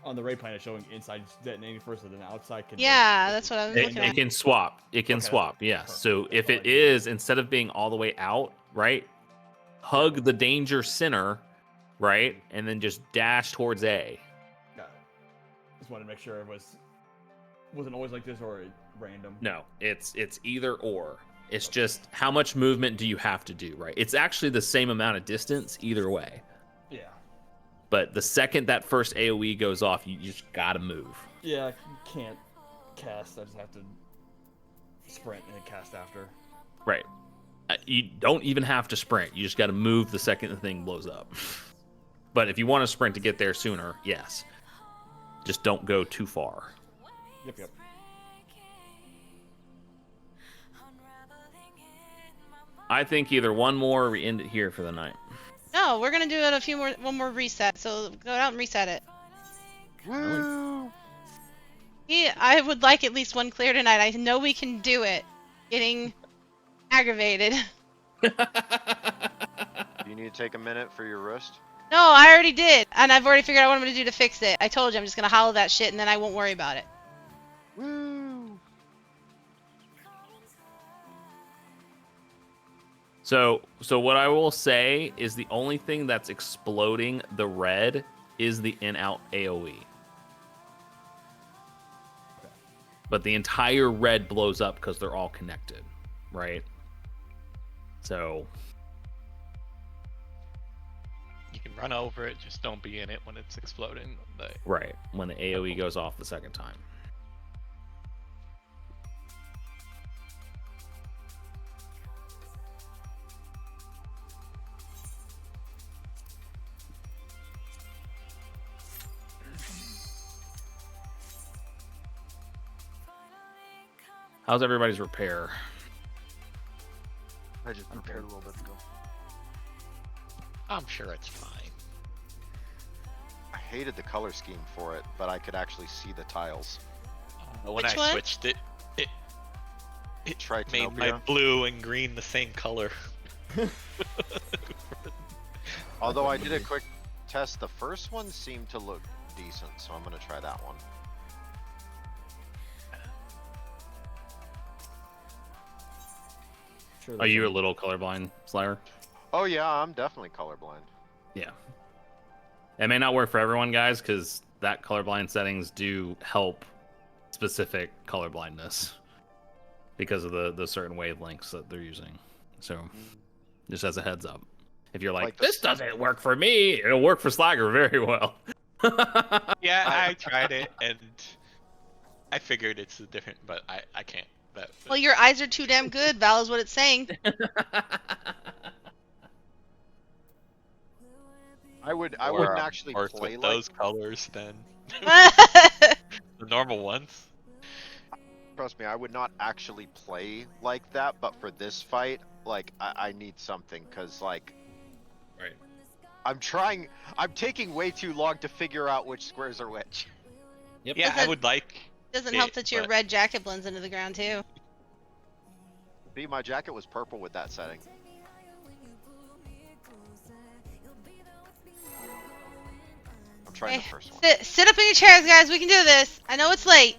on the raid plan. It's showing inside detonating first, and then outside can. Yeah, that's what I was looking It at. can swap. It can Okay, swap. that's Yes. perfect. So if That's it all I need. is, instead of being all the way out, right, hug the danger center, right, and then just dash towards A. Got it. Just wanted to make sure it wasn't always like this or random. No, it's either or. It's just how much movement do you have to do, right? It's actually the same amount of distance either way. Yeah. But the second that first AoE goes off, you just gotta move. Yeah, I can't cast. I just have to sprint and then cast after. Right. You don't even have to sprint. You just gotta move the second the thing blows up. But if you want to sprint to get there sooner, yes. Just don't go too far. Yep. I think either one more or we end it here for the night. No, we're gonna do it one more reset. So go out and reset it. Woo! Yeah, I would like at least one clear tonight. I know we can do it. Getting aggravated. You need take a minute for your wrist? No, I already did, and I've already figured out what I'm gonna do to fix it. I told you I'm just gonna hollow that shit, and then I won't worry about it. Woo! So what I will say is the only thing that's exploding the red is the in-out AoE. But the entire red blows up because they're all connected, right? So You can run over it, just don't be in it when it's exploding. right, when the AoE goes off the second time. How's everybody's repair? I just prepared a little bit ago. I'm sure it's fine. I hated the color scheme for it, but I could actually see the tiles. But when Which I one? switched it made Tritanopia. my blue and green the same color. Although I did a quick test, the first one seemed to look decent, so I'm gonna try that one. Sure Are you a little colorblind, Slayer? Oh yeah, I'm definitely colorblind. Yeah. It may not work for everyone, guys, because that colorblind settings do help specific colorblindness because of the certain wavelengths that they're using. So, just as a heads up. If you're like, Like the this doesn't work for me, it'll work for Slagger very well. Yeah, I tried it and I figured it's different, but I can't. Well, your eyes are too damn good, Val, is what it's saying. I wouldn't Or, actually or play with like those colors then. The normal ones. Trust me, I would not actually play like that, but for this fight, like I need something, cause like Right. I'm taking way too long to figure out which squares are which. Yep. Yeah, I Doesn't- would like. Doesn't it, help that your but- red jacket blends into the ground too. See, my jacket was purple with that setting. I'm trying Okay, the first one. sit up in your chairs, guys. We can do this. I know it's late.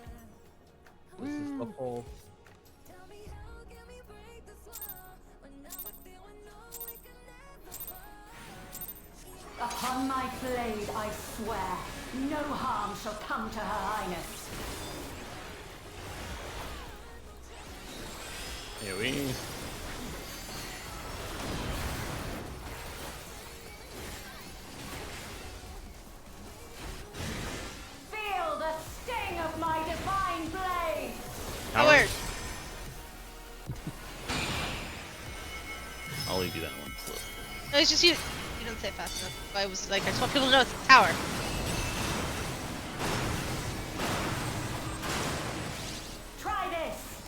This is the whole. Upon my blade, I swear, no harm shall come to Her Highness. AoE. Feel the sting of my divine blade! Howard. I'll leave you that one. So. No, it's just you. You don't say it fast enough. I was like, I just want people to know it's a tower. Try this!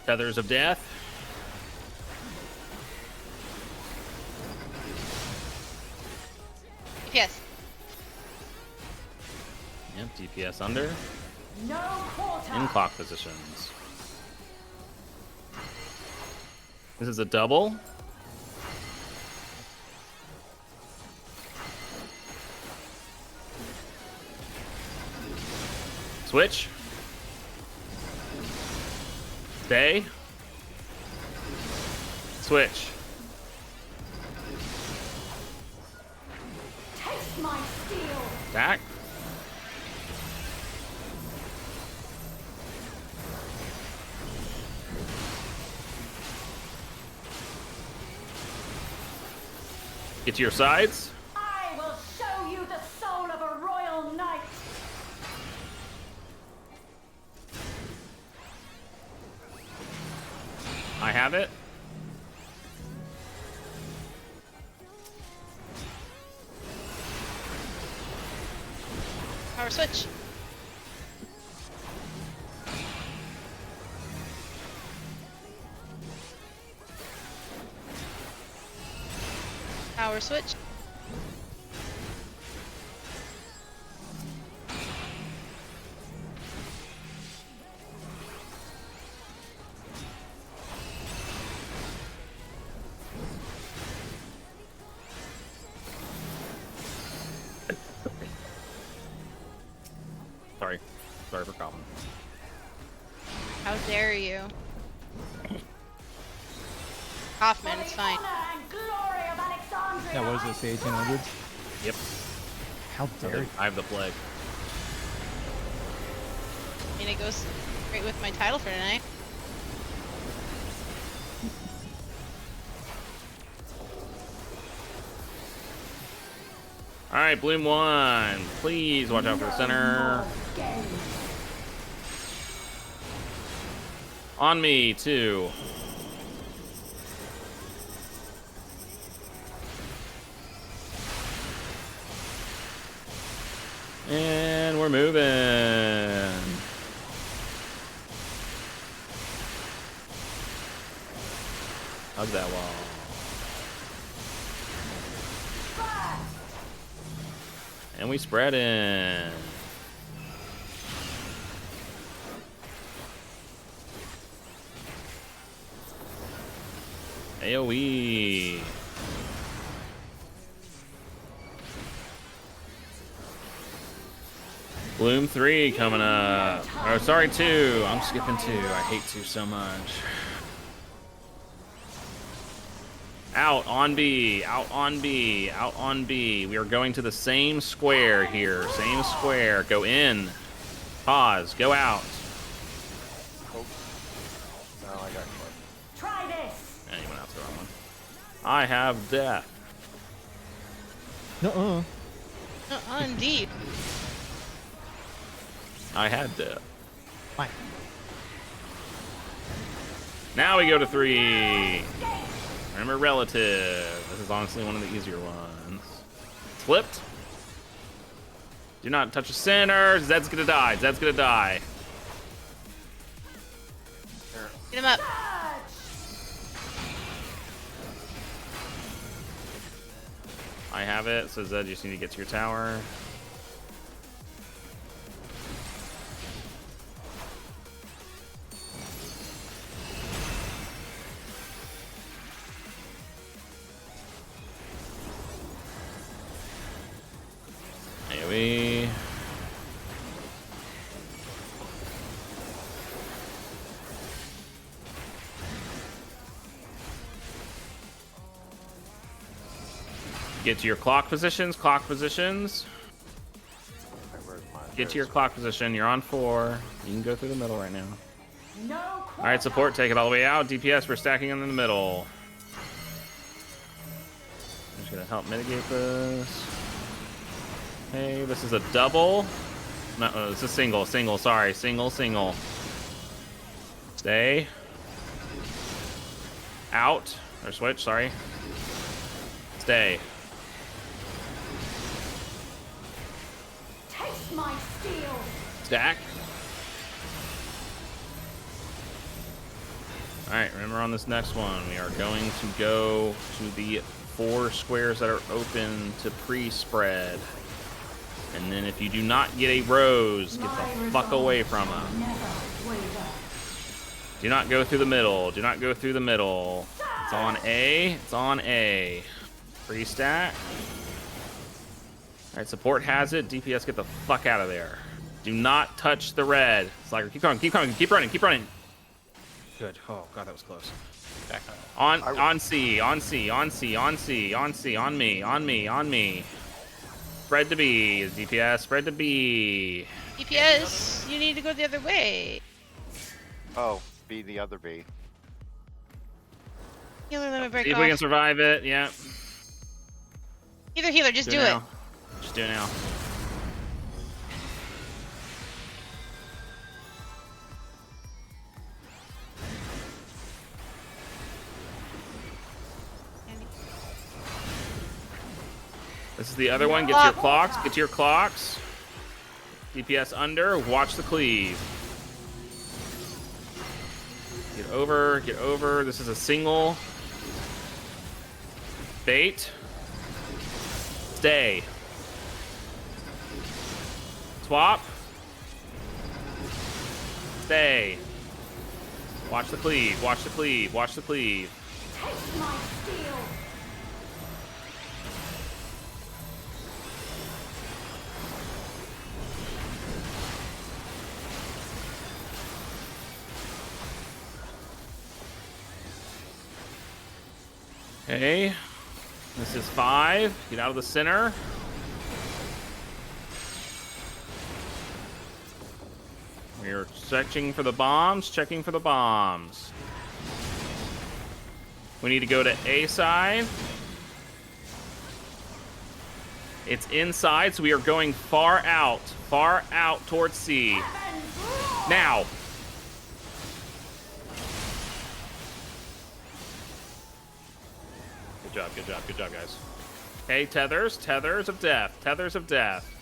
Feathers of Death. Yes. Yep, DPS under. No quarter! In clock positions. This is a double. Switch. Stay. Switch. Taste my steel! Back. Get to your sides. I will show you the soul of a royal knight! I have it. Power switch. Power switch. Sorry for calling. How dare you? Hoffman, it's fine. Yeah, what is this, the 1800s? Yep. How dare you? I have the plague. I mean, it goes great with my title for tonight. All right, Bloom 1. Please watch out for the center. On me, 2. And we're moving. Hug that wall. And we spread in. AoE. Bloom 3 coming up. Oh, sorry, 2. I'm skipping 2. I hate 2 so much. Out on B, out on B, out on B. We are going to the same square here. Same square. Go in. Pause. Go out. Oh. No, I got caught. Try this. And you went out the wrong one. I have death. Nuh-uh. Indeed. I had death. Fine. Now we go to 3. Remember relative. This is honestly one of the easier ones. Flipped. Do not touch the center. Zed's gonna die. Zed's gonna die. Get him up. I have it. So Zed, you just need to get to your tower. AoE. Get to your clock positions, clock positions. Get to your clock position, you're on 4. You can go through the middle right now. Alright, support, take it all the way out. DPS, we're stacking them in the middle. I'm just gonna help mitigate this. Hey, this is a double. No, it's a single, sorry. Single. Stay. Out. Or switch, sorry. Stay. Taste my steel. Stack. Alright, remember on this next one, we are going to go to the 4 squares that are open to pre-spread. And then if you do not get a rose, get the fuck away from them. Do not go through the middle. Do not go through the middle. It's on A. It's on A. Pre-stack. Alright, support has it. DPS, get the fuck out of there. Do not touch the red. Slacker, keep coming, keep coming, keep running, keep running. Good. Oh god, that was close. Back up. On C, on C, on C, on C, on C, on me, on me, on me. Spread to B, DPS, spread to B. DPS, you need to go the other way. Oh, B the other B. Healer limit break See if off. we can survive it, yeah. Either healer, just do it. Now. Just do it now. This is the other one. Get to your clocks. Get to your clocks. DPS under. Watch the cleave. Get over. Get over. This is a single. Bait. Stay. Swap. Stay. Watch the cleave. Watch the cleave. Watch the cleave. Taste my steel. Okay. This is 5. Get out of the center. We're checking for the bombs. Checking for the bombs. We need to go to A side. It's inside, so we are going far out towards C. Now. Good job, guys. Okay, tethers of death.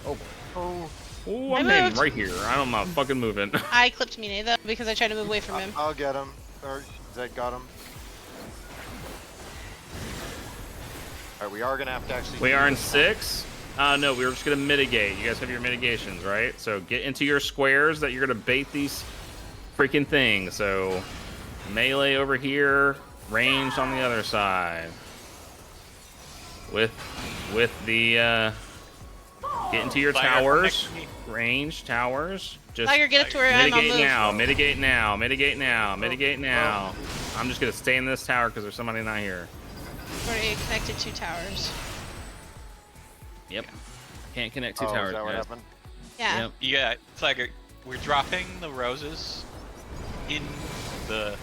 Oh, Ooh, I'm moved. right here. I'm not fucking moving. I clipped Mine though because I tried to move away from him. I'll get him. Or Zed got him. Alright, we are gonna have to actually. We are in 6. No, we were just gonna mitigate. You guys have your mitigations, right? So get into your squares that you're gonna bait these freaking things. So melee over here, ranged on the other side. With the get into your towers, range towers. Just Tiger, get up to where I am. I'll move. Mitigate now. I'm just gonna stay in this tower because there's somebody not here. Already connected 2 towers. Yep. Can't connect 2 Is towers. that what guys. happened? Yeah. Yep. Yeah, Tiger, we're dropping the roses in the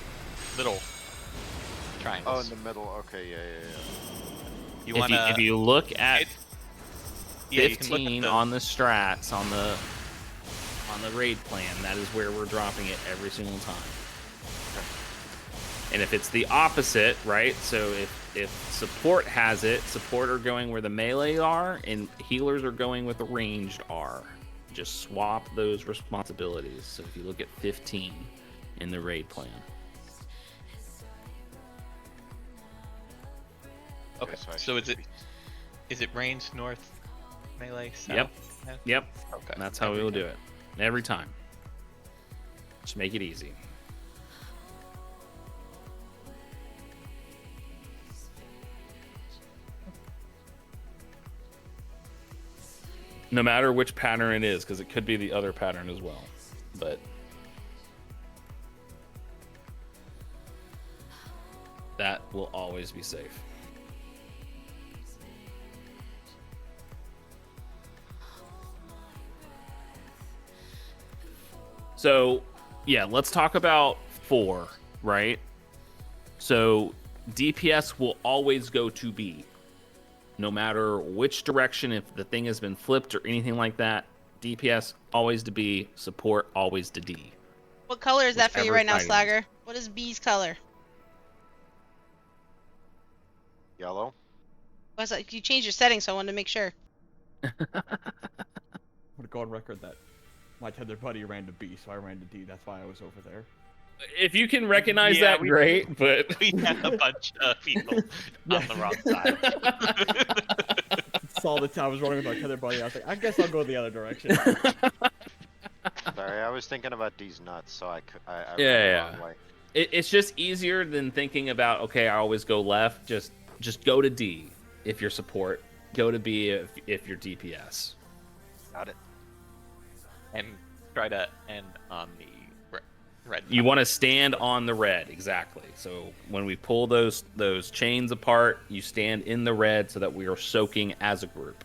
middle Oh, triangles. in the middle. Okay, yeah. You If wanna? if you look at yeah, you can look 15 at on the strats on the raid plan, that is where we're dropping it every single time. And if it's the opposite, right? So if support has it, support are going where the melee are, and healers are going with the ranged are. Just swap those responsibilities. So if you look at 15 in the raid plan. Okay, so is it range north, melee south? Yep. Okay. That's how we will do it every time. Just make it easy. No matter which pattern it is, because it could be the other pattern as well. But that will always be safe. So, yeah, let's talk about 4, right? So, DPS will always go to B. No matter which direction, if the thing has been flipped or anything like that, DPS always to B, support always to D. What color is that for you Whichever right now, side it is. Slagger? What is B's color? Yellow. I was like, you changed your settings, so I wanted to make sure. I'm gonna go on record that my tethered buddy ran to B, so I ran to D. That's why I was over there. If you can recognize Yeah, that, great, but... We had a bunch of people on the wrong side. Saw the I was running with my tethered buddy. I was like, I guess I'll go the other direction. Sorry, I was thinking about these nuts, so I ran Yeah. the wrong way. It's just easier than thinking about, okay, I always go left. Just go to D if you're support. Go to B if you're DPS. Got it. And try to end on the red. You want to stand on the red, exactly. So when we pull those chains apart, you stand in the red so that we are soaking as a group.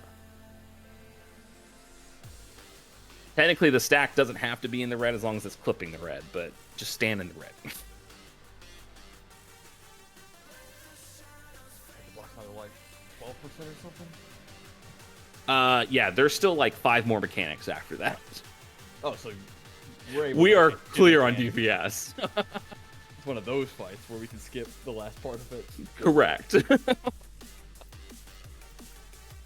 Technically, the stack doesn't have to be in the red as long as it's clipping the red, but just stand in the red. Like 12% or something. Yeah, there's still like 5 more mechanics after that. Oh, so we're able We to are get to clear the on end. DPS. It's one of those fights where we can skip the last part of it. Correct.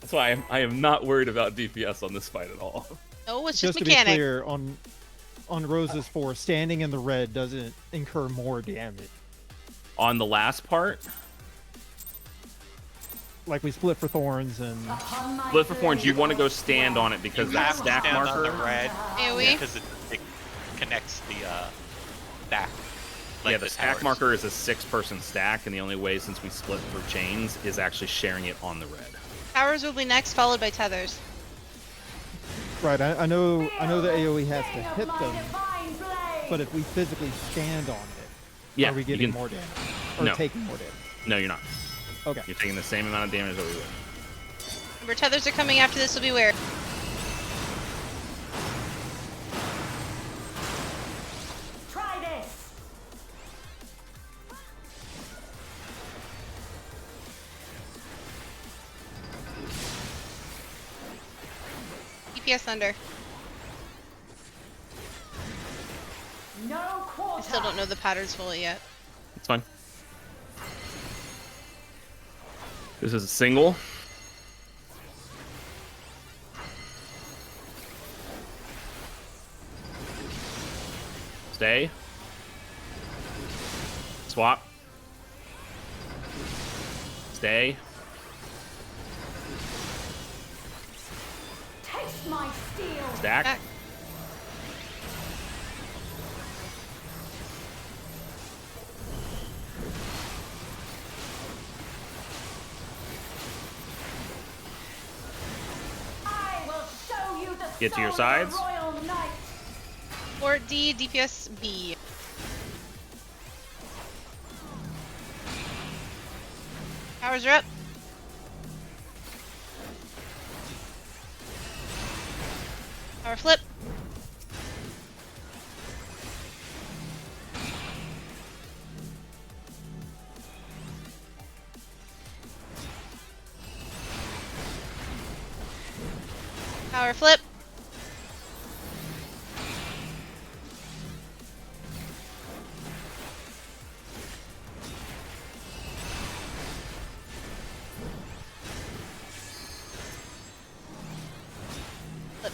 That's why I am not worried about DPS on this fight at all. No, it's just to be mechanic. clear, on Rose's 4, standing in the red doesn't incur more damage. On the last part, Like we split for thorns and Split for Thorns, you want to go stand on it because You that have to stack stand on marker. the red AoE? because it connects the stack. like Yeah, the stack towers. marker is a 6-person stack, and the only way, since we split for chains, is actually sharing it on the red. Towers will be next, followed by tethers. right. I know the AOE has to hit them, but if we physically stand on it, Yeah, are we you getting can- more damage or No. taking more damage? No, you're not. Okay. You're taking the same amount of damage that we would. Remember, tethers are coming after this, so beware. Try this. DPS under. No quarter. I still don't know the patterns fully yet. It's fine. This is a single. Stay. Swap. Stay. Taste my steel. Stack. Back. I will show you the Get to your soul of sides. a royal knight. Fort D, DPS B. Powers are up. Power flip. Power flip. Flip.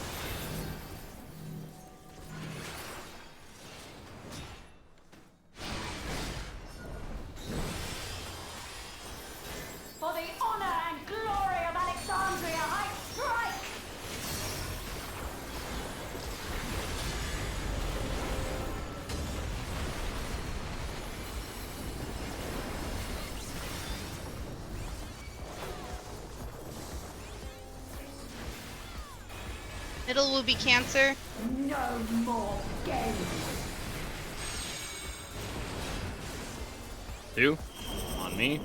For the honor and glory of Alexandria, I strike. Middle will be Cancer. No more games. 2. On me.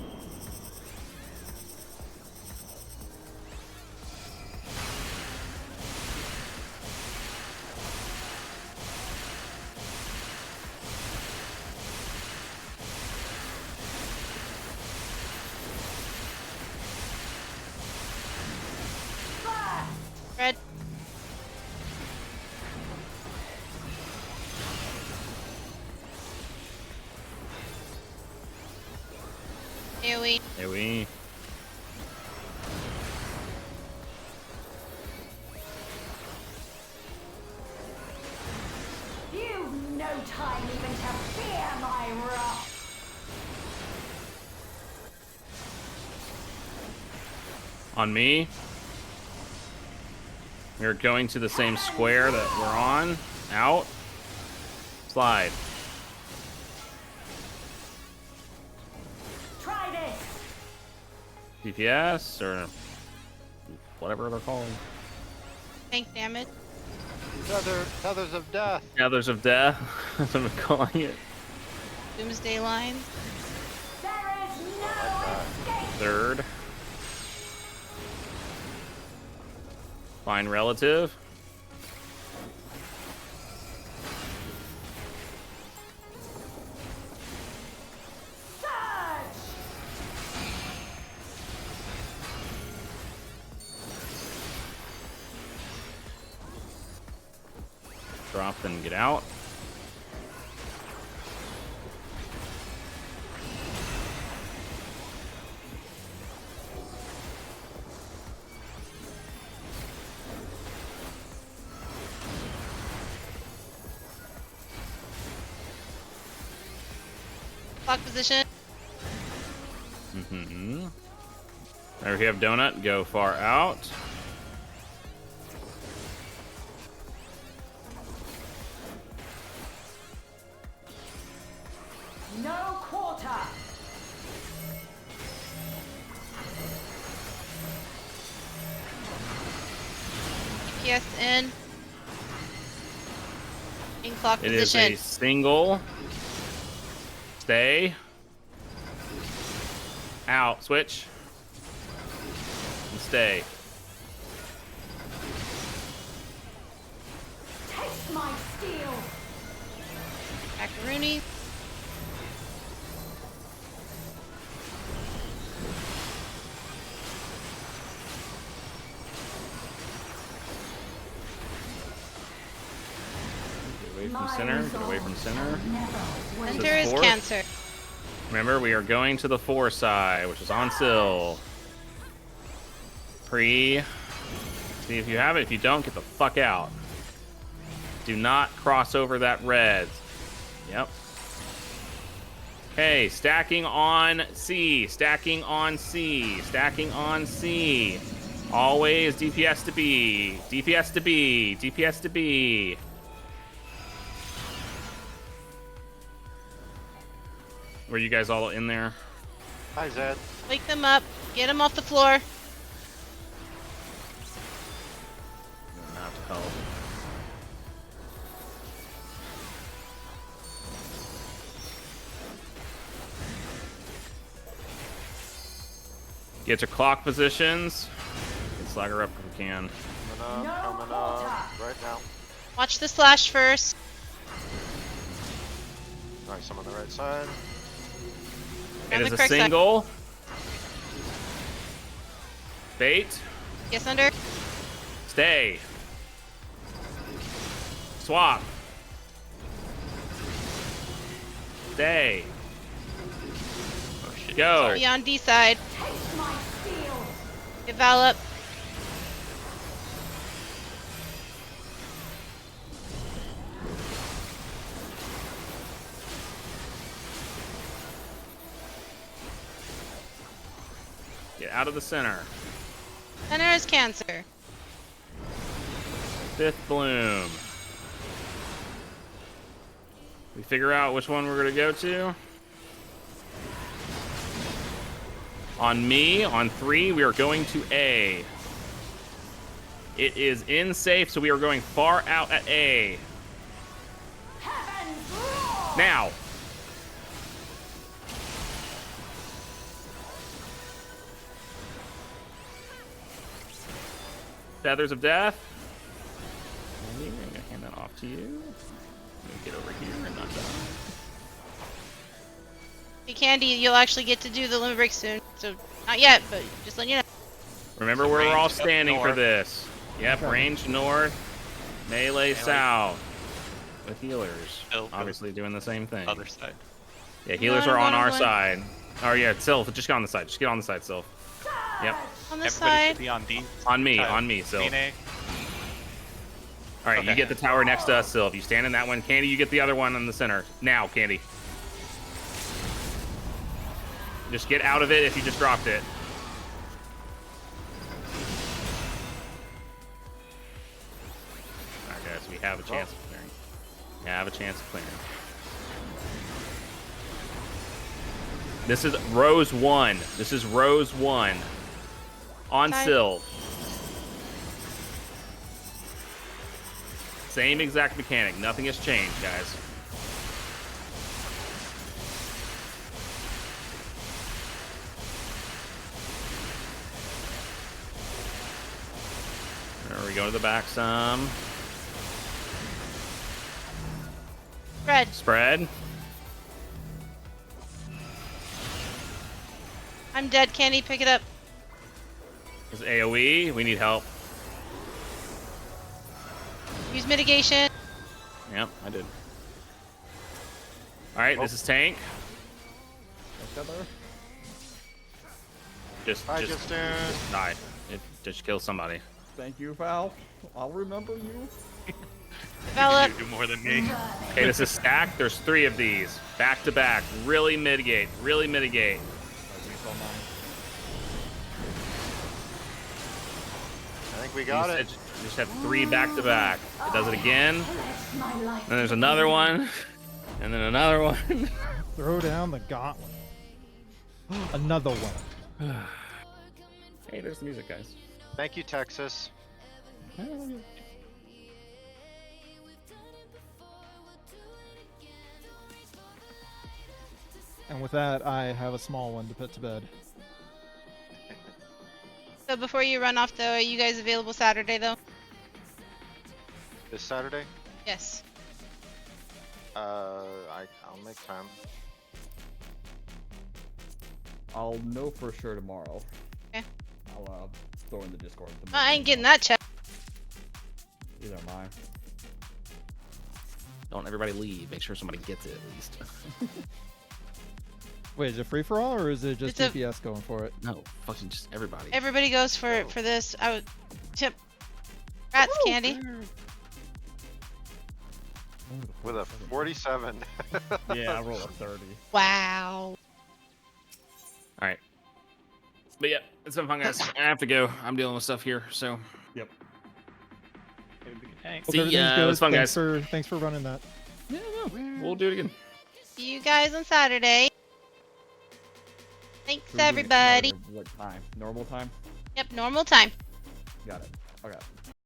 Red. AoE. AoE. You've no time even to fear my wrath. On me. We're going to the same square that we're on. Out. Slide. Try this. DPS or whatever they're called. Tank damage. Feathers of death. Gathers of Death. That's what I'm calling it. Doomsday line. There is no escape. Third. Find relative. Surge. Drop, then get out. Clock position. Mm-hmm. There we have Donut. Go far out. No quarter. DPS in. In clock It is position. a single. Stay. Out. Switch. And stay. Taste my steel. Macaroni. Get away from center. Get away from center. Center is fourth. Cancer. Remember, we are going to the 4 side, which is on Syl. See if you have it. If you don't, get the fuck out. Do not cross over that red. Yep. Okay, stacking on C. Stacking on C. Stacking on C. Always DPS to B. DPS to B. DPS to B. Were you guys all in there? Hi, Zed. Wake them up. Get them off the floor. Not to help. Get your clock positions. Let's slag her up if we can. Coming up, right now. Watch the slash first. Nice, I'm on the right side. It On is the a correct side. single. Bait. Yes, under. Stay. Swap. Stay. Oh shit. Go. Sorry. Be on D side. Taste my steel. Get Val up. Get out of the center. Center is Cancer. 5th bloom. We figure out which one we're gonna go to. On me, on 3, we are going to A. It is in safe, so we are going far out at A. Heaven's roar. Now. Feathers of Death. Andy, I'm gonna hand that off to you. Let me get over here and not die. Hey, Candy, you'll actually get to do the limit break soon. So, not yet, but just letting you know. Remember where we're all Range up standing for north. this. Yep, range north, melee south. With healers. Still Obviously doing the same thing. Other side. Yeah, healers No, are on no, our no. side. Oh yeah, Sylph, just get on the side. Just get on the side, Sylph. Yep. On the Everybody side. should be on D. On me, Sylph. Main A. Alright, you Okay. get the tower next to us, Sylph. You stand in that one. Candy, you get the other one in the center. Now, Candy. Just get out of it if you just dropped it. Alright, guys, we have a chance of clearing. We have a chance of clearing. This is Rose 1. This is Rose 1. On Okay. Syl. Same exact mechanic. Nothing has changed, guys. There we go to the back some. Red. Spread. I'm dead, Candy. Pick it up. Is AoE. We need help. Use mitigation. Yep, I did. Alright, this is tank. Just Hi, just Justin. die. Just kill somebody. Thank you, Val. I'll remember you. Val up. You do more than me. Okay, this is stacked. There's 3 of these. Back to back. Really mitigate. Really mitigate. I think we got it. You just have 3 back to back. It does it again. Let my life Then there's another one. And then another one. Throw down the gauntlet. Another one. Hey, there's the music, guys. Thank you, Texas. And with that, I have a small one to put to bed. So before you run off, though, are you guys available Saturday, though? This Saturday? Yes. I'll make time. I'll know for sure tomorrow. Okay. I'll throw in the Discord. I ain't getting that check. Either am I. Don't everybody leave. Make sure somebody gets it at least. Wait, is it free for all or is it just It's a- DPS going for it? No, fucking just everybody. Everybody goes for this. I would tip. Rats candy. With a 47. Yeah, I rolled a 30. Wow. All right. But yeah, it's been fun, guys. I have to go. I'm dealing with stuff here, so. Yep. Thanks. See Hope ya. everything's It was good. fun, guys. Thanks for running that. Yeah, no, we'll do it again. See you guys on Saturday. Thanks, We're doing it everybody. Saturday. What time? Normal time? Yep, normal time. Got it. Okay.